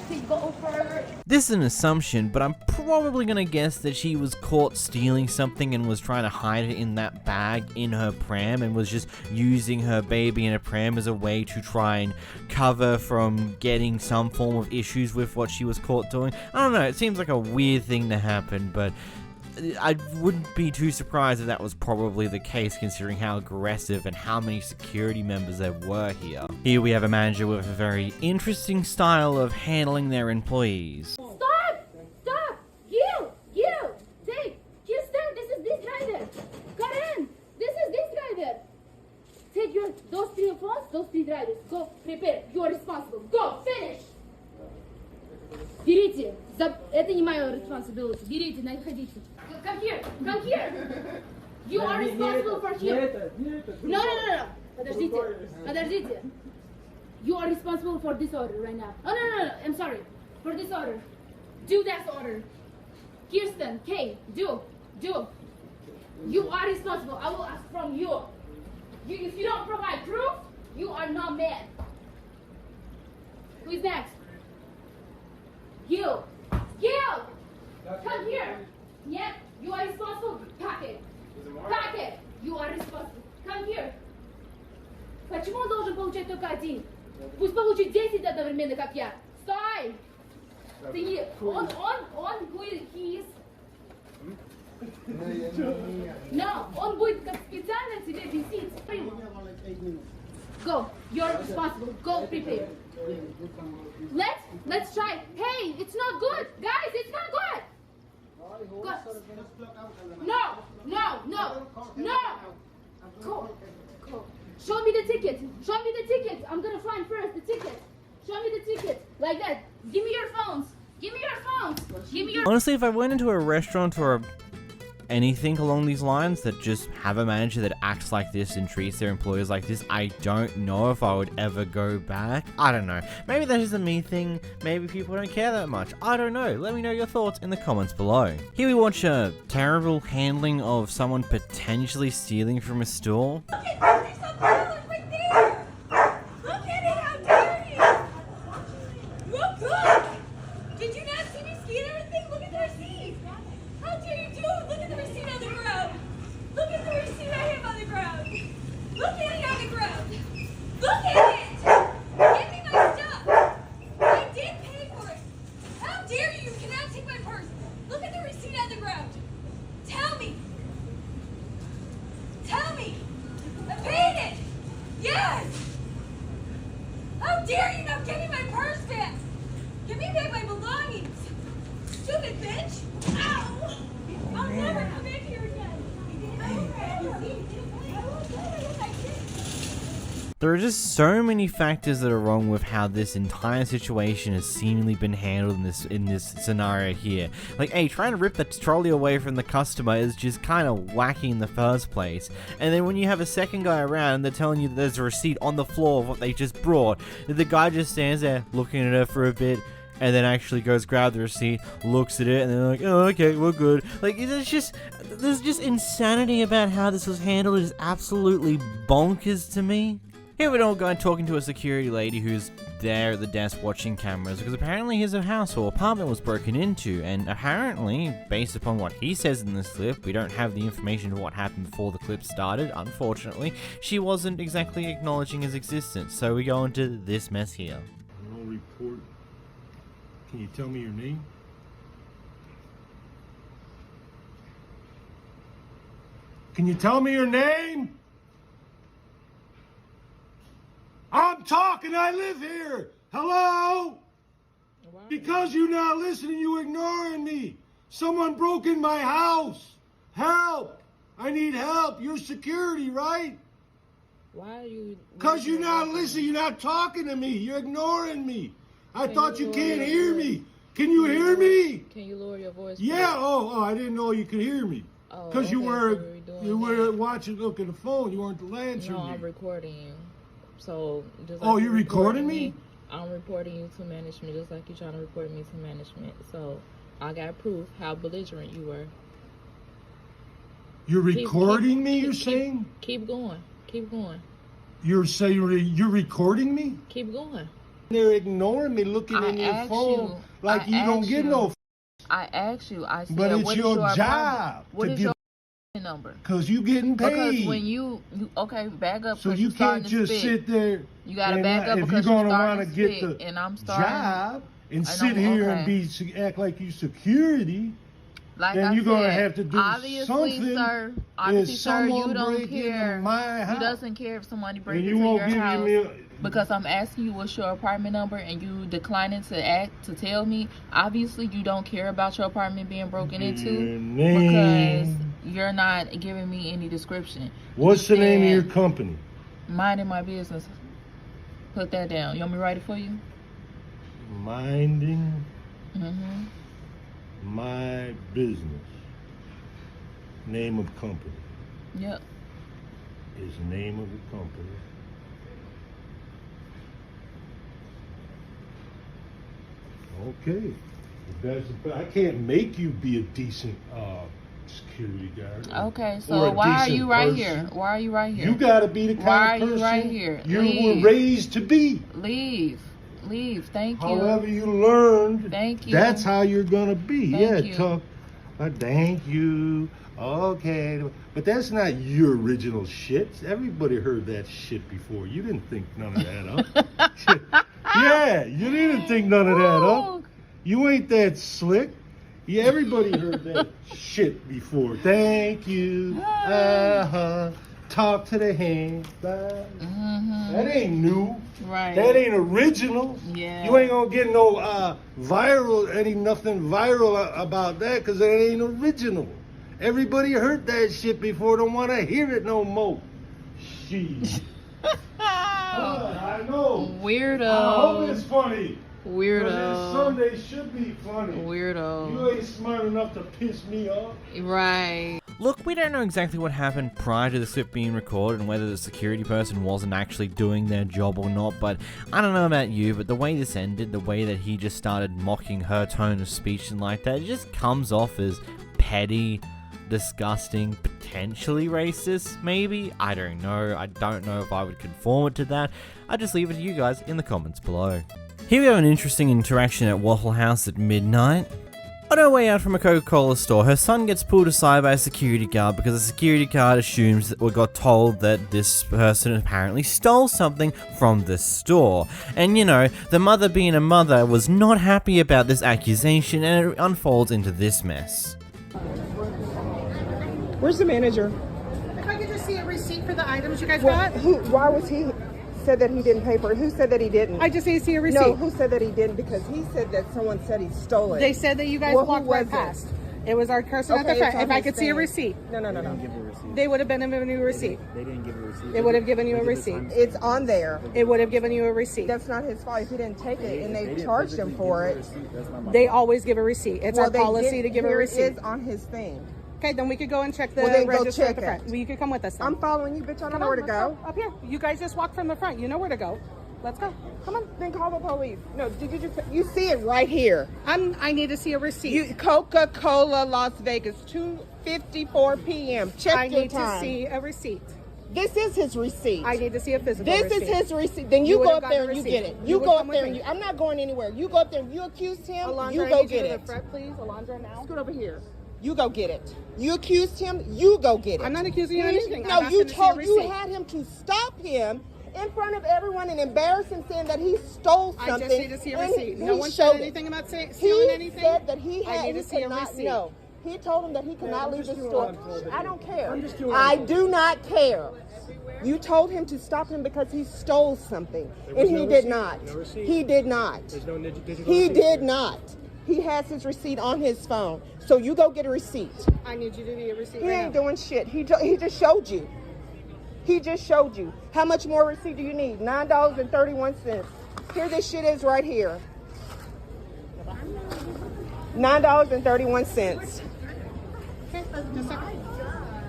K: See, go over.
A: This is an assumption, but I'm probably gonna guess that she was caught stealing something and was trying to hide it in that bag in her pram and was just using her baby in a pram as a way to try and cover from getting some form of issues with what she was caught doing. I don't know, it seems like a weird thing to happen, but I wouldn't be too surprised if that was probably the case, considering how aggressive and how many security members there were here. Here we have a manager with a very interesting style of handling their employees.
K: Stop! Stop! You! Take! You stand! This is this guy there! Got in! This is this guy there! Take those 3 phones, those 3 drivers. Go, prepare. You are responsible. Go! Finish! Берите! Это не моя responsibility. Берите, находите. Come here! Come here! You are responsible for here. No. Подождите. You are responsible for this order right now. Oh, no. I'm sorry. For this order. Do that order. Kirsten, Kay, do. You are responsible. I will ask from you. If you don't provide proof, you are not mad. Who is next? Gil! Come here! Нет, you are responsible. Pack it. You are responsible. Come here. Почему он должен получать только 1? Пусть получит 10 одновременно, как я. Стой! Он будет his. No, он будет как специально тебе висеть. Go. You're responsible. Go prepare. Let's try. Hey, it's not good. Guys, it's not good. Go. No. Go. Show me the ticket. I'm gonna find first the ticket. Show me the ticket. Like that. Give me your phones.
A: Honestly, if I went into a restaurant or anything along these lines that just have a manager that acts like this and treats their employees like this, I don't know if I would ever go back. I don't know. Maybe that's just a me thing. Maybe people don't care that much. I don't know. Let me know your thoughts in the comments below. Here we watch a terrible handling of someone potentially stealing from a store. There are just so many factors that are wrong with how this entire situation has seemingly been handled in this scenario here. Like, hey, trying to rip the trolley away from the customer is just kind of wacky in the first place. And then when you have a second guy around and they're telling you that there's a receipt on the floor of what they just brought, the guy just stands there looking at her for a bit, and then actually goes grab the receipt, looks at it, and they're like, oh, okay, we're good. Like, there's just insanity about how this was handled. It is absolutely bonkers to me. Here we don't go and talking to a security lady who's there at the desk watching cameras, because apparently his house or apartment was broken into, and apparently, based upon what he says in this clip, we don't have the information of what happened before the clip started, unfortunately. She wasn't exactly acknowledging his existence, so we go into this mess here.
S: No report. Can you tell me your name? Can you tell me your name? I'm talking, I live here. Hello? Because you're not listening, you're ignoring me. Someone broke in my house. Help. I need help. You're security, right?
F: Why are you...
S: Because you're not listening, you're not talking to me. You're ignoring me. I thought you can't hear me. Can you hear me?
F: Can you lower your voice?
S: Yeah, oh, I didn't know you could hear me. Because
F: okay,
S: you were watching, look at the phone. You weren't answering me.
F: No, I'm recording you. So
S: you're recording me?
F: I'm reporting you to management just like you're trying to report me to management. So I got proof how belligerent you were.
S: You're recording me, you're saying?
F: Keep going. Keep going.
S: You're saying you're recording me?
F: Keep going.
S: They're ignoring me, looking in your phone like you don't get no.
F: I asked you. I said,
S: but it's
F: what
S: your
F: is your
S: job
F: what
S: to
F: is
S: give
F: your number?
S: Because you getting paid.
F: Because when you okay, back up.
S: So you can't just sit there.
F: You gotta back up
S: if
F: because
S: you're
F: you're
S: gonna want to
F: spit,
S: get the
F: and I'm starting,
S: job and sit here and act like you security.
F: Like
S: then you're gonna have to do
F: obviously,
S: something.
F: Sir, obviously, sir, you don't care.
S: My house.
F: You doesn't care if somebody breaks
S: and
F: into
S: you won't
F: your
S: give
F: house
S: me
F: because I'm asking you what's your apartment number and you declining to tell me. Obviously, you don't care about your apartment being broken into because you're not giving me any description.
S: What's the name of your company?
F: Minding my business. Put that down. You want me to write it for you?
S: Minding my business. Name of company.
F: Yep.
S: Is name of the company. Okay. I can't make you be a decent security guard.
F: Okay, so why are you right here? Why are you right here?
S: You gotta be the kind of person
F: you right here?
S: You were raised to be.
F: Leave. Thank you.
S: However you learned.
F: Thank you.
S: That's how you're gonna be.
F: Thank you.
S: Talk. Thank you. Okay, but that's not your original shit. Everybody heard that shit before. You didn't think none of that up. Yeah, you didn't think none of that up. You ain't that slick. Yeah, everybody heard that shit before. Thank you. Talk to the hand. That ain't new.
F: Right.
S: That ain't original.
F: Yeah.
S: You ain't gonna get no nothing viral about that because it ain't original. Everybody heard that shit before. Don't want to hear it no more. Shit. I know.
F: Weirdo.
S: I hope it's funny.
F: Weirdo.
S: Sunday should be funny.
F: Weirdo.
S: You ain't smart enough to piss me off.
F: Right.
A: Look, we don't know exactly what happened prior to the clip being recorded and whether the security person wasn't actually doing their job or not, but I don't know about you, but the way this ended, the way that he just started mocking her tone of speech and like that, it just comes off as petty, disgusting, potentially racist, maybe? I don't know. I don't know if I would conform it to that. I'll just leave it to you guys in the comments below. Here we have an interesting interaction at Waffle House at midnight. On her way out from a Coca-Cola store, her son gets pulled aside by a security guard because the security guard assumes that we got told that this person apparently stole something from the store. And you know, the mother being a mother was not happy about this accusation and it unfolds into this mess.
H: Where's the manager?
Q: If I could just see a receipt for the items you guys
H: Well,
Q: got.
H: why was he said that he didn't pay for it? Who said that he didn't?
Q: I just need to see a receipt.
H: No, who said that he didn't? Because he said that someone said he stole it.
Q: They said that you guys walked right past. It was our person at the front. If I could see a receipt.
H: No.
Q: They would have been given you a receipt.
H: They didn't give a receipt.
Q: It would have given you a receipt.
H: It's on there.
Q: It would have given you a receipt.
H: That's not his fault if he didn't take it and they charged him for it.
Q: They always give a receipt. It's our policy to give a receipt.
H: It is on his thing.
Q: Okay, then we could go and check the
H: then
Q: register
H: go
Q: at the
H: check
Q: front.
H: it.
Q: Well, you could come with us then.
H: I'm following you, bitch. I don't know where to go.
Q: Up here. You guys just walk from the front. You know where to go. Let's go. Come on.
H: Then call the police. No, did you just... You see it right here.
Q: I need to see a receipt.
H: Coca-Cola, Las Vegas, 2:54 p.m. Check
Q: I
H: your
Q: need
H: time.
Q: to see a receipt.
H: This is his receipt.
Q: I need to see a physical
H: This
Q: receipt.
H: is his receipt. Then you go up there and you get it. You
Q: would
H: go
Q: come
H: up there
Q: with
H: and
Q: me.
H: you... I'm not going anywhere. You go up there and you accused him.
Q: Alondra,
H: you
Q: I
H: go
Q: need
H: get
Q: you to
H: it.
Q: the front, please. Alondra, now.
H: Scoot over here. You go get it. You accused him. You go get it.
Q: I'm not accusing you of anything.
H: No,
Q: I'm
H: you
Q: asking to see a
H: told... You
Q: receipt.
H: had him to stop him in front of everyone and embarrass him, saying that he stole something.
Q: I just need to see a
H: and
Q: receipt. No
H: he
Q: one
H: showed
Q: said
H: it.
Q: anything about stealing
H: He
Q: anything.
H: said that he had...
Q: I need to see a receipt.
H: No. He told him that he could not leave the store. I don't care.
Q: I'm just doing
H: I
Q: it.
H: do not care. You told him to stop him because he stole something, and he did not. He did not. He did not. He has his receipt on his phone. So you go get a receipt.
Q: I need you to be a receipt.
H: He
Q: right
H: ain't
Q: now.
H: doing shit. He just showed you. He just showed you. How much more receipt do you need? $9.31. Here this shit is right here. $9.31.
Q: Okay, just a second.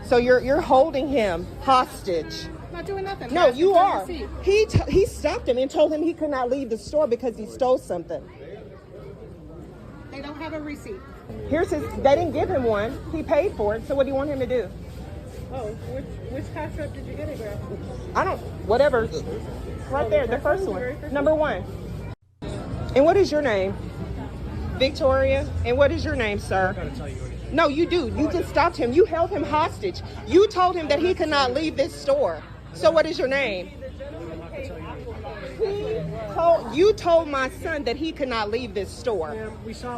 H: So you're holding him hostage
E: Not doing nothing.
H: No, you are. He stopped him and told him he could not leave the store because he stole something.
E: They don't have a receipt.
H: Here's his. They didn't give him one. He paid for it. So what do you want him to do?
E: Oh, which cash truck did you get it, girl?
H: I don't. Whatever. Right there, the first one. Number 1. And what is your name? Victoria. And what is your name, sir? No, you do. You just stopped him. You held him hostage. You told him that he could not leave this store. So what is your name? You told my son that he could not leave this store.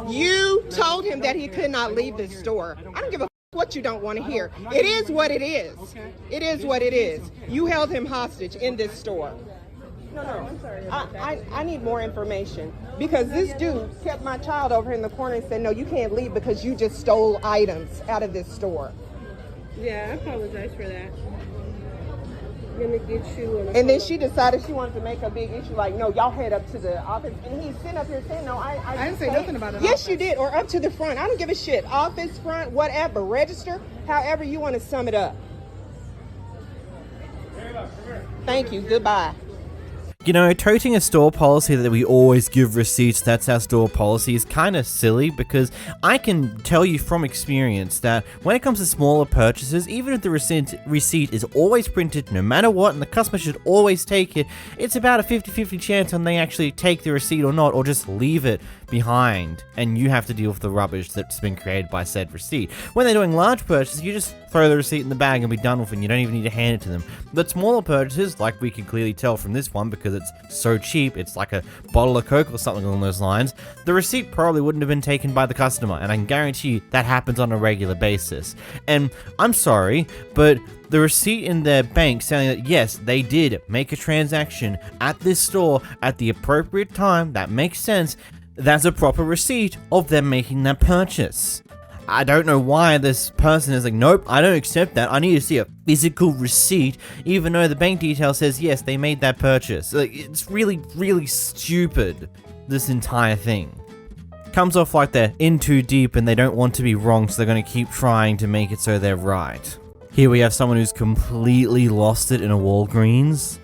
H: You told him that he could not leave this store. I don't give a what you don't want to hear. It is what it is. It is what it is. You held him hostage in this store. No, I'm sorry. I need more information because this dude kept my child over in the corner and said, no, you can't leave because you just stole items out of this store.
E: Yeah, I apologize for that. I'm gonna get you.
H: And then she decided she wanted to make a big issue, like, no, y'all head up to the office. And he's sitting up here saying, no, I
E: didn't say nothing about it.
H: Yes, you did. Or up to the front. I don't give a shit. Office, front, whatever. Register, however you want to sum it up. Thank you. Goodbye.
A: You know, toting a store policy that we always give receipts, that's our store policy, is kind of silly because I can tell you from experience that when it comes to smaller purchases, even if the receipt is always printed no matter what and the customer should always take it, it's about a 50-50 chance when they actually take the receipt or not, or just leave it behind and you have to deal with the rubbish that's been created by said receipt. When they're doing large purchases, you just throw the receipt in the bag and be done with it and you don't even need to hand it to them. But smaller purchases, like we can clearly tell from this one because it's so cheap, it's like a bottle of Coke or something along those lines, the receipt probably wouldn't have been taken by the customer, and I can guarantee you that happens on a regular basis. And I'm sorry, but the receipt in their bank saying that yes, they did make a transaction at this store at the appropriate time, that makes sense, that's a proper receipt of them making that purchase. I don't know why this person is like, nope, I don't accept that. I need to see a physical receipt, even though the bank detail says, yes, they made that purchase. Like, it's really, really stupid, this entire thing. Comes off like they're in too deep and they don't want to be wrong, so they're going to keep trying to make it so they're right. Here we have someone who's completely lost it in a Walgreens.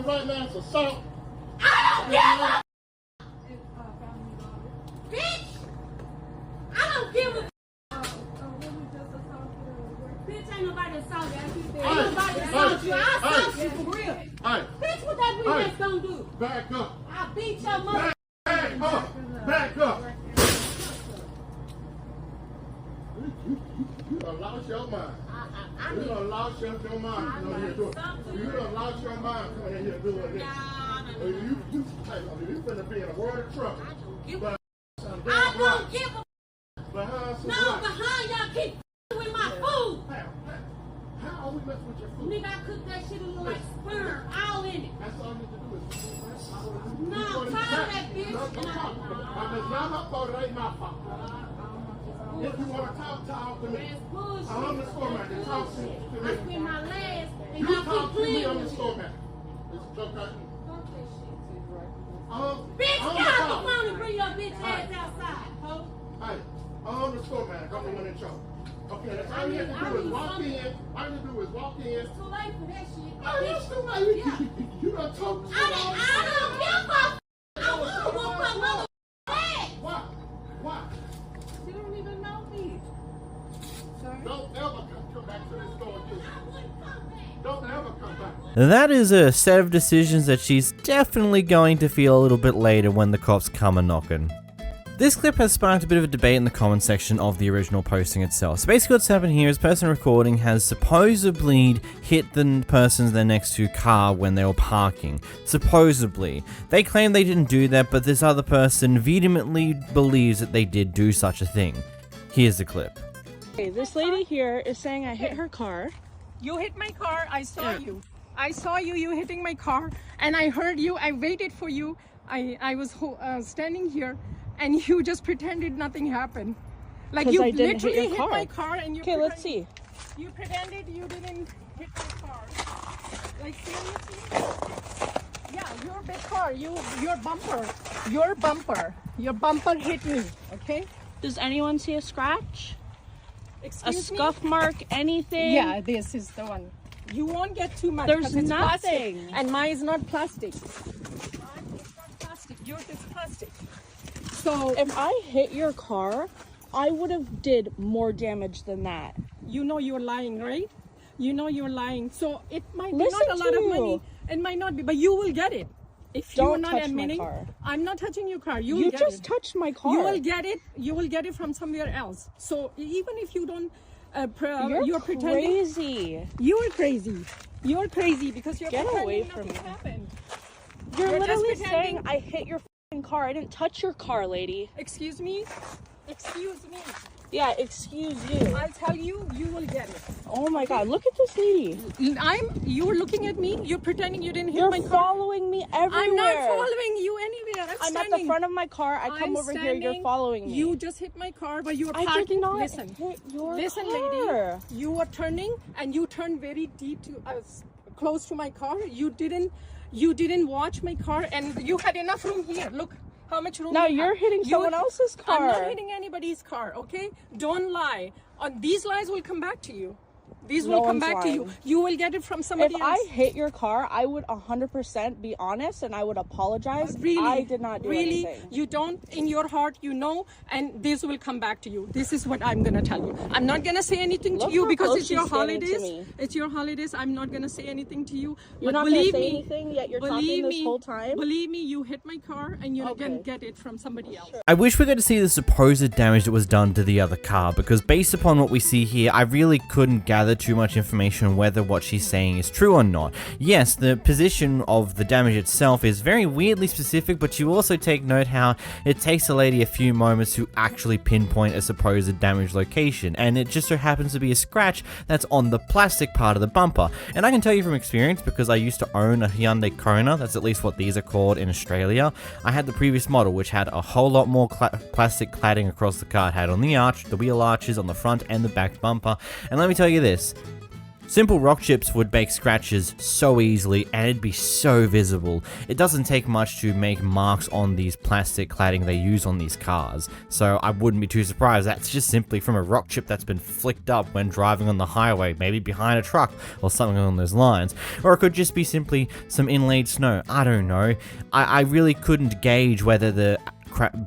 C: Right now, it's assault.
K: I don't give a bitch. I don't give a bitch. Ain't nobody assault you. Ain't nobody assault you. I assault you for real. Bitch, what that real ass gonna do?
C: Back up.
K: I beat your mother.
C: Back up. Back up. You done lost your mind. You done lost your mind. You done lost your mind coming in here doing this. You finna be in a world of trouble.
K: I don't give a behind y'all keep with my food.
C: How are we messing with your food?
K: Nigga, I cooked that shit in like sperm, all in it.
C: That's all you need to do is
K: no, I'm tired of that bitch.
C: It's not my fault, it ain't my fault. If you want to talk to me. I'm the store manager. Talk to me.
K: I spend my last and
C: you
K: y'all
C: talk
K: keep
C: to me,
K: playing
C: I'm the
K: with
C: store
K: me.
C: manager.
K: Bitch, get off the phone and bring your bitch ass outside, ho.
C: Hey, I'm the store manager. I'm the one in charge. Okay, that's all you have to do is walk in. All you have to do is walk in.
K: It's too late for that shit.
C: Oh, it's too late. You done talked to me.
K: I don't give a I want to whoop my mother ass.
C: Why?
K: You don't even know me. Sorry?
C: Don't ever come back to this store again. Don't ever come back.
A: That is a set of decisions that she's definitely going to feel a little bit later when the cops come a knocking. This clip has sparked a bit of a debate in the comment section of the original posting itself. So basically what's happened here is the person recording has supposedly hit the person in their next to car when they were parking. Supposedly. They claim they didn't do that, but this other person vehemently believes that they did do such a thing. Here's the clip.
R: Okay, this lady here is saying I hit her car.
E: You hit my car. I saw you. I saw you hitting my car, and I heard you. I waited for you. I was standing here, and you just pretended nothing happened. Like you literally hit my car, and you.
R: Okay, let's see.
E: You pretended you didn't hit my car. Like seriously? Yeah, your big car, your bumper hit me, okay?
R: Does anyone see a scratch?
E: Excuse
R: a scuff mark, anything?
E: Yeah, this is the one. You won't get too much.
R: There's
E: it's
R: nothing.
E: Plastic, and mine is not plastic. It's not plastic. Yours is plastic. So
R: if I hit your car, I would have did more damage than that.
E: You know you're lying, right? You know you're lying. So it might be
R: Listen
E: not a lot of money. It might not be, but you will get it. If you're not admitting, I'm not touching your car. You
R: just touched my car.
E: You will get it. You will get it from somewhere else. So even if you don't, you're pretending.
R: Crazy.
E: You're crazy. You're crazy because you're
R: Get
E: pretending
R: away from
E: nothing
R: me.
E: happened.
R: You're
E: just
R: literally
E: pretending.
R: saying I hit your f***ing car. I didn't touch your car, lady.
E: Excuse me. Excuse me.
R: Yeah, excuse you.
E: I'll tell you, you will get it.
R: Oh my God, look at this lady.
E: You're looking at me. You're pretending you didn't hit
R: You're
E: my car.
R: following me everywhere.
E: I'm not following you anywhere.
R: I'm at the front of my car. I come over here. You're following me.
E: You just hit my car, but you were parking.
R: I did not
E: Listen,
R: hit your
E: listen,
R: car.
E: lady. You were turning, and you turned very deep to close to my car. You didn't watch my car, and you had enough room here. Look how much room.
R: Now
E: you
R: you're
E: have.
R: hitting someone else's car.
E: I'm not hitting anybody's car. Okay, don't lie. These lies will come back to you. These will come back to you. You will get it from somebody else.
R: If I hit your car, I would 100% be honest and I would apologize.
E: Really,
R: I did not do anything.
E: You don't, in your heart, you know, and this will come back to you. This is what I'm gonna tell you. I'm not gonna say anything to you because it's your holidays. It's your holidays. I'm not gonna say anything to you.
R: You're not gonna say anything, yet you're talking this whole time?
E: Believe me, you hit my car and you're gonna get it from somebody else.
A: I wish we got to see the supposed damage that was done to the other car, because based upon what we see here, I really couldn't gather too much information on whether what she's saying is true or not. Yes, the position of the damage itself is very weirdly specific, but you also take note how it takes a lady a few moments to actually pinpoint a supposed damage location, and it just so happens to be a scratch that's on the plastic part of the bumper. And I can tell you from experience, because I used to own a Hyundai Kona, that's at least what these are called in Australia. I had the previous model, which had a whole lot more plastic cladding across the car. It had on the arch, the wheel arches on the front and the back bumper, and let me tell you this, simple rock chips would make scratches so easily and it'd be so visible. It doesn't take much to make marks on these plastic cladding they use on these cars, so I wouldn't be too surprised that's just simply from a rock chip that's been flicked up when driving on the highway, maybe behind a truck or something along those lines. Or it could just be simply some inlaid snow, I don't know. I really couldn't gauge whether the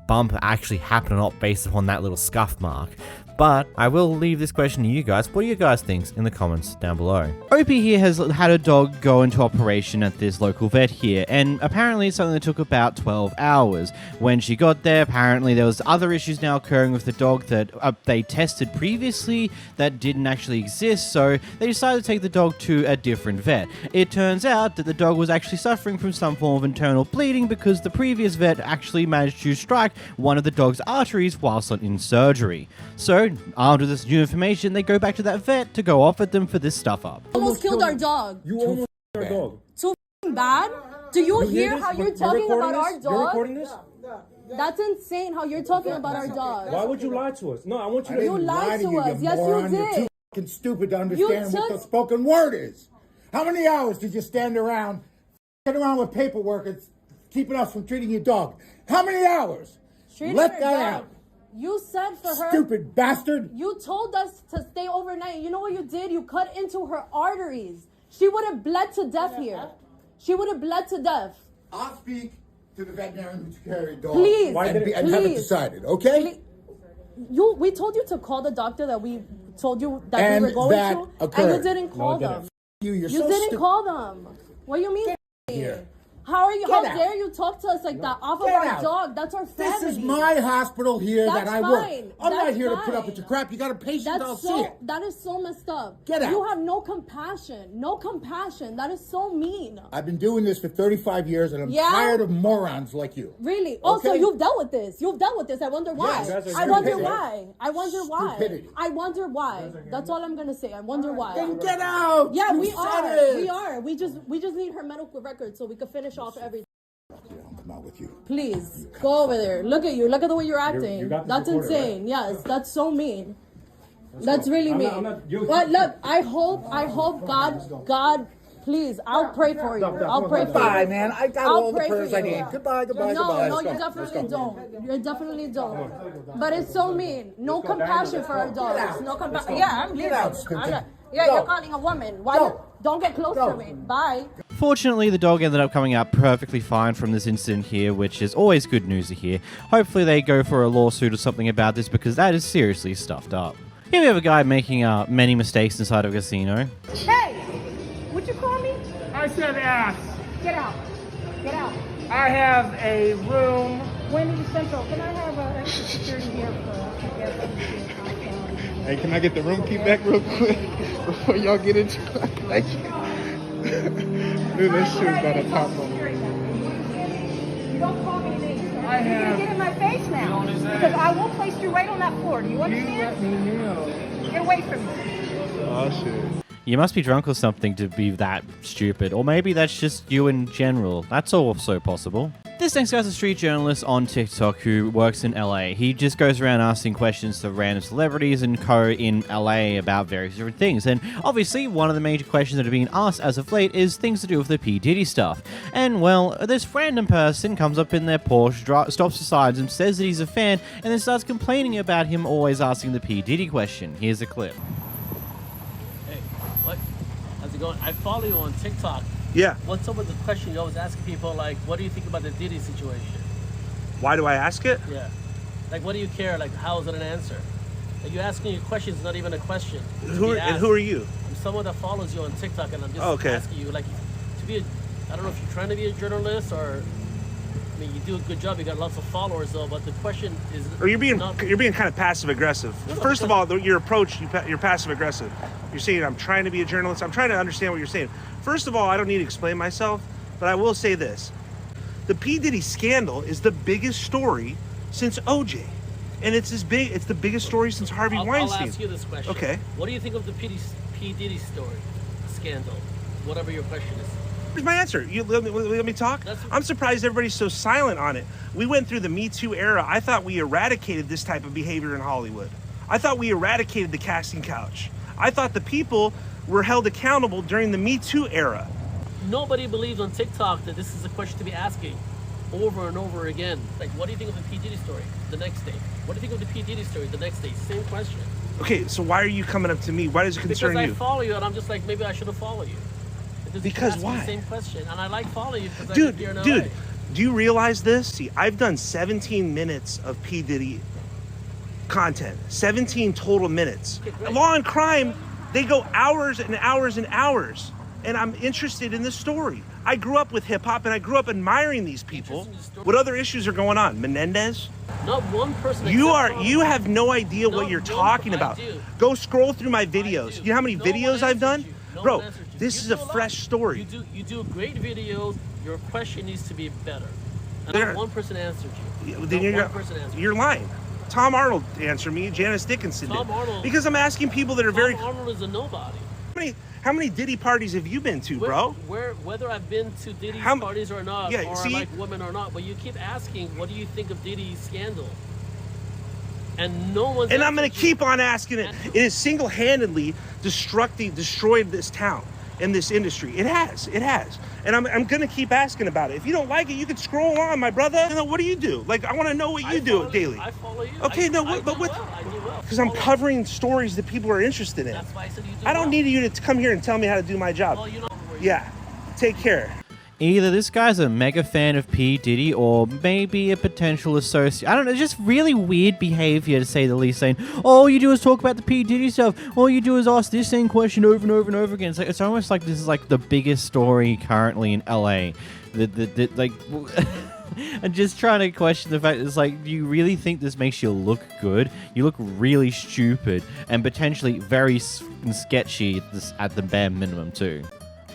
A: bump actually happened or not based upon that little scuff mark. But I will leave this question to you guys. What do you guys think in the comments down below? Opie here has had a dog go into operation at this local vet here, and apparently it's something that took about 12 hours. When she got there, apparently there was other issues now occurring with the dog that they tested previously that didn't actually exist, so they decided to take the dog to a different vet. It turns out that the dog was actually suffering from some form of internal bleeding because the previous vet actually managed to strike one of the dog's arteries whilst in surgery. So, armed with this new information, they go back to that vet to go off at them for this stuff up.
B: Almost killed our dog.
J: You almost killed our dog.
B: So bad? Do you hear how you're talking about our dog?
J: You're recording this?
B: That's insane how you're talking about our dog.
J: Why would you lie to us? No, I want you to
B: You lied to us. Yes, you
T: You're
B: did.
T: too fucking stupid to understand what the spoken word is. How many hours did you stand around with paperwork and keeping us from treating your dog? How many hours? Let that out.
B: You said for her...
T: Stupid bastard.
B: You told us to stay overnight. You know what you did? You cut into her arteries. She would have bled to death here. She would have bled to death.
T: I'll speak to the veterinarian who took care of your dog.
B: Please.
T: And have it decided, okay?
B: We told you to call the doctor that we told you that we were going to.
T: Occurred.
B: And you didn't call them.
T: You're
B: You
T: so
B: didn't call them. What do you mean?
T: Here.
B: How are you?
T: Get
B: How
T: out.
B: dare you talk to us like that off of
T: Get
B: our
T: out.
B: dog? That's our family.
T: This is my hospital here
B: That's
T: that I work.
B: fine.
T: I'm not
B: That's
T: here to put up
B: fine.
T: with your crap. You got a patient,
B: That's
T: I'll
B: so,
T: see it.
B: That is so messed up.
T: Get out.
B: You have no compassion. No compassion. That is so mean.
T: I've been doing this for 35 years and I'm
B: Yeah?
T: tired of morons like you.
B: Really? Oh, so
T: Okay.
B: you've dealt with this. You've dealt with this. I wonder why.
T: Yes.
B: I wonder
T: Stupidity.
B: why. I wonder why.
T: Stupidity.
B: I wonder why. That's all I'm gonna say. I wonder why.
T: Then get out.
B: Yeah,
T: You
B: we
T: said
B: are.
T: it.
B: We are. We just need her medical record so we could finish off everything.
T: I'll come out with you.
B: Please go over there. Look at you. Look at the way you're acting.
T: you got this
B: That's
T: recorded,
B: insane.
T: right?
B: Yes, that's so mean. That's really
J: I'm
B: mean.
J: not- I'm not-
B: But look, I hope God Please, I'll pray for you. I'll pray for you.
T: Goodbye, man. I got all the prayers I need. Goodbye, goodbye,
B: No,
T: goodbye.
B: no, you definitely don't. You definitely don't. But it's so mean. No compassion for our dogs. No compassion. Yeah, I'm leaving. Yeah, you're calling a woman. Why? Don't get close to me. Bye.
A: Fortunately, the dog ended up coming out perfectly fine from this incident here, which is always good news to hear. Hopefully they go for a lawsuit or something about this, because that is seriously stuffed up. Here we have a guy making many mistakes inside of a casino.
E: Hey, what'd you call me?
D: I said ass.
E: Get out. Get out.
D: I have a room.
E: Wendy Central, can I have extra security here for
M: Hey, can I get the room key back real quick before y'all get into it? Thank you. Dude, this shit's got a top on it.
E: Don't call me names. You're gonna get in my face now. Because I will place you right on that floor. Do you understand?
M: You let me know.
E: Get away from me.
M: Oh, shit.
A: You must be drunk or something to be that stupid. Or maybe that's just you in general. That's also possible. This next guy's a street journalist on TikTok who works in LA. He just goes around asking questions to random celebrities and co in LA about various different things. And obviously, one of the major questions that are being asked as of late is things to do with the P. Diddy stuff. And well, this random person comes up in their Porsche, stops beside him, says that he's a fan, and then starts complaining about him always asking the P. Diddy question. Here's a clip.
G: What? How's it going? I follow you on TikTok.
L: Yeah.
G: What's up with the question you always ask people, like, what do you think about the Diddy situation?
L: Why do I ask it?
G: Yeah. Like, what do you care? Like, how is it an answer? Like, you're asking you questions, not even a question.
L: Who are you?
G: I'm someone that follows you on TikTok, and I'm just
L: okay.
G: asking you, like, to be I don't know if you're trying to be a journalist or, I mean, you do a good job. You got lots of followers, though. But the question is,
L: or you're being kind of passive aggressive. First of all, your approach, you're passive aggressive. You're saying I'm trying to be a journalist. I'm trying to understand what you're saying. First of all, I don't need to explain myself, but I will say this: the P. Diddy scandal is the biggest story since OJ, and it's the biggest story since Harvey Weinstein.
G: I'll ask you this question.
L: Okay.
G: What do you think of the P. Diddy story, scandal, whatever your question is?
L: Here's my answer. Let me talk. I'm surprised everybody's so silent on it. We went through the Me Too era. I thought we eradicated this type of behavior in Hollywood. I thought we eradicated the casting couch. I thought the people were held accountable during the Me Too era.
G: Nobody believes on TikTok that this is a question to be asking over and over again. Like, what do you think of the P. Diddy story? The next day. What do you think of the P. Diddy story? The next day. Same question.
L: Okay, so why are you coming up to me? Why does it concern you?
G: Because I follow you, and I'm just like, maybe I should have followed you.
L: Because why?
G: The same question, and I like following you because I
L: dude,
G: live here in LA.
L: Dude, do you realize this? See, I've done 17 minutes of P. Diddy content. 17 total minutes.
G: Okay,
L: Law and Crime, they go hours and hours and hours. And I'm interested in this story. I grew up with hip hop and I grew up admiring these people. What other issues are going on? Menendez?
G: Not one person.
L: You have no idea what you're talking about. Go scroll through my videos. You know how many videos I've done? Bro, this is a fresh story.
G: You do great videos. Your question needs to be better. And not one person answered you.
L: Then you're lying. Tom Arnold answered me. Janice Dickinson did.
G: Arnold,
L: because I'm asking people that are
G: Tom Arnold is a nobody.
L: How many Diddy parties have you been to, bro?
G: Whether I've been to Diddy's parties or not,
L: yeah,
G: or I like women or not, but you keep asking, what do you think of Diddy's scandal? And no one's.
L: And I'm going to keep on asking it. It has single-handedly destroyed this town and this industry. It has. And I'm going to keep asking about it. If you don't like it, you can scroll on, my brother. You know, what do you do? Like, I want to know what you do daily.
G: I follow you.
L: Okay, because I'm covering stories that people are interested in.
G: That's why I said you do
L: I don't need you to come here and tell me how to do my job.
G: Well, you know,
L: yeah, take care.
A: Either this guy's a mega fan of P. Diddy or maybe a potential associate. I don't know, just really weird behavior to say the least, saying, all you do is talk about the P. Diddy stuff. All you do is ask this same question over and over and over again. It's almost like this is like the biggest story currently in LA. Like, and just trying to question the fact it's like, do you really think this makes you look good? You look really stupid and potentially very sketchy at the bare minimum too.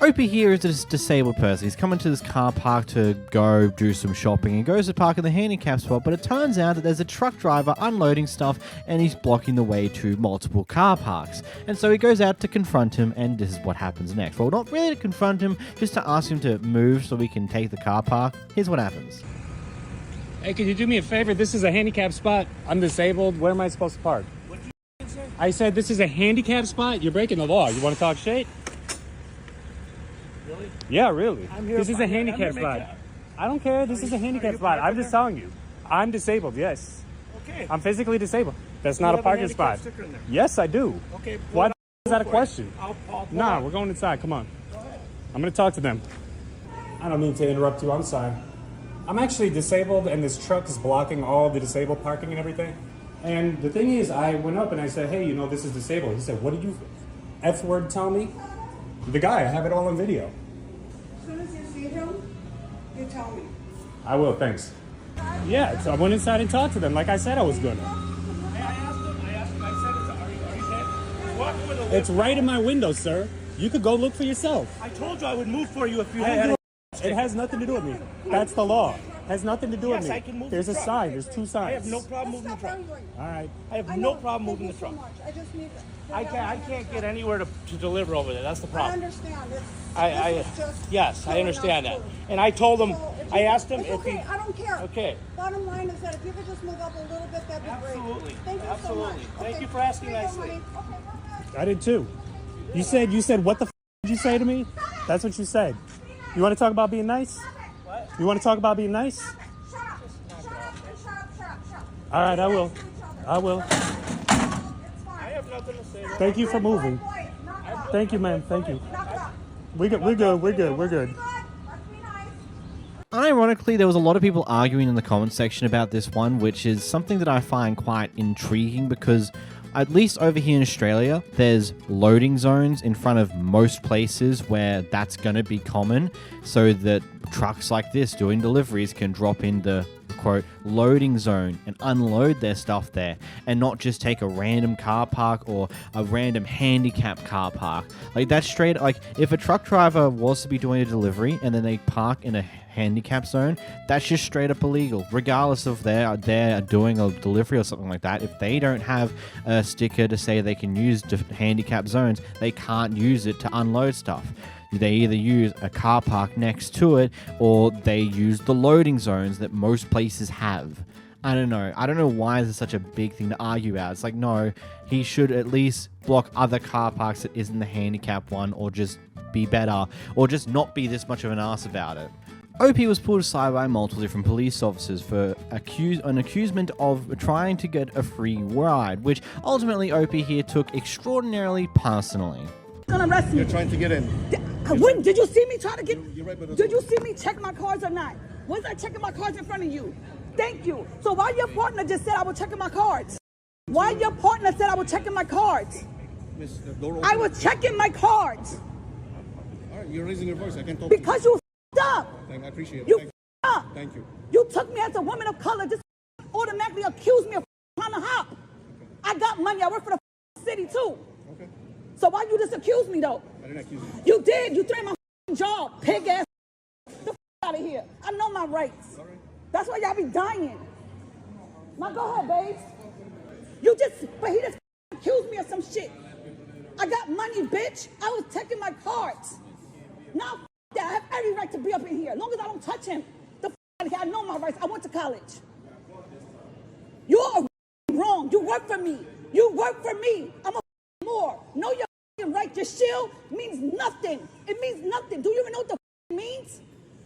A: Opie here is this disabled person. He's coming to this car park to go do some shopping and goes to park in the handicap spot, but it turns out that there's a truck driver unloading stuff and he's blocking the way to multiple car parks. And so he goes out to confront him, and this is what happens next. Well, not really to confront him, just to ask him to move so we can take the car park. Here's what happens.
N: Hey, could you do me a favor? This is a handicap spot. I'm disabled. Where am I supposed to park? What did you say? I said this is a handicap spot. You're breaking the law. You want to talk shit?
G: Really?
N: Yeah, really.
G: I'm here.
N: This is a
G: I'm here
N: handicap
G: to
N: spot.
G: make
N: I don't care. This is a handicap spot. I'm just telling you. I'm disabled, yes.
G: Okay.
N: I'm physically disabled. That's
G: You
N: not a
G: have
N: parking
G: handicap
N: spot.
G: sticker in there.
N: Yes, I do.
G: Okay.
N: Why
G: well,
N: is that a question?
G: I'll
N: Nah, we're going inside. Come on. I'm going to talk to them. I don't mean to interrupt you. I'm sorry. I'm actually disabled, and this truck is blocking all the disabled parking and everything. And the thing is, I went up and I said, hey, you know, this is disabled. He said, what did you F-word tell me? The guy, I have it all on video.
H: As soon as you see him, you tell me.
N: I will, thanks. Yeah, so I went inside and talked to them like I said I was gonna.
G: I said, are you dead? Walk with a lift.
N: It's right in my window, sir. You could go look for yourself.
G: I told you I would move for you if you had.
N: It has nothing to do with me. That's the law. Has nothing to do with me.
G: I can move
N: There's
G: the
N: a
G: truck.
N: sign. There's two signs.
G: I have no problem moving the truck.
N: All right.
G: I have no problem moving the truck.
H: I just need
G: I can't get anywhere to deliver over there. That's the
H: I
G: problem.
H: understand.
G: Yes, I understand that. And I told him, I asked him if he.
H: I don't care.
G: Okay.
H: Bottom line is that if you could just move up a little bit, that'd be great.
G: Absolutely.
H: Thank you
G: Absolutely.
H: so much.
G: Thank you for asking nicely.
N: I did too. You said, what the f did you say to me? That's what you said. You want to talk about being nice?
G: What?
N: You want to talk about being nice? All right, I will. I will.
G: I have nothing to say.
N: Thank you for moving. Thank you, man. Thank you. We're good. We're good. We're good. We're good.
A: Ironically, there was a lot of people arguing in the comment section about this one, which is something that I find quite intriguing because at least over here in Australia, there's loading zones in front of most places where that's going to be common so that trucks like this doing deliveries can drop in the quote loading zone and unload their stuff there and not just take a random car park or a random handicap car park. Like that's straight, like if a truck driver was to be doing a delivery and then they park in a handicap zone, that's just straight up illegal, regardless of they're doing a delivery or something like that. If they don't have a sticker to say they can use handicap zones, they can't use it to unload stuff. They either use a car park next to it or they use the loading zones that most places have. I don't know. I don't know why this is such a big thing to argue about. It's like, no, he should at least block other car parks that isn't the handicap one, or just be better, or just not be this much of an ass about it. OP was pulled aside by multiple different police officers for an accusation of trying to get a free ride, which ultimately OP here took extraordinarily personally.
B: Gonna arrest me.
T: You're trying to get in.
B: When did you see me try to get? Did you see me check my cards or not? Was I checking my cards in front of you? Thank you. So why your partner just said I was checking my cards? Why your partner said I was checking my cards? I was checking my cards.
T: All right, you're raising your voice. I can't talk.
B: Because you up.
T: I appreciate it.
B: You up.
T: Thank you.
B: You took me as a woman of color. Just automatically accused me of trying to hop. I got money. I work for the city too.
T: Okay.
B: So why you just accuse me though?
T: I didn't accuse you.
B: You did. You threatened my job. Pig ass. The out of here. I know my rights.
T: All right.
B: That's why y'all be dying. Now go ahead, babes. But he just accused me of some shit. I got money, bitch. I was checking my cards. Now that I have every right to be up in here. As long as I don't touch him. The out of here. I know my rights. I went to college. You're wrong. You work for me. You work for me. I'm a more. Know your right. Your shield means nothing. It means nothing. Do you even know what the it means?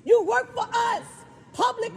B: You work for us. Public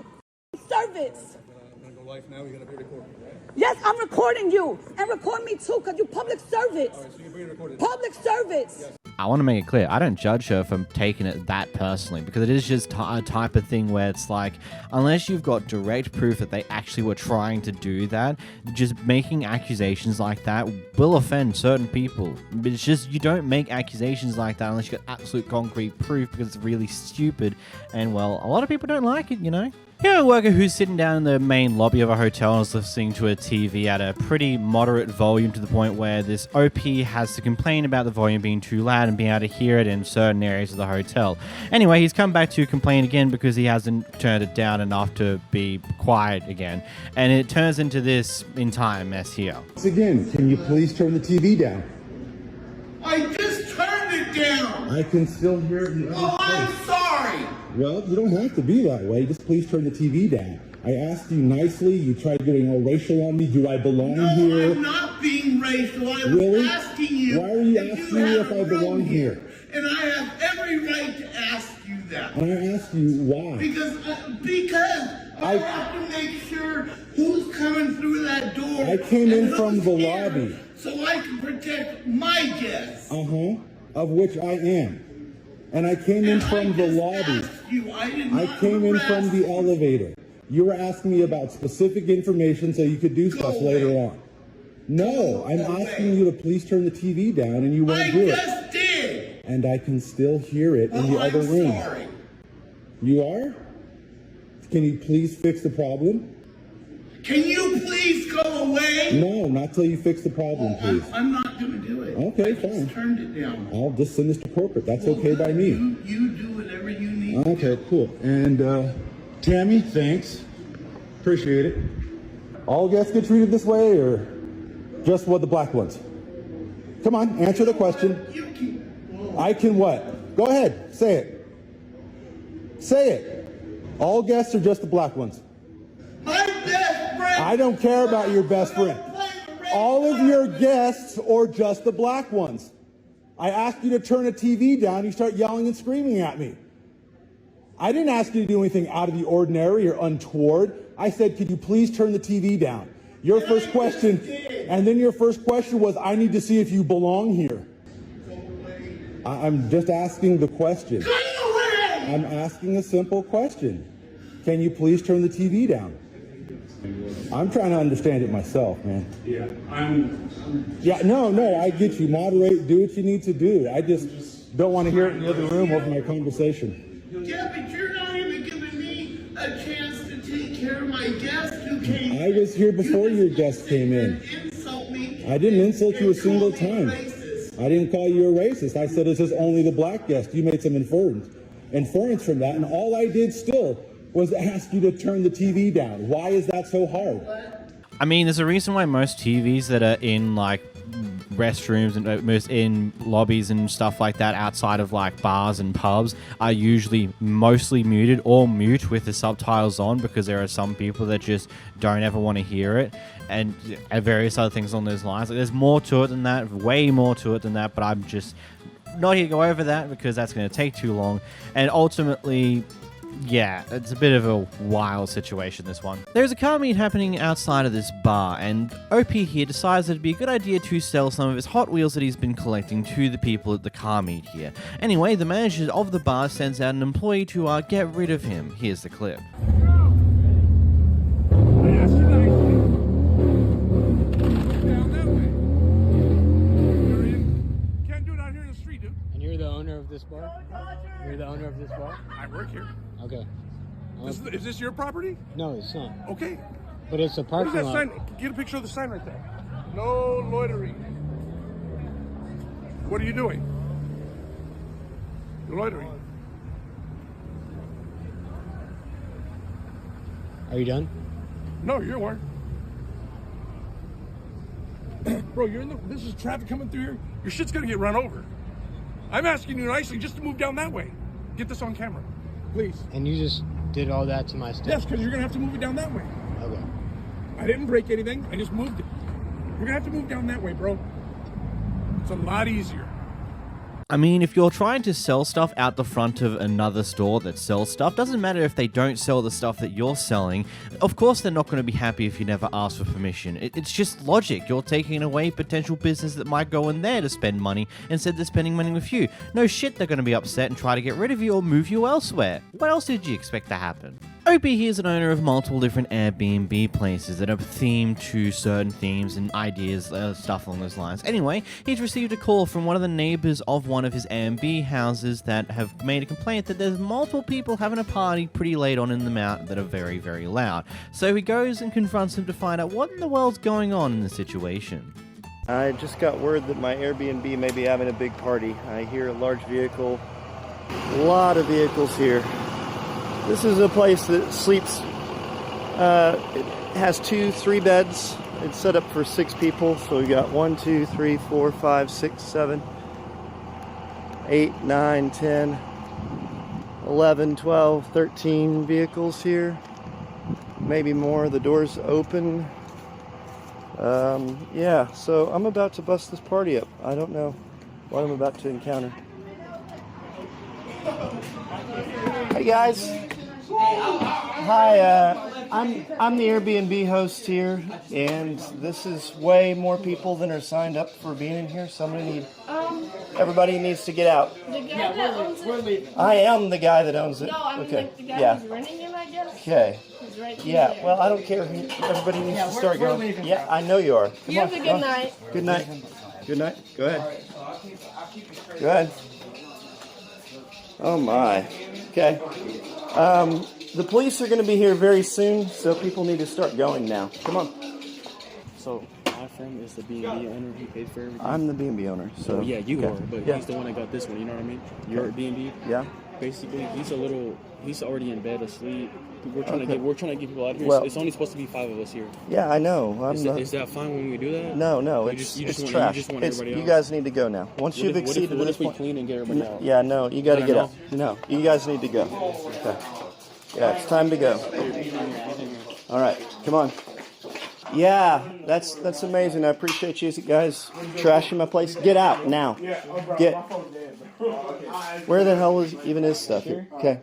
B: service.
T: I'm gonna go live now. You're gonna be recording, right?
B: Yes, I'm recording you. And record me too, because you public service.
T: All right, so you're being recorded.
B: Public service.
T: Yes.
A: I want to make it clear, I don't judge her for taking it that personally, because it is just a type of thing where it's like, unless you've got direct proof that they actually were trying to do that, just making accusations like that will offend certain people. But it's just, you don't make accusations like that unless you got absolute concrete proof, because it's really stupid, and well, a lot of people don't like it, you know? Here, a worker who's sitting down in the main lobby of a hotel and is listening to a TV at a pretty moderate volume to the point where this OP has to complain about the volume being too loud and being able to hear it in certain areas of the hotel. Anyway, he's come back to complain again because he hasn't turned it down enough to be quiet again. And it turns into this entire mess here.
T: Once again, can you please turn the TV down?
S: I just turned it down.
T: I can still hear it in the other
S: I'm
T: place.
S: sorry.
T: Well, you don't have to be that way. Just please turn the TV down. I asked you nicely. You tried getting all racial on me. Do I belong here?
S: I'm not being racial. I was
T: Really?
S: asking you.
T: Why are you asking me if I belong here?
S: And I have every right to ask
P: And I asked you why.
S: Because I have to make sure who's coming through that door.
P: I came in
S: and
P: from
S: who's
P: the
S: here,
P: lobby.
S: so I can protect my guests.
P: Of which I am. And I came in from the lobby. I came in from the elevator. You were asking me about specific information so you could do stuff later on. No, I'm asking you to please turn the TV down, and you won't do it.
S: I just did.
P: And I can still hear it in the other room.
S: Sorry.
P: You are? Can you please fix the problem?
S: Can you please go away?
P: No, not till you fix the problem, please.
S: I'm not going to do it.
P: Okay,
S: I
P: fine.
S: just turned it down.
P: I'll just send this to corporate. That's okay by me.
S: You do whatever you need.
P: Okay, cool. And Tammy, thanks. Appreciate it. All guests get treated this way, or just what the black ones? Come on, answer the question. I can what? Go ahead, say it. Say it. All guests are just the black ones.
S: My best friend.
P: I don't care about your best friend. All of your guests or just the black ones. I asked you to turn a TV down, you start yelling and screaming at me. I didn't ask you to do anything out of the ordinary or untoward. I said, could you please turn the TV down? Your first question, and then your first question was, I need to see if you belong here. I'm just asking the question. I'm asking a simple question. Can you please turn the TV down? I'm trying to understand it myself, man. No, I get you. Moderate, do what you need to do. I just don't want to hear it in the other room over my conversation.
S: Yeah, but you're not even giving me a chance to take care of my guest who came.
P: I was here before your guest came in. I didn't insult you a single time. I didn't call you a racist. I said this is only the black guest. You made some inference from that, and all I did still was ask you to turn the TV down. Why is that so hard?
A: I mean, there's a reason why most TVs that are in like restrooms and most in lobbies and stuff like that outside of like bars and pubs are usually mostly muted or mute with the subtitles on, because there are some people that just don't ever want to hear it, and various other things on those lines. Like, there's more to it than that, way more to it than that, but I'm just not here to go over that because that's going to take too long. And ultimately, yeah, it's a bit of a wild situation, this one. There's a car meet happening outside of this bar, and OP here decides that it'd be a good idea to sell some of his Hot Wheels that he's been collecting to the people at the car meet here. Anyway, the manager of the bar sends out an employee to get rid of him. Here's the clip.
U: And you're the owner of this bar? You're the owner of this bar?
V: I work here.
U: Okay.
V: Is this your property?
U: No, it's not.
V: Okay.
U: But it's a parking
V: What is that
U: lot.
V: sign? Get a picture of the sign right there. No loitering. What are you doing? You're loitering.
U: Are you done?
V: No, you weren't. Bro, you're in the. This is traffic coming through here. Your shit's gonna get run over. I'm asking you nicely just to move down that way. Get this on camera, please.
U: And you just did all that to my stuff?
V: Yes, because you're gonna have to move it down that way.
U: Okay.
V: I didn't break anything. I just moved it. You're gonna have to move down that way, bro. It's a lot easier.
A: I mean, if you're trying to sell stuff out the front of another store that sells stuff, doesn't matter if they don't sell the stuff that you're selling, of course they're not going to be happy if you never ask for permission. It's just logic. You're taking away potential business that might go in there to spend money instead they're spending money with you. No shit, they're going to be upset and try to get rid of you or move you elsewhere. What else did you expect to happen? OP here is an owner of multiple different Airbnb places that are themed to certain themes and ideas, stuff along those lines. Anyway, he's received a call from one of the neighbors of one of his Airbnb houses that have made a complaint that there's multiple people having a party pretty late on in the mountain that are very, very loud. So he goes and confronts him to find out what in the world's going on in the situation.
W: I just got word that my Airbnb may be having a big party. I hear a large vehicle, a lot of vehicles here. This is a place that sleeps, it has 2-3 beds. It's set up for 6 people. So we got 1, 2, 3, 4, 5, 6, 7, 8, 9, 10, 11, 12, 13 vehicles here. Maybe more. The door's open. Yeah, so I'm about to bust this party up. I don't know what I'm about to encounter. Hey guys. Hi, I'm the Airbnb host here, and this is way more people than are signed up for being in here. Everybody needs to get out.
R: The guy that owns it.
W: I am the guy that owns it.
R: No, I mean like the guy who's renting it, I guess.
W: Okay.
R: He's right
W: Yeah.
R: there.
W: Well, I don't care. Everybody needs to start going. Yeah, I know you are. Come
R: You
W: on.
R: have a good night.
W: Good night. Good night. Go ahead. Go ahead. Oh my. Okay. The police are going to be here very soon, so people need to start going now. Come on.
F: So my friend is the B&B owner. He paid for everything.
W: I'm the B&B owner. So
F: yeah, you
W: okay.
F: are, but
W: Yeah.
F: he's the one that got this one. You know what I mean? Your B&B.
W: Yeah.
F: Basically, he's already in bed asleep. We're trying to get people out of here.
W: Well-
F: It's only supposed to be 5 of us here.
W: Yeah, I know.
F: Is that fine when we do that?
W: No,
F: You
W: it's
F: just want-
W: trash.
F: You just want
W: It's,
F: everybody
W: you
F: out?
W: guys need to go now. Once you've exceeded
F: what
W: this
F: if we
W: point,
F: clean and get everybody out?
W: yeah, no, you got to
F: I
W: get
F: know.
W: out. No, you guys need to go. Okay. Yeah, it's time to go. All right, come on. Yeah, that's amazing. I appreciate you guys trashing my place. Get out now. Get. Where the hell is even his stuff here? Okay.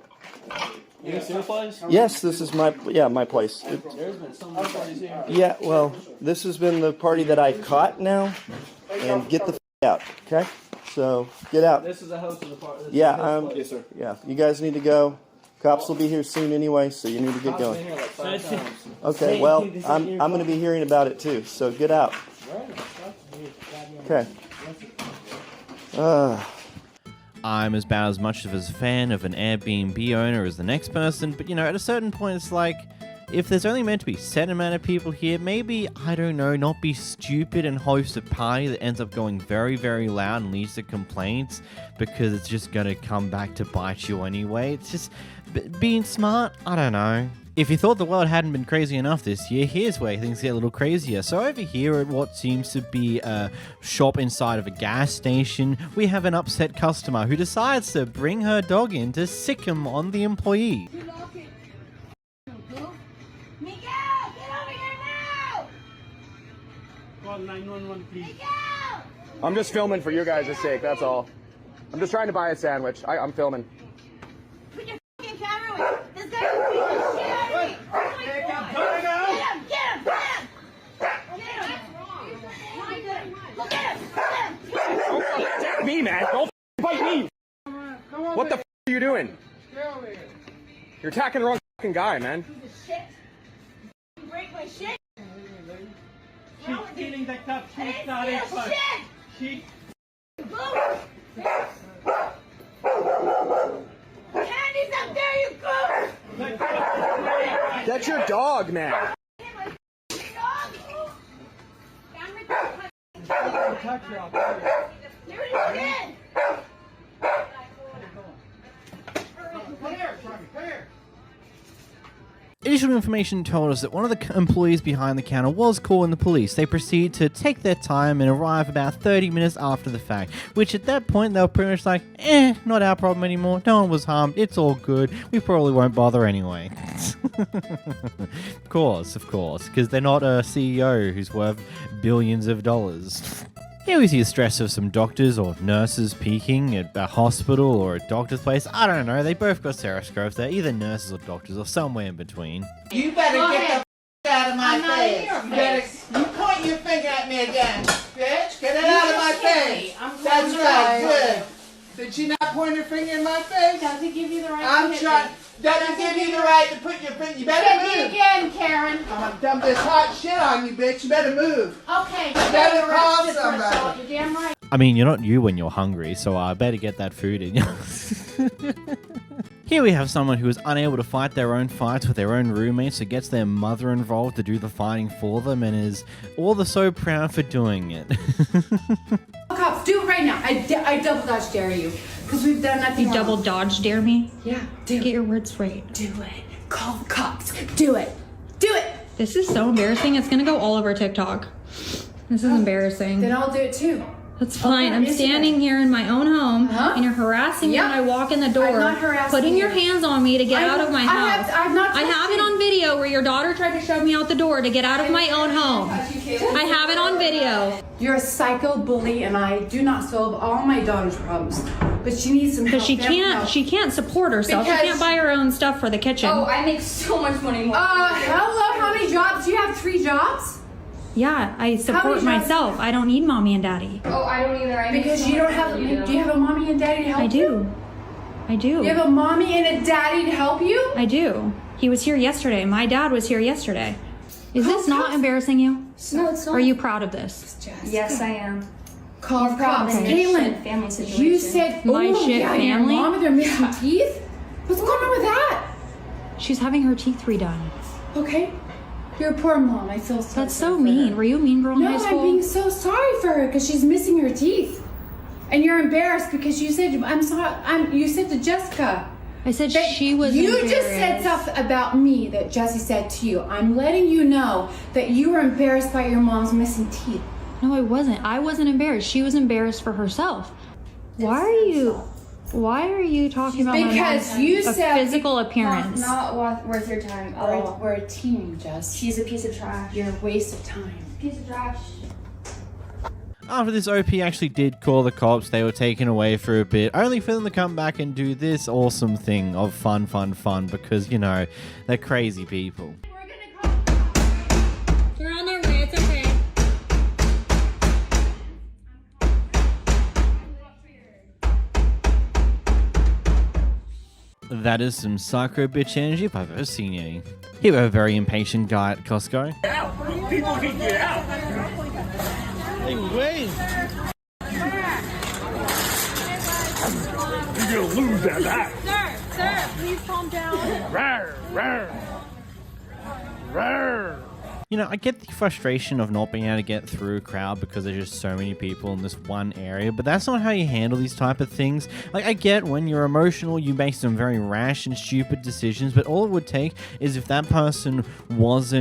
F: You see the place?
W: Yes, this is my place.
F: There's been so many parties here.
W: Yeah, well, this has been the party that I caught now, and get the out, okay? So get out.
F: This is a host of the party.
W: Yeah,
F: Yes, sir.
W: yeah. You guys need to go. Cops will be here soon anyway, so you need to get going. Okay, well, I'm going to be hearing about it too. So get out. Okay.
A: I'm about as much of a fan of an Airbnb owner as the next person, but you know, at a certain point, it's like, if there's only meant to be a set amount of people here, maybe, I don't know, not be stupid and host a party that ends up going very, very loud and leads to complaints, because it's just gonna come back to bite you anyway. It's just being smart. I don't know. If you thought the world hadn't been crazy enough this year, here's where things get a little crazier. So over here at what seems to be a shop inside of a gas station, we have an upset customer who decides to bring her dog in to sick him on the employee.
U: Call 911, please.
I: I'm just filming for your guys' sake, that's all. I'm just trying to buy a sandwich. I'm filming.
K: Put your fucking camera away. This guy is beating the shit out of me. Oh my God. Get him. Look at him.
I: Don't attack me, man. Don't fight me. What the are you doing? You're attacking the wrong fucking guy, man.
K: Shit. Break my shit.
U: She's stealing the cup. She's not
K: shit. Candy's up there, you goof.
I: Get your dog, man.
A: Additional information told us that one of the employees behind the counter was calling the police. They proceed to take their time and arrive about 30 minutes after the fact, which at that point they were pretty much like, not our problem anymore. No one was harmed. It's all good. We probably won't bother anyway. Of course, because they're not a CEO who's worth billions of dollars. Here we see the stress of some doctors or nurses peeking at a hospital or a doctor's place. I don't know, they both got stethoscopes. They're either nurses or doctors or somewhere in between.
O: You better get the out of my face.
K: You
O: point your finger at me again, bitch. Get it out of my face. That's right, good. Did she not point her finger in my face?
K: Doesn't give you the right
O: I'm
K: to hit
O: trying.
K: me.
O: Doesn't give you the right to put your finger. You better
K: Hit me
O: move.
K: again, Karen.
O: I'm gonna dump this hot shit on you, bitch. You better move.
K: Okay,
O: You better call
K: arrested for assault.
O: somebody.
K: You're damn right.
A: I mean, you're not you when you're hungry, so I better get that food in you. Here we have someone who is unable to fight their own fights with their own roommates, so gets their mother involved to do the fighting for them, and is all the so proud for doing it.
X: Cops, do it right now. I double dodge dare you. Because we've done nothing wrong.
Y: Double dodge dare me?
X: Yeah, do
Y: Get your words right.
X: Do it. Call the cops. Do it. Do it.
Y: This is so embarrassing. It's gonna go all over TikTok. This is embarrassing.
X: Then I'll do it too.
Y: That's fine. I'm standing here in my own home, and you're harassing me when I walk in the door,
X: I'm not harassing
Y: putting your
X: you.
Y: hands on me to get out of my house. I have it on video where your daughter tried to shove me out the door to get out of my own home. I have it on video.
X: You're a psycho bully, and I do not solve all my daughter's problems. but she needs some help.
Y: Because she can't support herself. She can't buy her own stuff for the kitchen.
K: Oh, I make so much money more.
X: Hello, how many jobs? Do you have 3 jobs?
Y: Yeah, I support myself. I don't need mommy and daddy.
K: Oh, I don't either.
X: Because you don't have. Do you have a mommy and daddy to help you?
Y: I do.
X: You have a mommy and a daddy to help you?
Y: I do. He was here yesterday. My dad was here yesterday. Is this not embarrassing you?
K: No, it's not.
Y: Are you proud of this?
K: Yes, I am.
X: Call cops.
K: Caitlin, family situation.
X: You said
Y: my shit family.
X: Your mom and they're missing teeth. What's going on with that?
Y: She's having her teeth redone.
X: Okay. Your poor mom. I feel so.
Y: That's so mean. Were you a mean girl in high school?
X: No, I'm being so sorry for her because she's missing her teeth, and you're embarrassed because you said I'm sorry. You said to Jessica.
Y: I said she was.
X: You just said stuff about me that Jesse said to you. I'm letting you know that you were embarrassed by your mom's missing teeth.
Y: No, I wasn't. I wasn't embarrassed. She was embarrassed for herself. Why are you talking about
X: because
Y: my
X: you said
Y: physical appearance?
K: Not worth your time.
X: We're a team, Jess.
K: She's a piece of trash.
X: You're a waste of time.
K: Piece of trash.
A: After this, OP actually did call the cops. They were taken away for a bit, only for them to come back and do this awesome thing of fun, because, you know, they're crazy people.
Y: They're on their way. It's okay.
A: That is some psycho bitch energy if I've ever seen any. Here we have a very impatient guy at Costco.
V: People can get out. Hey, wait. You're gonna lose that back.
R: Sir, please calm down.
V: Rawr, rawr. Rawr.
A: You know, I get the frustration of not being able to get through a crowd because there's just so many people in this one area, but that's not how you handle these type of things. Like, I get when you're emotional, you make some very rash and stupid decisions, but all it would take is if that person was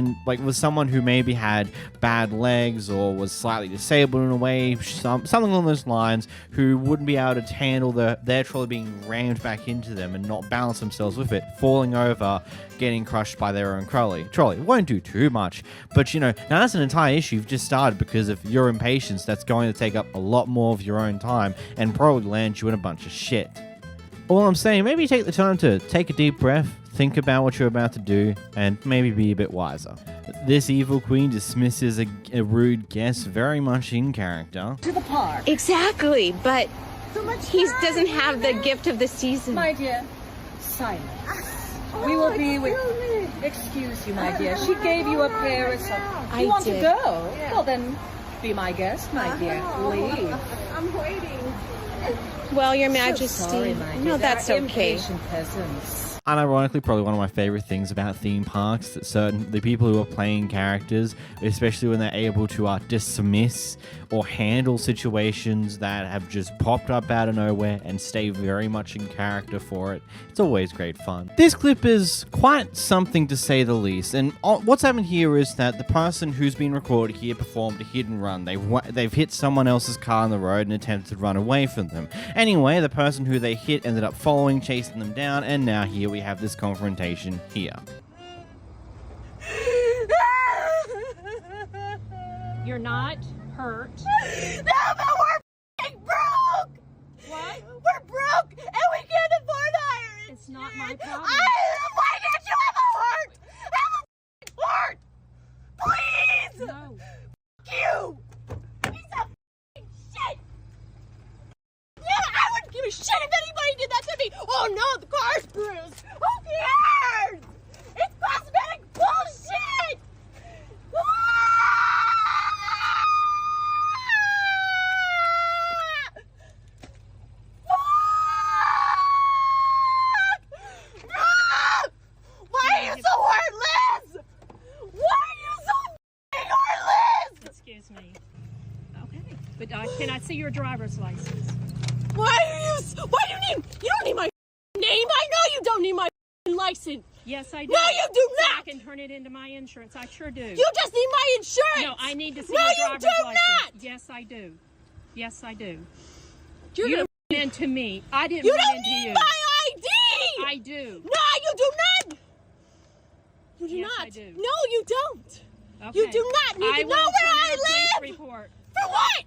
A: someone who maybe had bad legs or was slightly disabled in a way, something along those lines, who wouldn't be able to handle their trolley being rammed back into them and not balance themselves with it, falling over, getting crushed by their own trolley. It won't do too much. But, you know, now that's an entire issue you've just started because of your impatience. That's going to take up a lot more of your own time and probably land you in a bunch of shit. All I'm saying, maybe take the time to take a deep breath, think about what you're about to do, and maybe be a bit wiser. This evil queen dismisses a rude guest very much in character.
B: To the park.
H: Exactly, but he doesn't have the
B: there.
H: gift of the season.
B: My dear, silence. We will be with. Excuse you, my dear. She gave you a pair of something. You want to go? Yeah. Well, then, be my guest, my dear. Leave.
H: I'm waiting. Well, Your Majesty.
B: So sorry, my dear.
H: No, that's okay.
B: Impatient peasants.
A: Unironically, probably one of my favorite things about theme parks, that the people who are playing characters, especially when they're able to dismiss or handle situations that have just popped up out of nowhere and stay very much in character for it. It's always great fun. This clip is quite something to say the least, and what's happened here is that the person who's been recorded here performed a hit and run. They've hit someone else's car on the road and attempted to run away from them. Anyway, the person who they hit ended up following, chasing them down, and now here we have this confrontation here.
Y: You're not hurt.
H: No, but we're f***ing broke!
Y: What?
H: We're broke and we can't afford to hire it.
Y: It's not my problem.
H: Why can't you have a heart? Have a f***ing heart! Please!
Y: No.
H: F*** you! Piece of f***ing shit! Yeah, I wouldn't give a shit if anybody did that to me! Oh no, the car's bruised! Who cares? It's cosmetic bullshit! Why are you so heartless? Why are you so f***ing heartless?
Y: Excuse me. Okay, but can I see your driver's license?
H: Why do you need, you don't need my name. I know you don't need my license.
Y: Yes, I do.
H: No, you do
Y: So
H: not.
Y: I can turn it into my insurance. I sure do.
H: You just need my insurance.
Y: No, I need to see
H: no,
Y: your
H: you
Y: driver's
H: do
Y: license.
H: Not.
Y: Yes, I do. Yes, I do.
H: You
Y: didn't run into me. I didn't
H: you
Y: run
H: don't
Y: into
H: need
Y: you.
H: my ID.
Y: I do.
H: No, you do not. You do
Y: Yes,
H: not.
Y: I do.
H: No, you don't.
Y: Okay.
H: You do not need to know where I live.
Y: Report.
H: For what?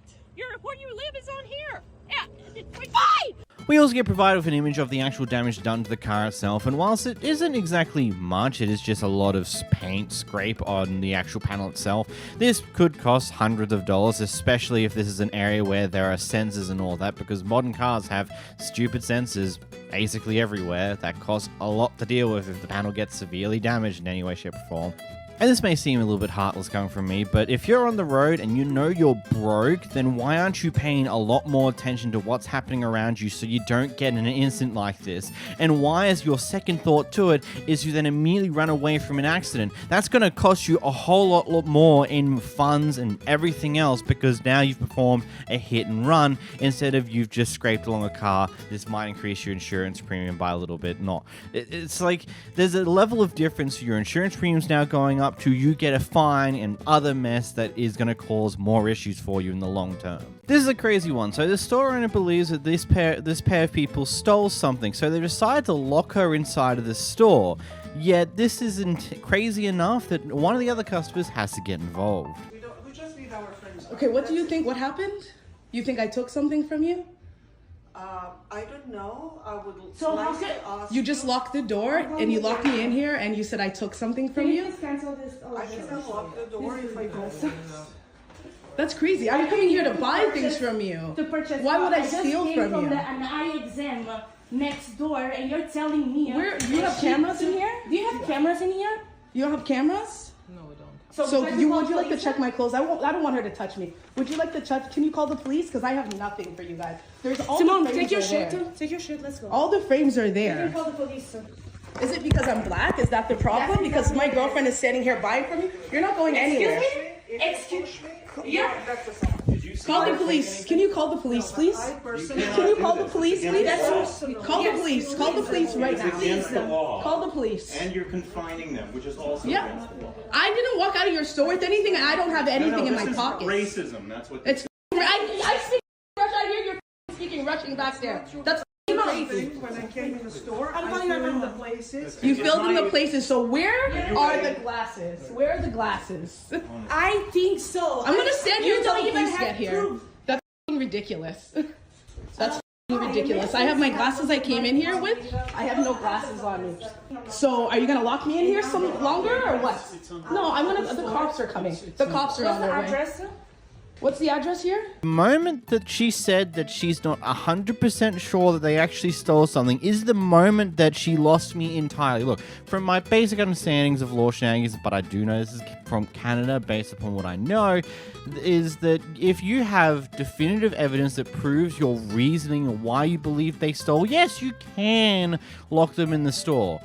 Y: Where you live is on here. Yeah.
H: Fine.
A: We also get provided with an image of the actual damage done to the car itself, and whilst it isn't exactly much, it is just a lot of paint scrape on the actual panel itself. This could cost hundreds of dollars, especially if this is an area where there are sensors and all that, because modern cars have stupid sensors basically everywhere that cost a lot to deal with if the panel gets severely damaged in any way, shape, or form. And this may seem a little bit heartless coming from me, but if you're on the road and you know you're broke, then why aren't you paying a lot more attention to what's happening around you so you don't get in an incident like this? And why, as your second thought to it, is you then immediately run away from an accident? That's going to cost you a whole lot more in funds and everything else, because now you've performed a hit and run instead of you've just scraped along a car. This might increase your insurance premium by a little bit. It's like there's a level of difference. Your insurance premium's now going up to you get a fine and other mess that is going to cause more issues for you in the long term. This is a crazy one. So the store owner believes that this pair of people stole something, so they decide to lock her inside of the store. Yet this isn't crazy enough that one of the other customers has to get involved.
C: We just need our friends. Okay, what do you think? What happened? You think I took something from you?
D: I don't know. I would
C: So
D: like to ask
C: you just locked the door and you locked me in here and you said I took something from you?
D: cancel this. I can unlock the door if I don't.
C: That's crazy. I'm coming here to buy things from you.
K: To purchase.
C: Why would I
K: just
C: steal
K: came
C: from you?
K: an eye exam next door, and you're telling me.
C: Where you have cameras in here?
K: Do you have cameras in here?
C: You don't have cameras?
D: No, I don't.
C: So would you like to check my clothes? I don't want her to touch me. Would you like to check? Can you call the police? Because I have nothing for you guys. There's all
K: Simone,
C: the frames
K: take your
C: are
K: shit.
C: there.
K: Take your shit. Let's go.
C: All the frames are
K: You
C: there.
K: can call the police, sir.
C: Is it because I'm black? Is that the problem? Because my girlfriend is standing here buying from you? You're not going anywhere.
K: Excuse me?
C: Yeah. Call the police. Can you call the police, please? Can you call the police, please? Call the police. Call the police right now.
E: Against the law.
C: Call the police.
E: And you're confining them, which is also
C: Yeah.
E: against the law.
C: I didn't walk out of your store with anything, and I don't have anything in my pocket.
E: Racism. That's what.
C: It's. I speak Russian. I hear you're speaking Russian back there. That's crazy.
D: When I came in the store, I filled in the places.
C: You filled in the places. So where are the glasses? Where are the glasses?
K: I think so.
C: I'm gonna stand here
K: You
C: until
K: don't
C: the
K: even
C: police
K: have
C: get here.
K: proof.
C: That's ridiculous. That's ridiculous. I have my glasses I came in here with. I have no glasses on me. So are you gonna lock me in here some longer or what? No, I'm gonna. The cops are coming. The cops are on their way.
K: Address?
C: What's the address here?
A: The moment that she said that she's not 100% sure that they actually stole something is the moment that she lost me entirely. Look, from my basic understandings of law shenanigans, but I do know this is from Canada based upon what I know, is that if you have definitive evidence that proves your reasoning and why you believe they stole, yes, you can lock them in the store.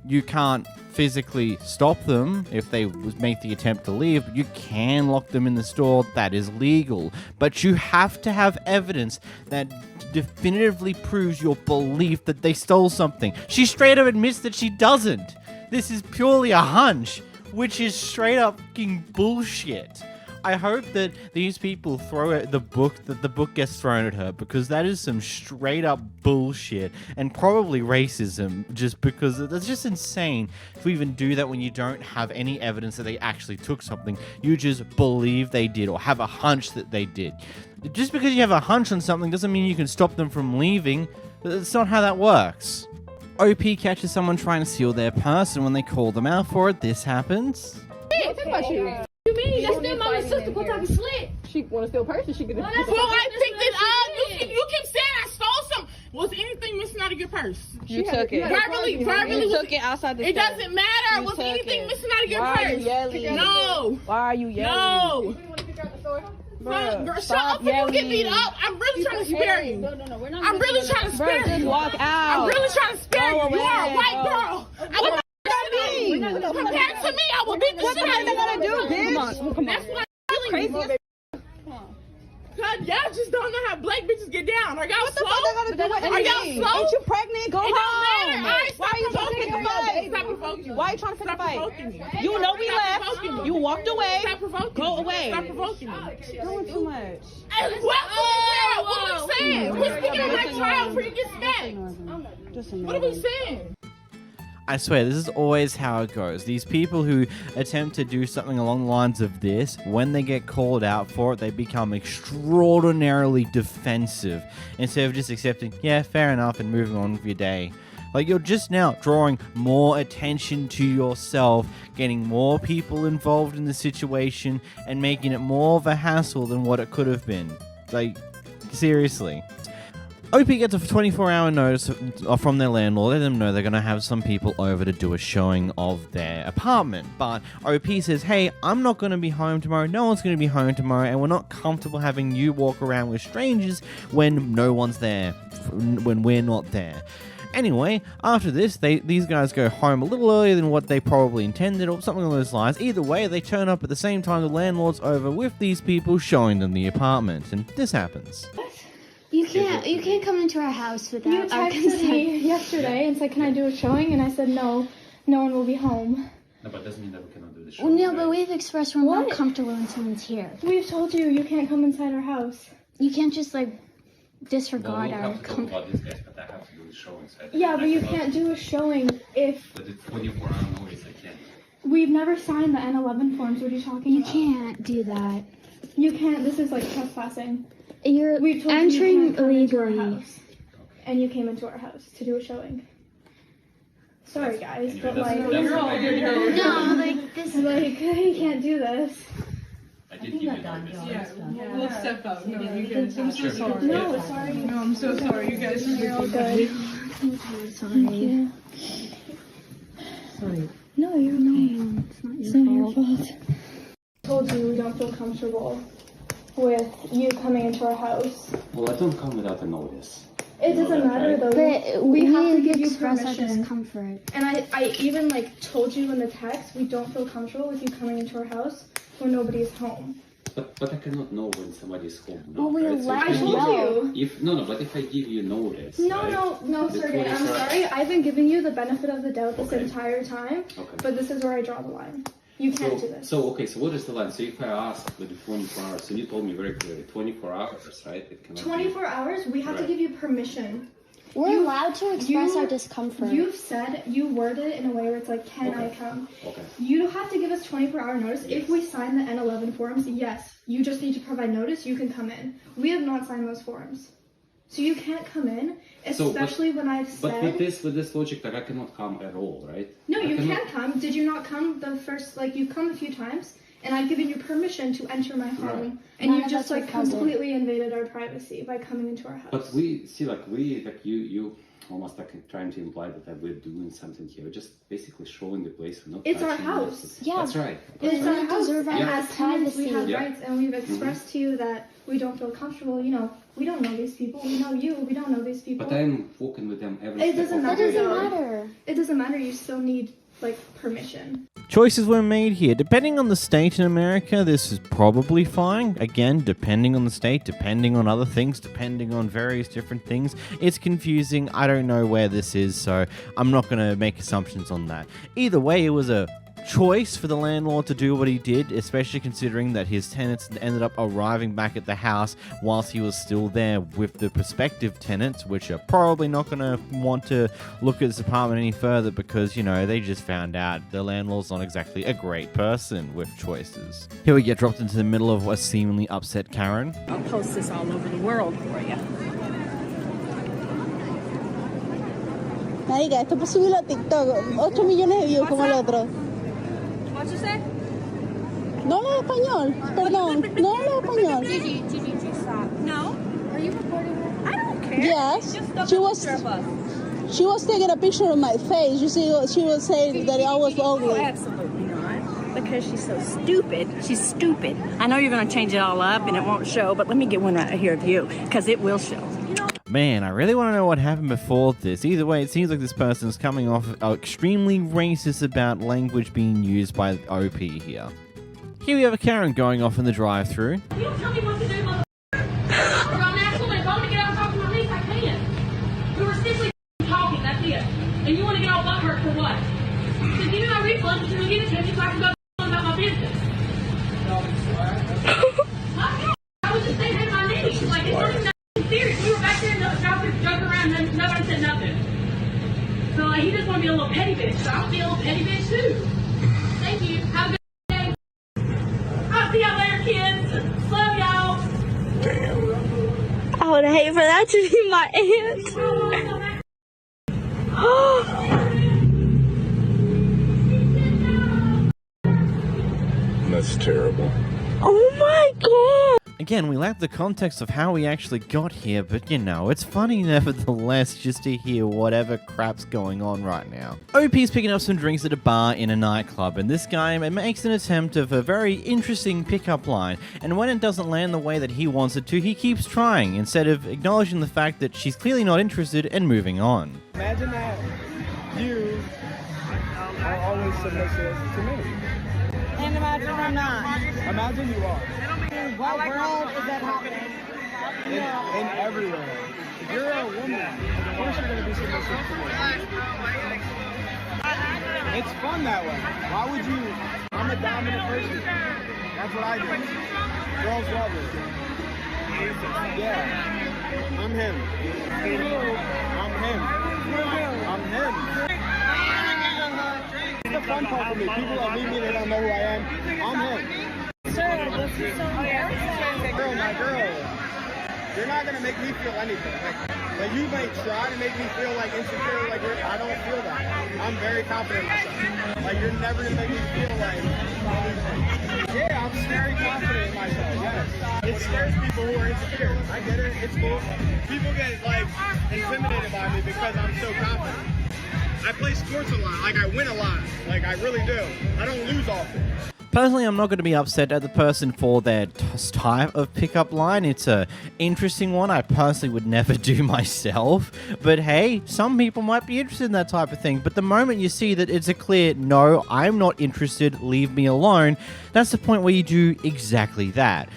A: You can't physically stop them if they make the attempt to leave, but you can lock them in the store. That is legal. But you have to have evidence that definitively proves your belief that they stole something. She straight up admits that she doesn't. This is purely a hunch, which is straight up fucking bullshit. I hope that these people throw at the book, that the book gets thrown at her, because that is some straight up bullshit and probably racism, just because that's just insane to even do that when you don't have any evidence that they actually took something. You just believe they did or have a hunch that they did. Just because you have a hunch on something doesn't mean you can stop them from leaving. That's not how that works. OP catches someone trying to steal their purse, and when they call them out for it, this happens.
K: Hey, think about you. You mean that's still my sister? Go talk slick.
H: She want to steal purses. She could.
K: Well,
H: I
K: picked it up.
H: You keep saying I stole something. Was anything missing out of your purse?
R: You took it.
H: Verbally.
R: You took it outside the store.
H: It doesn't matter. Was anything missing out of your purse?
R: Why are you yelling?
H: No.
R: Why are you yelling?
H: No.
R: Girl,
H: shut up before you get beat up. I'm really trying to spare you.
K: No, we're not.
H: I'm really trying to spare you.
R: Just walk out.
H: I'm really trying to spare you. You are a white girl.
R: Compared
H: to me, I will beat the shit out of you.
R: What am I gonna do, bitch? Come on.
H: That's what I'm
R: Crazy.
H: feeling. God, y'all just don't know how black bitches get down. Are y'all slow?
R: What the fuck I gotta do with
H: Are y'all
R: anything?
H: slow?
R: Ain't you pregnant? Go
H: It
R: home.
H: don't matter.
R: Why are you trying to pick a fight?
H: Stop provoking.
R: Why are you trying to pick a
H: Stop
R: fight?
H: provoking me.
R: You know we
H: Stop
R: left.
H: provoking me.
R: You walked away.
H: Stop provoking
R: Go
H: me.
R: away.
H: Stop provoking me.
R: Doing too much.
H: Hey, what are we saying? We're speaking on my trial before you get smacked. What are we saying?
A: I swear, this is always how it goes. These people who attempt to do something along the lines of this, when they get called out for it, they become extraordinarily defensive instead of just accepting, yeah, fair enough, and moving on with your day. Like, you're just now drawing more attention to yourself, getting more people involved in the situation, and making it more of a hassle than what it could have been. Like, seriously. OP gets a 24-hour notice from their landlord, letting them know they're going to have some people over to do a showing of their apartment. But OP says, hey, I'm not going to be home tomorrow, no one's going to be home tomorrow, and we're not comfortable having you walk around with strangers when no one's there, when we're not there. Anyway, after this, these guys go home a little earlier than what they probably intended, or something along those lines. Either way, they turn up at the same time the landlord's over with these people showing them the apartment, and this happens.
G: You can't come into our house without our consent.
X: You texted me yesterday and said, can I do a showing? And I said, no one will be home.
J: No, but it doesn't mean that we cannot do the show.
G: Well, no, but we've expressed we're not comfortable when someone's here.
X: We've told you can't come inside our house.
G: You can't just, like, disregard our
J: comfort. About these guys, but I have to do the showing. So
X: yeah, but you can't do a showing if...
J: But it's 24-hour notice, I can't.
X: We've never signed the N11 forms. What are you talking about?
G: You can't do that.
X: You can't. This is, like, trespassing.
G: We've told entering
X: you
G: illegally.
X: And you came into our house to do a showing. Sorry, guys, but, like...
G: No, like, this...
X: Like, you can't do this.
J: I did give you notice.
C: Yeah, we'll step up. No, you guys.
X: I'm so sorry. No, sorry.
C: No, I'm so sorry. You guys
X: are all good.
G: Sorry.
X: Sorry. No, you're okay. It's not your fault. I told you we don't feel comfortable with you coming into our house.
J: Well, I don't come without a notice.
X: It doesn't matter though.
G: But
X: we have to give you
G: express our
X: permission.
G: discomfort.
X: And I even like told you in the text we don't feel comfortable with you coming into our house when nobody's home.
J: But I cannot know when somebody's home.
G: Well, we
J: right?
G: let
X: I told you.
J: But if I give you notice.
X: No, Sergey, I'm sorry. I've been giving you the benefit of the doubt this entire time. Okay. But this is where I draw the line. You can't do this.
J: So what is the line? So if I ask for the 24 hours, so you told me very clearly, 24 hours, right? It cannot
X: 24 hours, we have to give you permission.
G: We're allowed to express our discomfort.
X: You've said, you worded it in a way where it's like, can I come?
J: Okay.
X: You don't have to give us 24-hour notice. Yes. If we sign the N11 forms, yes, you just need to provide notice, you can come in. We have not signed those forms. So you can't come in, especially when I've said...
J: But with this logic, like, I cannot come at all, right?
X: No, you can come. Did you not come the first, like, you've come a few times, and I've given you permission to enter my home,
J: Right.
X: and you just, like, completely invaded our privacy by coming into our house.
J: But you almost like trying to imply that we're doing something here, just basically showing the place. We're not
X: it's our
J: touching
X: house.
J: Yeah. That's right.
X: It's our house, and
J: Yeah.
X: as tenants, we have
J: Yeah.
X: rights, and we've expressed to you that we don't feel comfortable. You know, we don't know these people. We know you. We don't know these people.
J: But I'm walking with them every
X: It
J: step
X: doesn't
J: of the
X: matter.
J: way.
X: It doesn't matter. It doesn't matter. You still need like permission.
A: Choices were made here. Depending on the state in America, this is probably fine. Again, depending on the state, depending on other things, depending on various different things. It's confusing. I don't know where this is, so I'm not going to make assumptions on that. Either way, it was a choice for the landlord to do what he did, especially considering that his tenants ended up arriving back at the house whilst he was still there with the prospective tenants, which are probably not going to want to look at this apartment any further because, you know, they just found out the landlord's not exactly a great person with choices. Here we get dropped into the middle of a seemingly upset Karen.
L: I'll post this all over the world for you.
B: Marica, esto es subirlo a TikTok. 8 millones de views como el otro.
L: What'd you say?
B: No hablo español, perdón. No hablo español.
L: Gigi, stop. No? Are you recording her? I don't care.
B: Yes.
L: Just
B: She was taking a picture of my face. You see, she was saying that I was ugly.
L: Oh, absolutely not. Because she's so stupid. She's stupid. I know you're going to change it all up and it won't show, but let me get one right here of you, because it will show.
A: Man, I really want to know what happened before this. Either way, it seems like this person's coming off extremely racist about language being used by OP here. Here we have a Karen going off in the drive-thru.
K: You don't tell me what to do, mother. Or I'm actually going to get out and talk to my niece, I can. You were simply talking, that's it. And you want to get all butthurt for what? So give me my refund until you give it to me so I can go about my business. I was just saying, hey, my niece. Like, it's nothing serious. We were back there and joking around and nobody said nothing.
C: So he just want to be a little petty bitch. So I'll be a little petty bitch too. Thank you. Have a good day. I'll see y'all later, kids. Love y'all.
R: I would hate for that to be my aunt.
V: That's terrible.
R: Oh my god!
A: Again, we lack the context of how we actually got here, but you know, it's funny nevertheless just to hear whatever crap's going on right now. OP's picking up some drinks at a bar in a nightclub, and this guy makes an attempt of a very interesting pickup line, and when it doesn't land the way that he wants it to, he keeps trying, instead of acknowledging the fact that she's clearly not interested and moving on.
F: Imagine that you are always submissive to me.
H: And imagine I'm not.
F: Imagine you are.
H: What world is that happening?
F: In everywhere. If you're a woman, of course you're going to be submissive to me. It's fun that way. Why would you? I'm a dominant person. That's what I do. Girls love it. Yeah. I'm him. I'm him. I'm him. It's the fun part for me. People that meet me, they don't know who I am. I'm him.
H: Sir, this is so embarrassing.
F: Girl, my girl, you're not gonna make me feel anything. Like you may try to make me feel like insecure, like I don't feel that. I'm very confident in myself. Like you're never gonna make me feel like yeah, I'm very confident in myself. Yes, it scares people who are insecure. I get it. It's cool. People get like intimidated by me because I'm so confident. I play sports a lot. Like I win a lot. Like I really do. I don't lose often.
A: Personally, I'm not going to be upset at the person for their type of pickup line. It's a interesting one I personally would never do myself. But hey, some people might be interested in that type of thing. But the moment you see that it's a clear, no, I'm not interested, leave me alone, that's the point where you do exactly that.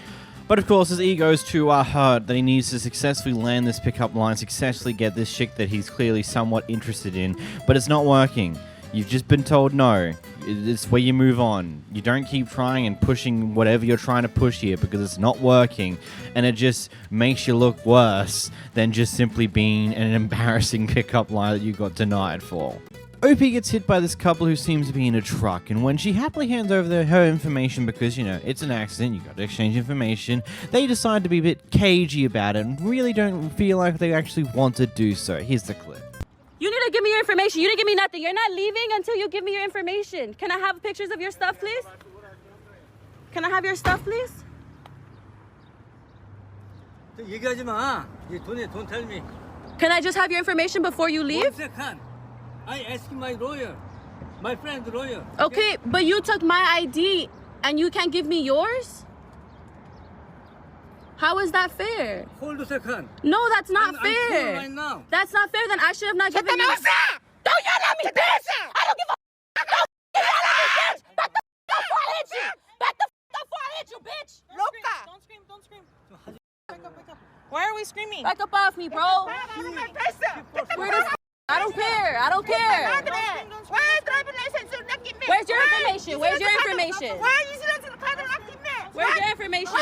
A: But of course, his ego's too hurt that he needs to successfully land this pickup line, successfully get this chick that he's clearly somewhat interested in. But it's not working. You've just been told no. It's where you move on. You don't keep trying and pushing whatever you're trying to push here because it's not working, and it just makes you look worse than just simply being an embarrassing pickup line that you got denied for. OP gets hit by this couple who seems to be in a truck, and when she happily hands over her information because, you know, it's an accident, you got to exchange information, they decide to be a bit cagey about it and really don't feel like they actually want to do so. Here's the clip.
R: You need to give me your information. You didn't give me nothing. You're not leaving until you give me your information. Can I have pictures of your stuff, please? Can I have your stuff, please?
U: Don't tell me.
R: Can I just have your information before you leave?
U: 1 second. I asked my lawyer, my friend lawyer.
R: Okay, but you took my ID and you can't give me yours? How is that fair?
U: Hold a second.
R: No, that's not
U: I'm
R: fair.
U: right now.
R: That's not fair. Then I should have not given you.
H: Don't yell at me, bitch! I don't give a f***. Don't yell at me, bitch! Back the f*** up before I hit you! Back the f*** up before I hit you, bitch! Loca!
D: Don't scream, don't scream. Back up. Why are we screaming?
R: Back up off me, bro. Where does... I don't care. I don't care. Where's your information? Where's your information? Where's your information?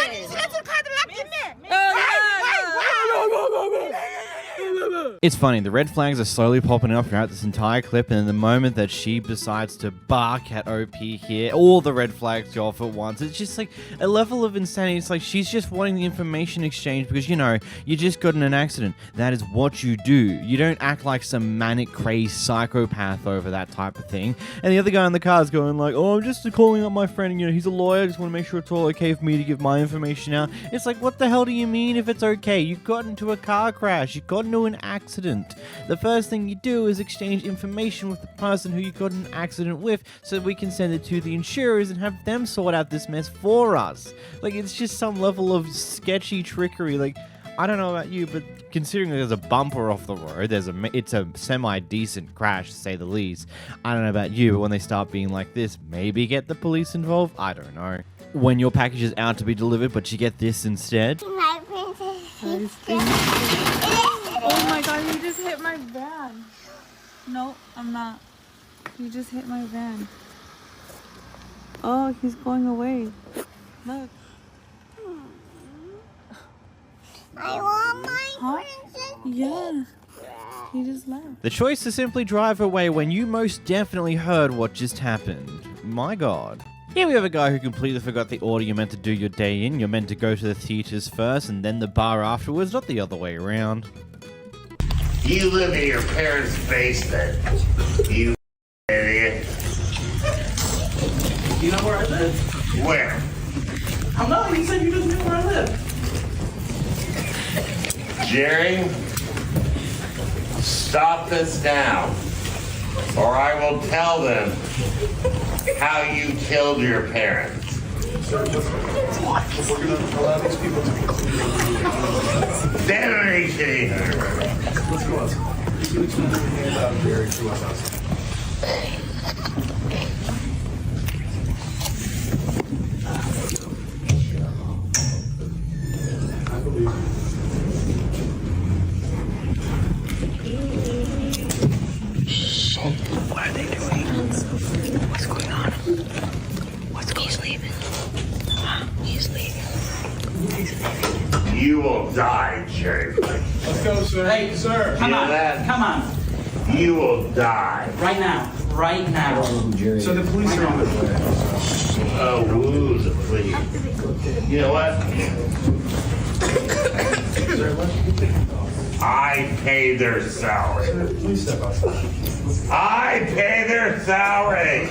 A: It's funny, the red flags are slowly popping up throughout this entire clip, and then the moment that she decides to bark at OP here, all the red flags go off at once. It's just like a level of insanity. It's like she's just wanting the information exchange because, you know, you just got in an accident. That is what you do. You don't act like some manic, crazed psychopath over that type of thing. And the other guy in the car is going like, oh, I'm just calling up my friend, and, you know, he's a lawyer. I just want to make sure it's all okay for me to give my information out. It's like, what the hell do you mean if it's okay? You got into a car crash. You got into an accident. The first thing you do is exchange information with the person who you got in an accident with so we can send it to the insurers and have them sort out this mess for us. Like, it's just some level of sketchy trickery. Like, I don't know about you, but considering there's a bumper off the road, it's a semi-decent crash, to say the least. I don't know about you, but when they start being like this, maybe get the police involved? I don't know. When your package is out to be delivered, but you get this instead.
D: Oh my god, he just hit my van. No, I'm not. He just hit my van. Oh, he's going away. Look.
H: I want my princess.
D: Yeah. He just left.
A: The choice to simply drive away when you most definitely heard what just happened. My God. Here we have a guy who completely forgot the order you're meant to do your day in. You're meant to go to the theaters first and then the bar afterwards, not the other way around.
M: You live in your parents' basement, you idiot.
O: You know where I live?
M: Where?
O: I know, you said you just knew where I live.
M: Jerry, stop this now, or I will tell them how you killed your parents.
V: Sir, we're going to allow these people to be clean.
M: Damnation!
V: Let's go outside. You can explain your hand out, Jerry, to us outside. I believe you.
N: Shit. What are they doing? What's going on? What's going on? He's leaving. He's leaving. He's leaving.
M: You will die, Jerry.
V: Let's go, sir.
O: Hey, sir, come on. Come on.
M: You will die.
O: Right now. Right now.
V: So the police are on their way.
M: Oh, woo, the police. You know what? I pay their salary.
V: Please step outside.
M: I pay their salary.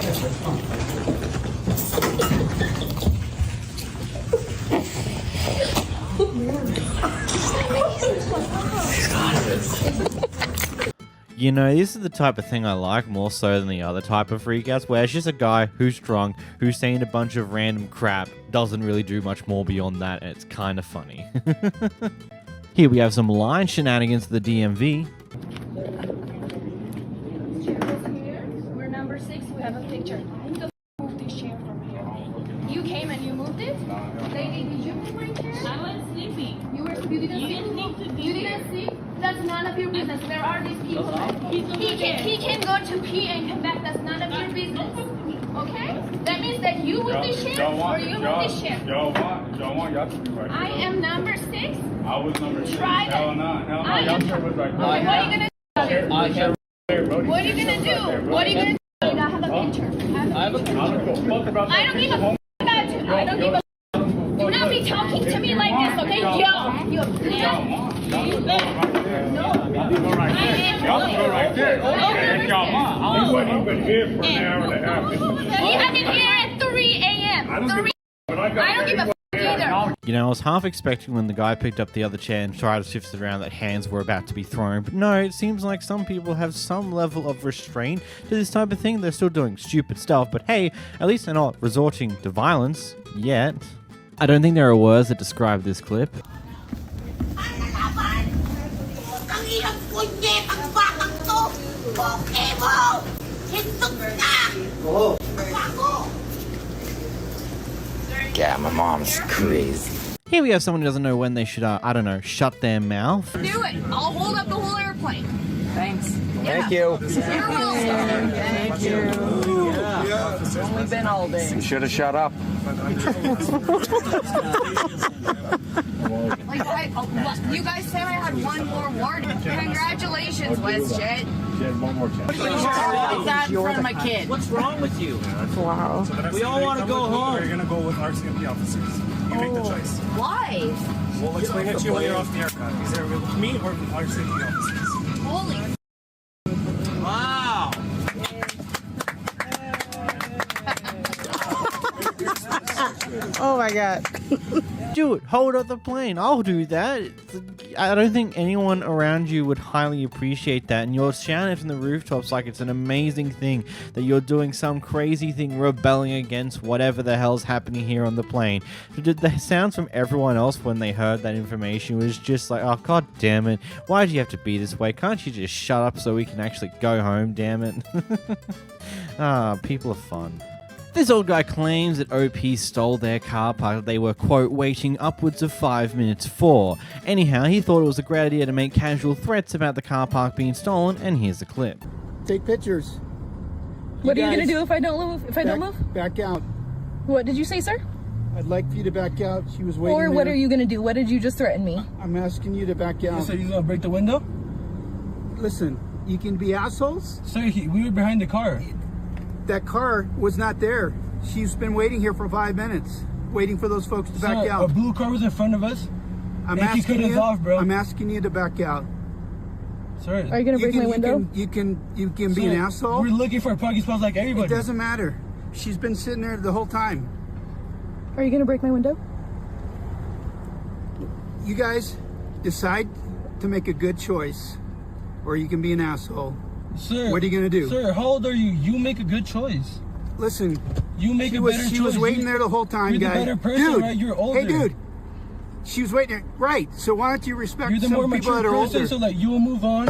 A: You know, this is the type of thing I like more so than the other type of freakouts, where it's just a guy who's drunk, who's saying a bunch of random crap, doesn't really do much more beyond that, and it's kind of funny. Here we have some line shenanigans to the DMV.
X: We're number 6. We have a picture. Who the moved this chair from here? You came and you moved it? Lady, did you move my chair? I was sleeping. You didn't sleep? You didn't sleep? That's none of your business. Where are these people? He can go to pee and come back. That's none of your business. Okay? That means that you moved this chair or you moved this chair.
V: Y'all want y'all to be right
X: I
V: here.
X: am number 6.
V: I was number 6.
X: Try that.
V: Hell no. Y'all chair was right there.
X: What are you going to do? What are you going to do? What are you going to do? I have a picture. I don't give a f about you. I don't give a f. Do not be talking to me like this, okay? Yo. You
V: right there. I've been here for an hour and a half.
X: I've been here at 3 a.m. I don't give a f either.
A: You know, I was half expecting when the guy picked up the other chair and tried to shift it around that hands were about to be thrown, but no, it seems like some people have some level of restraint to this type of thing. They're still doing stupid stuff, but hey, at least they're not resorting to violence yet. I don't think there are words that describe this clip.
N: Yeah, my mom's crazy.
A: Here we have someone who doesn't know when they should, I don't know, shut their mouth.
X: Do it. I'll hold up the whole airplane. Thanks.
N: Thank you.
X: You're welcome.
N: Thank you.
X: It's only been all day.
I: You should have shut up.
X: You guys said I had one more warning. Congratulations, WestJet.
V: One more chance.
X: What's that in front of my kid?
O: What's wrong with you?
X: Wow.
O: We all want to go home.
V: We're going to go with RCMP officers. You make the choice.
X: Why?
V: We'll explain it to you when you're off the aircraft. Either with me or with RCMP officers.
X: Holy.
O: Wow.
H: Oh my God.
A: Do it. Hold up the plane. I'll do that. I don't think anyone around you would highly appreciate that. And you're shouting from the rooftops like it's an amazing thing that you're doing some crazy thing, rebelling against whatever the hell's happening here on the plane. The sounds from everyone else when they heard that information was just like, oh, God damn it. Why do you have to be this way? Can't you just shut up so we can actually go home, damn it? People are fun. This old guy claims that OP stole their car park that they were, quote, waiting upwards of 5 minutes for. Anyhow, he thought it was a great idea to make casual threats about the car park being stolen, and here's the clip.
Q: Take pictures.
X: What are you gonna do if I don't move? Don't move?
Q: Back out.
X: What did you say, sir?
Q: I'd like for you to back out. She was waiting.
X: Or what are you gonna do? What did you just threaten me?
Q: I'm asking you to back out.
V: You said you're gonna break the window?
Q: Listen, you can be assholes.
U: Sir, we were behind the car.
Q: That car was not there. She's been waiting here for 5 minutes, waiting for those folks to back out.
U: A blue car was in front of us.
Q: I'm
U: and
Q: asking
U: cut us
Q: you.
U: off, bro.
Q: I'm asking you to back out.
U: Sorry.
D: Are you gonna break my window?
Q: You can be an asshole.
U: We're looking for parking spots like everybody.
Q: It doesn't matter. She's been sitting there the whole time.
D: Are you gonna break my window?
Q: You guys decide to make a good choice, or you can be an asshole.
U: Sir,
Q: what are you gonna do?
U: Sir, how old are you? You make a good choice.
Q: Listen,
U: you make a better choice.
Q: She was waiting there the whole time,
U: You're
Q: guys.
U: the better person,
Q: dude,
U: right? You're older.
Q: Hey, dude. She was waiting there. Right. So why don't you respect
U: You're the
Q: some
U: more
Q: people that
U: mature
Q: are
U: person,
Q: older?
U: so that you will move on.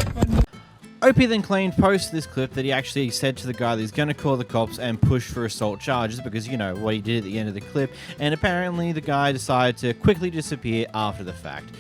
A: OP then claimed post this clip that he actually said to the guy that he's going to call the cops and push for assault charges because, you know, what he did at the end of the clip. And apparently the guy decided to quickly disappear after the fact.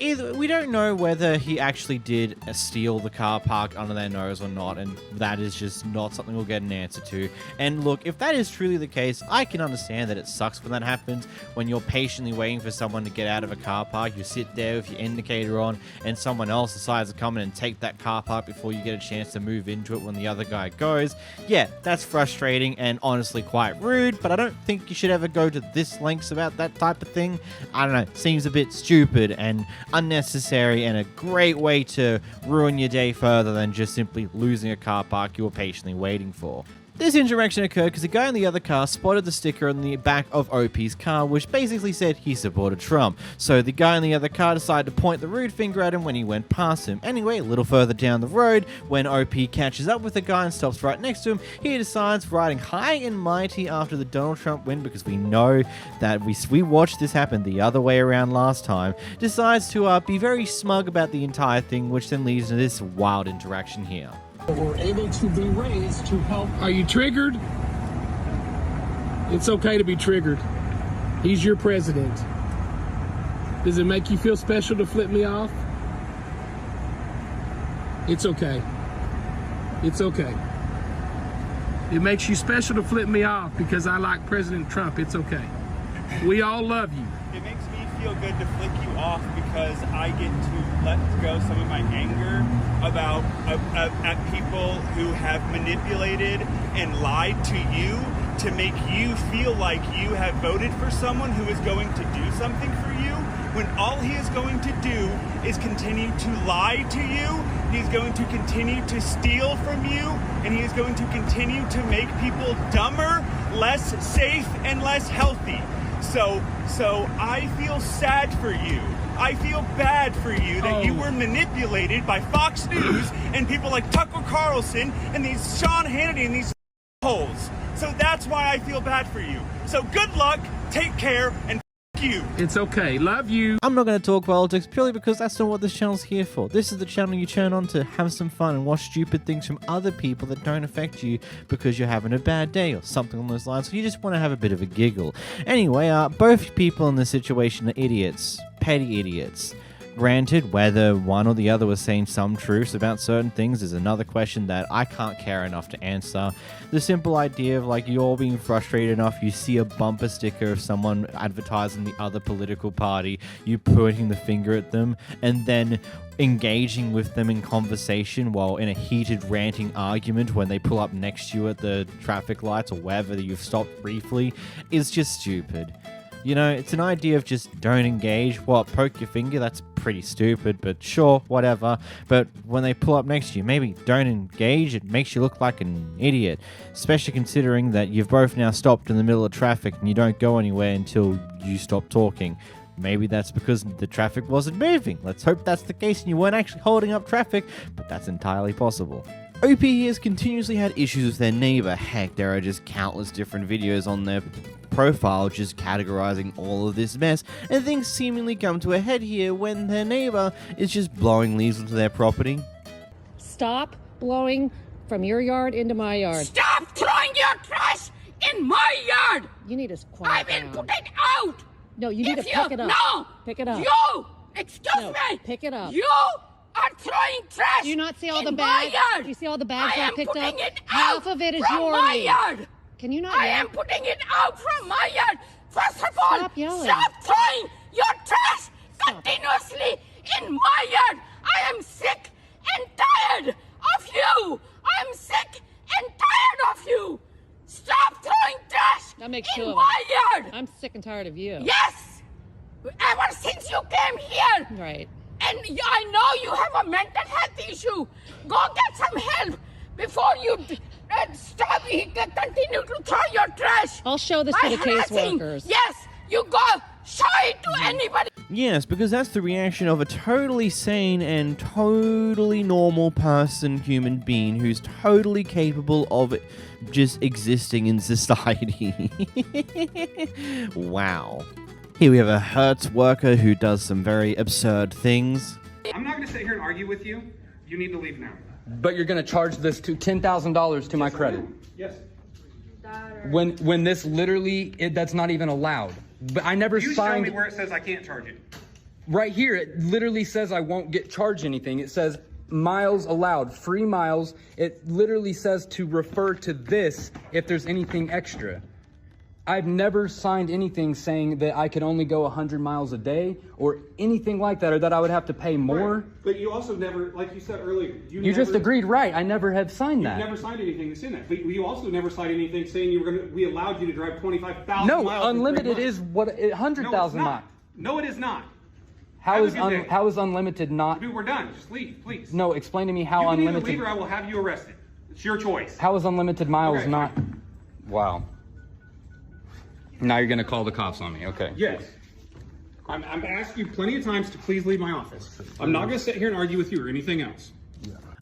A: Either we don't know whether he actually did steal the car parked under their nose or not, and that is just not something we'll get an answer to. And look, if that is truly the case, I can understand that it sucks when that happens, when you're patiently waiting for someone to get out of a car park, you sit there with your indicator on, and someone else decides to come in and take that car park before you get a chance to move into it when the other guy goes. Yeah, that's frustrating and honestly quite rude, but I don't think you should ever go to this lengths about that type of thing. I don't know, it seems a bit stupid and unnecessary and a great way to ruin your day further than just simply losing a car park you were patiently waiting for. This interaction occurred because a guy in the other car spotted the sticker on the back of OP's car, which basically said he supported Trump. So the guy in the other car decided to point the rude finger at him when he went past him. Anyway, a little further down the road, when OP catches up with the guy and stops right next to him, he decides, riding high and mighty after the Donald Trump win, because we know that we watched this happen the other way around last time, decides to be very smug about the entire thing, which then leads to this wild interaction here.
U: We're able to be raised to help. Are you triggered? It's okay to be triggered. He's your president. Does it make you feel special to flip me off? It's okay. It's okay. It makes you special to flip me off because I like President Trump. It's okay. We all love you.
F: It makes me feel good to flick you off because I get to let go some of my anger about at people who have manipulated and lied to you to make you feel like you have voted for someone who is going to do something for you, when all he is going to do is continue to lie to you. He's going to continue to steal from you, and he is going to continue to make people dumber, less safe, and less healthy. So I feel sad for you. I feel bad for you that you were manipulated by Fox News and people like Tucker Carlson and these Sean Hannity and these holes. So that's why I feel bad for you. So good luck, take care, and you.
U: It's okay. Love you.
A: I'm not going to talk politics purely because that's not what this channel's here for. This is the channel you turn on to have some fun and watch stupid things from other people that don't affect you because you're having a bad day or something along those lines, so you just want to have a bit of a giggle. Anyway, both people in this situation are idiots. Petty idiots. Granted, whether one or the other was saying some truths about certain things is another question that I can't care enough to answer. The simple idea of, like, you're being frustrated enough, you see a bumper sticker of someone advertising the other political party, you pointing the finger at them, and then engaging with them in conversation while in a heated ranting argument when they pull up next to you at the traffic lights or wherever you've stopped briefly, is just stupid. You know, it's an idea of just don't engage. What, poke your finger? That's pretty stupid, but sure, whatever. But when they pull up next to you, maybe don't engage. It makes you look like an idiot. Especially considering that you've both now stopped in the middle of traffic and you don't go anywhere until you stop talking. Maybe that's because the traffic wasn't moving. Let's hope that's the case and you weren't actually holding up traffic, but that's entirely possible. OP has continuously had issues with their neighbor. Heck, there are just countless different videos on their profile just categorizing all of this mess, and things seemingly come to a head here when their neighbor is just blowing leaves into their property.
P: Stop blowing from your yard into my yard.
S: Stop throwing your trash in my yard!
P: You need to quiet down.
S: I will put it out!
P: No, you need to pick it up.
S: No!
P: Pick it up.
S: You! Excuse me!
P: Pick it up.
S: You are throwing trash.
P: Do you not see all
S: in
P: the bags?
S: my yard.
P: Do you see all the bags I picked up?
S: It
P: Half of it is
S: from
P: your
S: my
P: leave.
S: yard.
P: Can you not
S: I
P: yell?
S: am putting it out from my yard. First of all,
P: Stop yelling.
S: stop throwing your trash continuously in my yard. I am sick and tired
P: make two
S: in
P: of
S: my
P: us.
S: yard.
P: I'm sick and tired of you.
S: Yes, ever since you came here.
P: Right.
S: And I know you have a mental health issue. Go get some help before you stop. Continue to throw your trash.
P: I'll show this
S: By
P: to the
S: harassing.
P: caseworkers.
S: Yes, you go show it to anybody.
A: Yes, because that's the reaction of a totally sane and totally normal person, human being who's totally capable of just existing in society. Wow. Here we have a Hertz worker who does some very absurd things.
I: I'm not going to sit here and argue with you. You need to leave now.
E: But you're going to charge this to $10,000 to my credit.
I: Yes.
E: When this literally, that's not even allowed. But I never
I: You
E: signed.
I: show me where it says I can't charge it.
E: Right here, it literally says I won't get charged anything. It says miles allowed, free miles. It literally says to refer to this if there's anything extra. I've never signed anything saying that I could only go 100 miles a day or anything like that, or that I would have to pay more.
I: Right. But you also never, like you said earlier,
E: You just agreed, right? I never have signed that.
I: You've never signed anything that's in that. But you also never signed anything saying we allowed you to drive 25,000
E: No,
I: miles.
E: unlimited is what 100,000 miles.
I: No, it is not.
E: How is unlimited not?
I: Dude, we're done. Just leave, please.
E: No, explain to me how
I: you can
E: unlimited.
I: Either leave or I will have you arrested. It's your choice.
E: How is unlimited miles
I: Okay.
E: not? Wow. Now you're gonna call the cops on me, okay?
I: Yes. I'm asking you plenty of times to please leave my office. I'm not going to sit here and argue with you or anything else.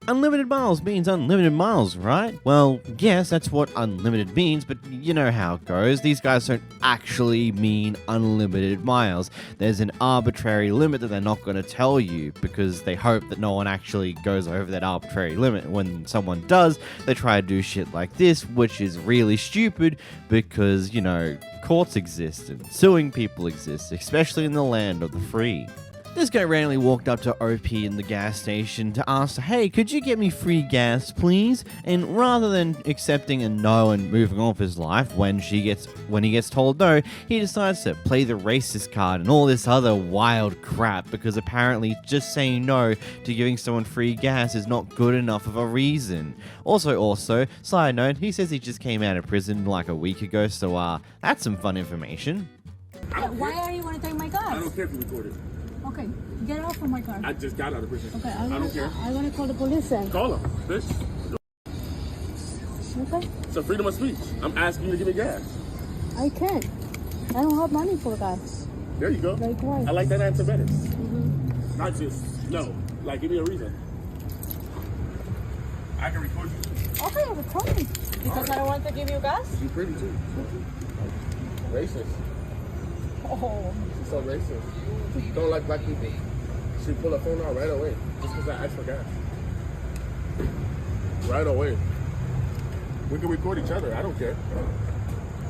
A: Unlimited miles means unlimited miles, right? Well, yes, that's what unlimited means, but you know how it goes. These guys don't actually mean unlimited miles. There's an arbitrary limit that they're not going to tell you because they hope that no one actually goes over that arbitrary limit. When someone does, they try to do shit like this, which is really stupid because, you know, courts exist and suing people exists, especially in the land of the free. This guy randomly walked up to OP in the gas station to ask, hey, could you get me free gas, please? And rather than accepting a no and moving on with his life, when he gets told no, he decides to play the racist card and all this other wild crap because apparently just saying no to giving someone free gas is not good enough of a reason. Also, side note, he says he just came out of prison like a week ago, so that's some fun information.
G: Why are you want to take my gas?
V: I don't care if you record it.
G: Okay, get off from my car.
V: I just got out of prison.
G: Okay,
V: I don't care.
G: I want to call the police then.
V: Call them, bitch.
G: Okay.
V: It's a freedom of speech. I'm asking you to give me gas.
G: I can't. I don't have money for gas.
V: There you go.
G: Like why?
V: I like that answer better. Not just no. Like, give me a reason. I can record you.
G: Okay, record me. Because I don't want to give you gas?
V: You're pretty too. Racist.
G: Oh.
V: She's so racist. Don't like black people. She pull her phone out right away just because I asked for gas. Right away. We can record each other. I don't care.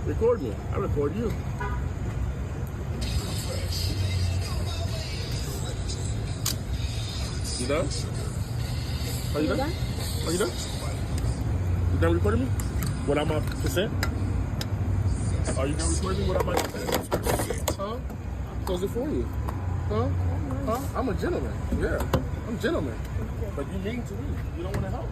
V: Record me. I record you. You done? Are you done? Are you done? You done recording me? Without my consent? Are you done recording me without my consent? Huh? Close it for you. Huh? Huh? I'm a gentleman. Yeah. I'm a gentleman. But you mean to me. You don't want to help.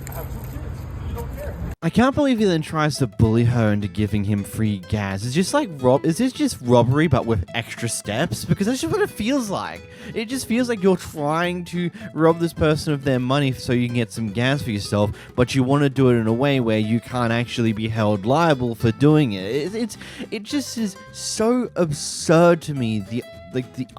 V: I have 2 kids. You don't care.
A: I can't believe he then tries to bully her into giving him free gas. It's just like is this just robbery but with extra steps? Because that's just what it feels like. It just feels like you're trying to rob this person of their money so you can get some gas for yourself, but you want to do it in a way where you can't actually be held liable for doing it. It just is so absurd to me, the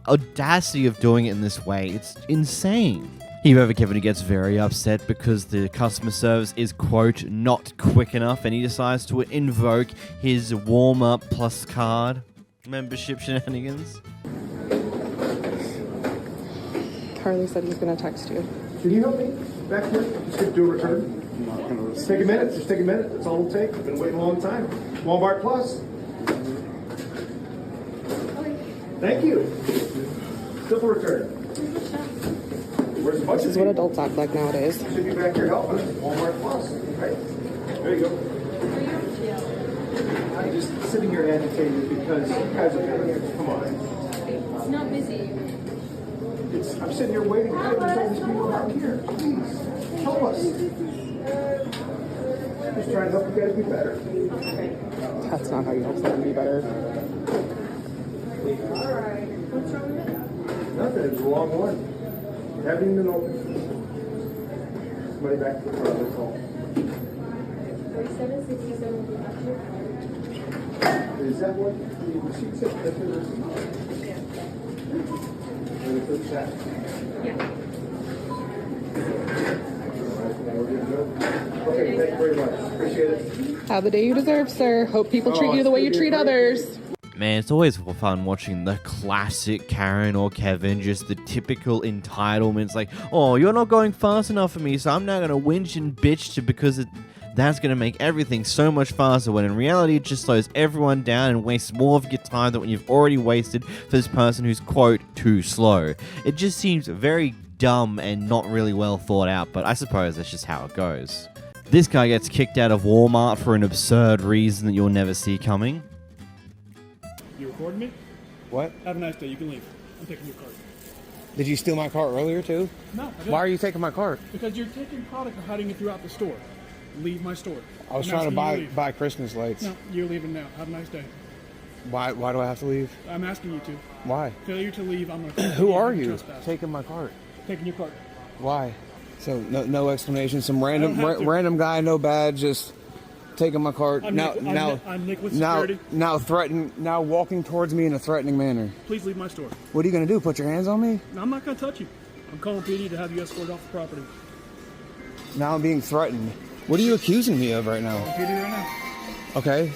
A: audacity of doing it in this way. It's insane. However, Kevin gets very upset because the customer service is, quote, not quick enough, and he decides to invoke his warm-up plus card membership shenanigans.
H: Carly said he's going to text you.
F: Can you help me back here? Just do a return. Just take a minute. Just take a minute. That's all it'll take. I've been waiting a long time. Walmart Plus. Thank you. Simple return.
H: This is what adults act like nowadays.
F: Should be back here helping. Walmart Plus. Right? There you go. I'm just sitting here agitated because you guys are here. Come on.
X: It's not busy.
F: I'm sitting here waiting. There's all these people out here. Please, help us.
V: Just trying to help you guys be better.
B: That's not how you help someone be better.
V: Alright. What's wrong with it? Nothing, it was a long one. Haven't even opened. Somebody back to the car, that's all.
X: 3767 will be back here.
V: Is that what the receipt said? That's the receipt?
X: Yeah.
V: And it puts that?
X: Yeah.
V: Okay, thank you very much. Appreciate it.
C: Have the day you deserve, sir. Hope people treat you the way you treat others.
A: Man, it's always fun watching the classic Karen or Kevin, just the typical entitlements like, oh, you're not going fast enough for me, so I'm now going to whinge and bitch because that's going to make everything so much faster, when in reality it just slows everyone down and wastes more of your time than what you've already wasted for this person who's, quote, too slow. It just seems very dumb and not really well thought out, but I suppose that's just how it goes. This guy gets kicked out of Walmart for an absurd reason that you'll never see coming.
V: You recording me?
B: What?
V: Have a nice day. You can leave. I'm taking your cart.
B: Did you steal my cart earlier too?
V: No, I didn't.
B: Why are you taking my cart?
V: Because you're taking product and hiding it throughout the store. Leave my store.
B: I was trying to buy Christmas lights.
V: No, you're leaving now. Have a nice day.
B: Why do I have to leave?
V: I'm asking you to.
B: Why?
V: Failure to leave, I'm going to...
B: Who are you? Taking my cart.
V: Taking your cart.
B: Why? So no explanation. Some random guy, no badge, just taking my cart.
V: I'm Nick with security.
B: Now walking towards me in a threatening manner.
V: Please leave my store.
B: What are you gonna do? Put your hands on me?
V: No, I'm not gonna touch you. I'm calling PD to have you escorted off the property.
B: Now I'm being threatened. What are you accusing me of right now?
V: PD right now.
B: Okay.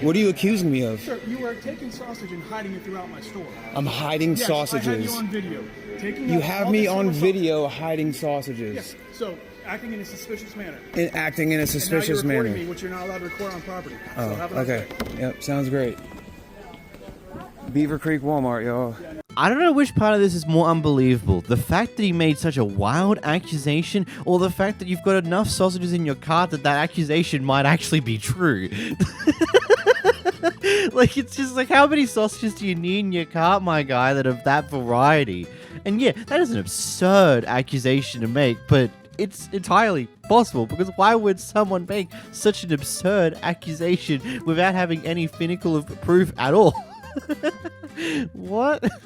B: What are you accusing me of?
V: Sir, you are taking sausage and hiding it throughout my store.
B: I'm hiding sausages.
V: I have you on video.
B: You have me on video hiding sausages.
V: Yes. So, acting in a suspicious manner.
B: Acting in a suspicious
V: and now you're
B: manner.
V: Me, which you're not allowed to record on property.
B: Oh,
V: so have a nice
B: okay.
V: day.
B: Yep, sounds great. Beaver Creek Walmart, y'all.
A: I don't know which part of this is more unbelievable. The fact that he made such a wild accusation, or the fact that you've got enough sausages in your cart that accusation might actually be true. Like, it's just like, how many sausages do you need in your cart, my guy, that of that variety? And yeah, that is an absurd accusation to make, but it's entirely possible, because why would someone make such an absurd accusation without having any finical of proof at all? What?